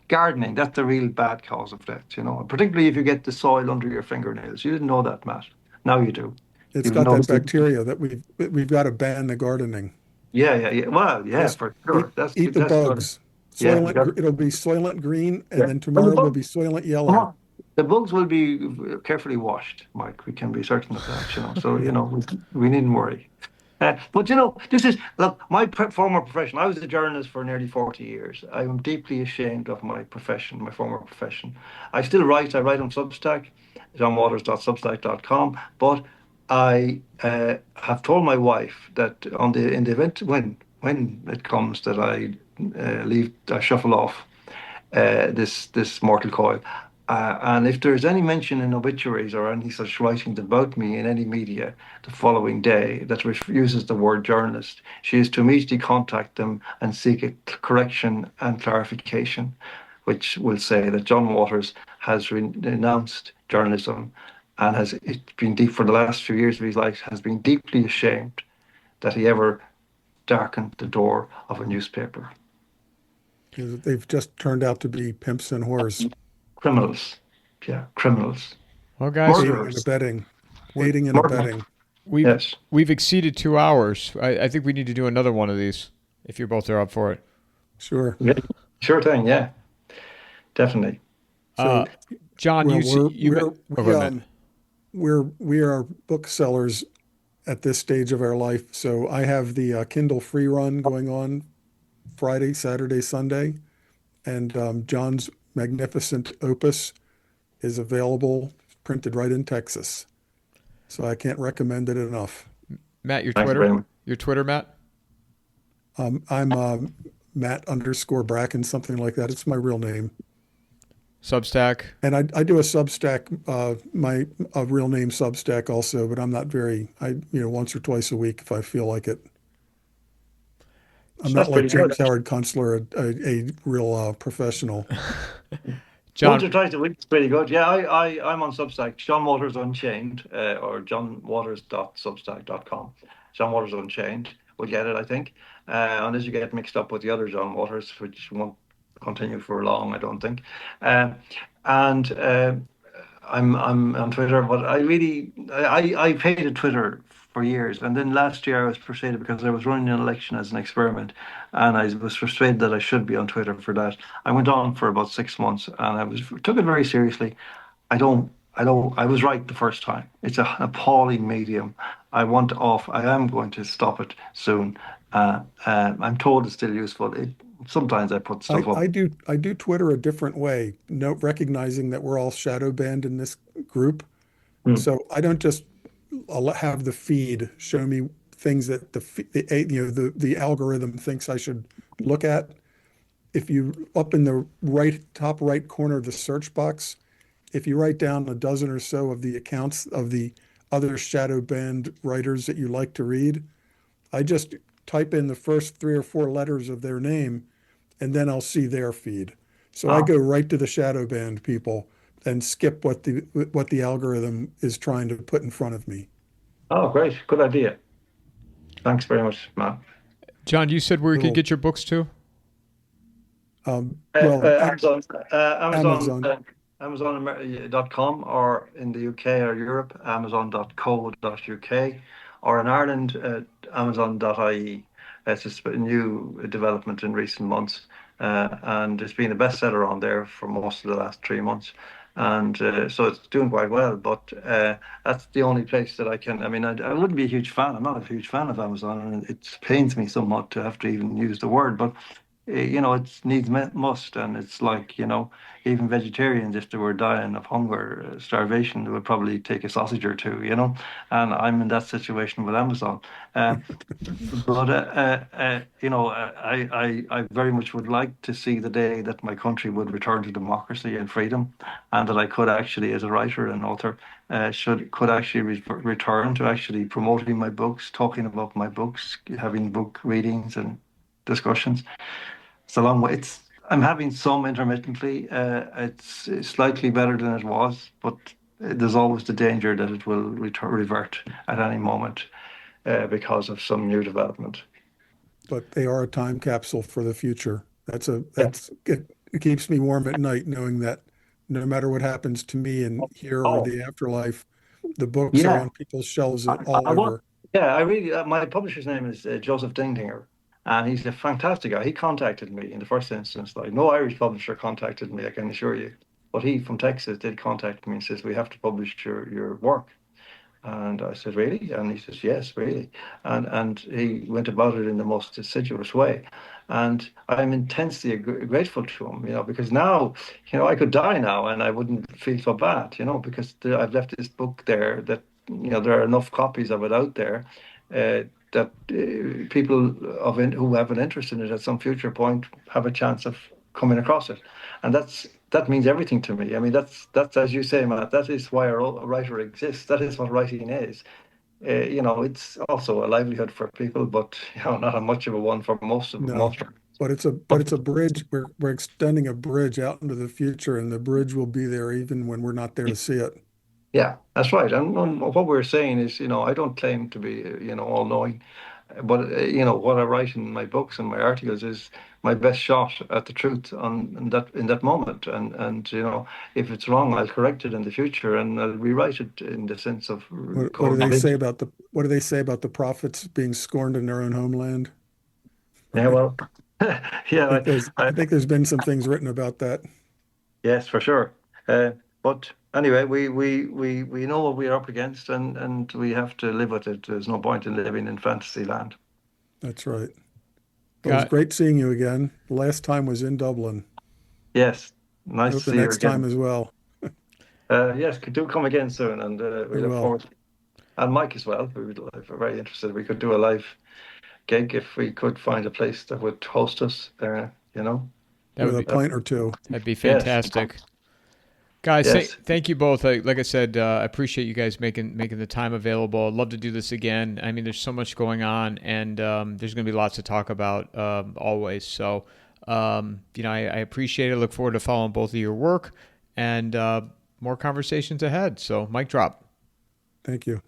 Gardening, that's the real bad cause of death. Particularly if you get the soil under your fingernails. You didn't know that, Matt. Now you do. It's You've got that noticed it. bacteria that we've got to ban the gardening. Yeah, yeah, yeah. Well, yeah, Just for eat sure. eat the That's good. bugs. Yeah, we got. It'll be soylent green, Yeah. and then Well, the tomorrow will bugs. be soylent Come yellow. on. The bugs will be carefully washed, Mike. We can be certain of that. So we needn't worry. But this is look my former profession. I was a journalist for nearly 40 years. I am deeply ashamed of my profession, my former profession. I still write. I write on Substack, johnwaters.substack.com. But I have told my wife that in the event when it comes that I shuffle off this mortal coil. And if there's any mention in obituaries or any such writings about me in any media the following day that uses the word journalist, she is to immediately contact them and seek a correction and clarification, which will say that John Waters has renounced journalism and has it's been deep for the last few years of his life has been deeply ashamed that he ever darkened the door of a newspaper. They've just turned out to be pimps and whores, Criminals. Yeah, criminals. Well, guys, aiding and Murderers. abetting, we, aiding and Murder. abetting. we've Yes. we've exceeded 2 hours. I think we need to do another one of these if you both are up for it. Sure. Yeah. Sure thing. Yeah, definitely. Uh, So, John, well, you met. Oh, go ahead, Matt. we are booksellers at this stage of our life. So I have the Kindle free run going on Friday, Saturday, Sunday, and John's magnificent opus is available, printed right in Texas. So I can't recommend it enough. Matt, your Thanks very Twitter, much. Matt. I'm Matt_Bracken, something like that. It's my real name. Substack. And I do a Substack, my real name Substack also, but I'm not once or twice a week if I feel like it. I'm not That's like pretty good. James Howard Kunstler, a real professional. Once or John, twice a week is pretty good. Yeah, I'm on Substack, John Waters Unchained, or johnwaters.substack.com. John Waters Unchained. We'll get it, I think. Unless you get mixed up with the other John Waters, which won't continue for long, I don't think. And I'm on Twitter, but I've hated Twitter for years. And then last year I was persuaded because I was running an election as an experiment, and I was persuaded that I should be on Twitter for that. I went on for about 6 months, and took it very seriously. I was right the first time. It's an appalling medium. I want off. I am going to stop it soon. I'm told it's still useful. Sometimes I put I, stuff up. I do I do Twitter a different way, recognizing that we're all shadow banned in this group. Hmm. So I don't just have the feed show me things that the algorithm thinks I should look at. If you up in the top right corner of the search box, if you write down a dozen or so of the accounts of the other shadow banned writers that you like to read, I just type in the first three or four letters of their name, and then I'll see their feed. So I Ah, go right to the shadow banned people and skip what the algorithm is trying to put in front of me. oh, great. Good idea. Thanks very much, Matt. John, you said where you could Little get your books too. well, Amazon, Amazon. Amazon.com, or in the UK or Europe, amazon.co.uk, or in Ireland, amazon.ie. It's just a new development in recent months, and it's been a bestseller on there for most of the last 3 months. And so it's doing quite well, but that's the only place that I can. I mean, I wouldn't be a huge fan. I'm not a huge fan of Amazon, and it pains me somewhat to have to even use the word, but it needs must, and it's like, even vegetarians, if they were dying of hunger, starvation, they would probably take a sausage or two. And I'm in that situation with Amazon. Uh, but I very much would like to see the day that my country would return to democracy and freedom, and that I could actually, as a writer and author, could actually return to actually promoting my books, talking about my books, having book readings and discussions. It's a long way. I'm having some intermittently. It's slightly better than it was, but there's always the danger that it will revert at any moment because of some new development. But they are a time capsule for the future. Yeah. It keeps me warm at night knowing that no matter what happens to me in here or Oh, the afterlife, the books are yeah. on people's shelves I, all I want, over. yeah, I really, my publisher's name is Joseph Dingdinger, and he's a fantastic guy. He contacted me in the first instance. Like, no Irish publisher contacted me, I can assure you. But he from Texas did contact me and says, we have to publish your work. And I said, really? And he says, yes, really. And he went about it in the most assiduous way. And I'm intensely grateful to him, because now, I could die now and I wouldn't feel so bad, because I've left this book there that, there are enough copies of it out there that people who have an interest in it at some future point have a chance of coming across it. And that means everything to me. I mean, that's as you say, Matt. That is why a writer exists. That is what writing is. It's also a livelihood for people, but not a much of a one for most of No, most. but it's a bridge. We're extending a bridge out into the future, and the bridge will be there even when we're not there to see it. Yeah, that's right. And what we're saying is, I don't claim to be, all knowing, but what I write in my books and my articles is my best shot at the truth in that moment. And if it's wrong, I'll correct it in the future and I'll rewrite it in the sense of What do code. they say about the prophets being scorned in their own homeland? Yeah, well, yeah, I think there's been some things written about that. yes, for sure. But anyway, we know what we're up against, and we have to live with it. There's no point in living in fantasy land. That's right. Well, it was Got great seeing you again. The last time was in Dublin. Yes, I nice hope to the see you next time again. as well. Yes, do come again soon, and we We look will. forward. And Mike as well. We're very interested. We could do a live gig if we could find a place that would host us. that would With a be Uh, pint or two. that'd be yes, fantastic. Guys, yes, thank you both. Like I said, I appreciate you guys making the time available. I'd love to do this again. I mean, there's so much going on, and there's going to be lots to talk about always. So, I appreciate it. Look forward to following both of your work and more conversations ahead. So, mic drop. Thank you.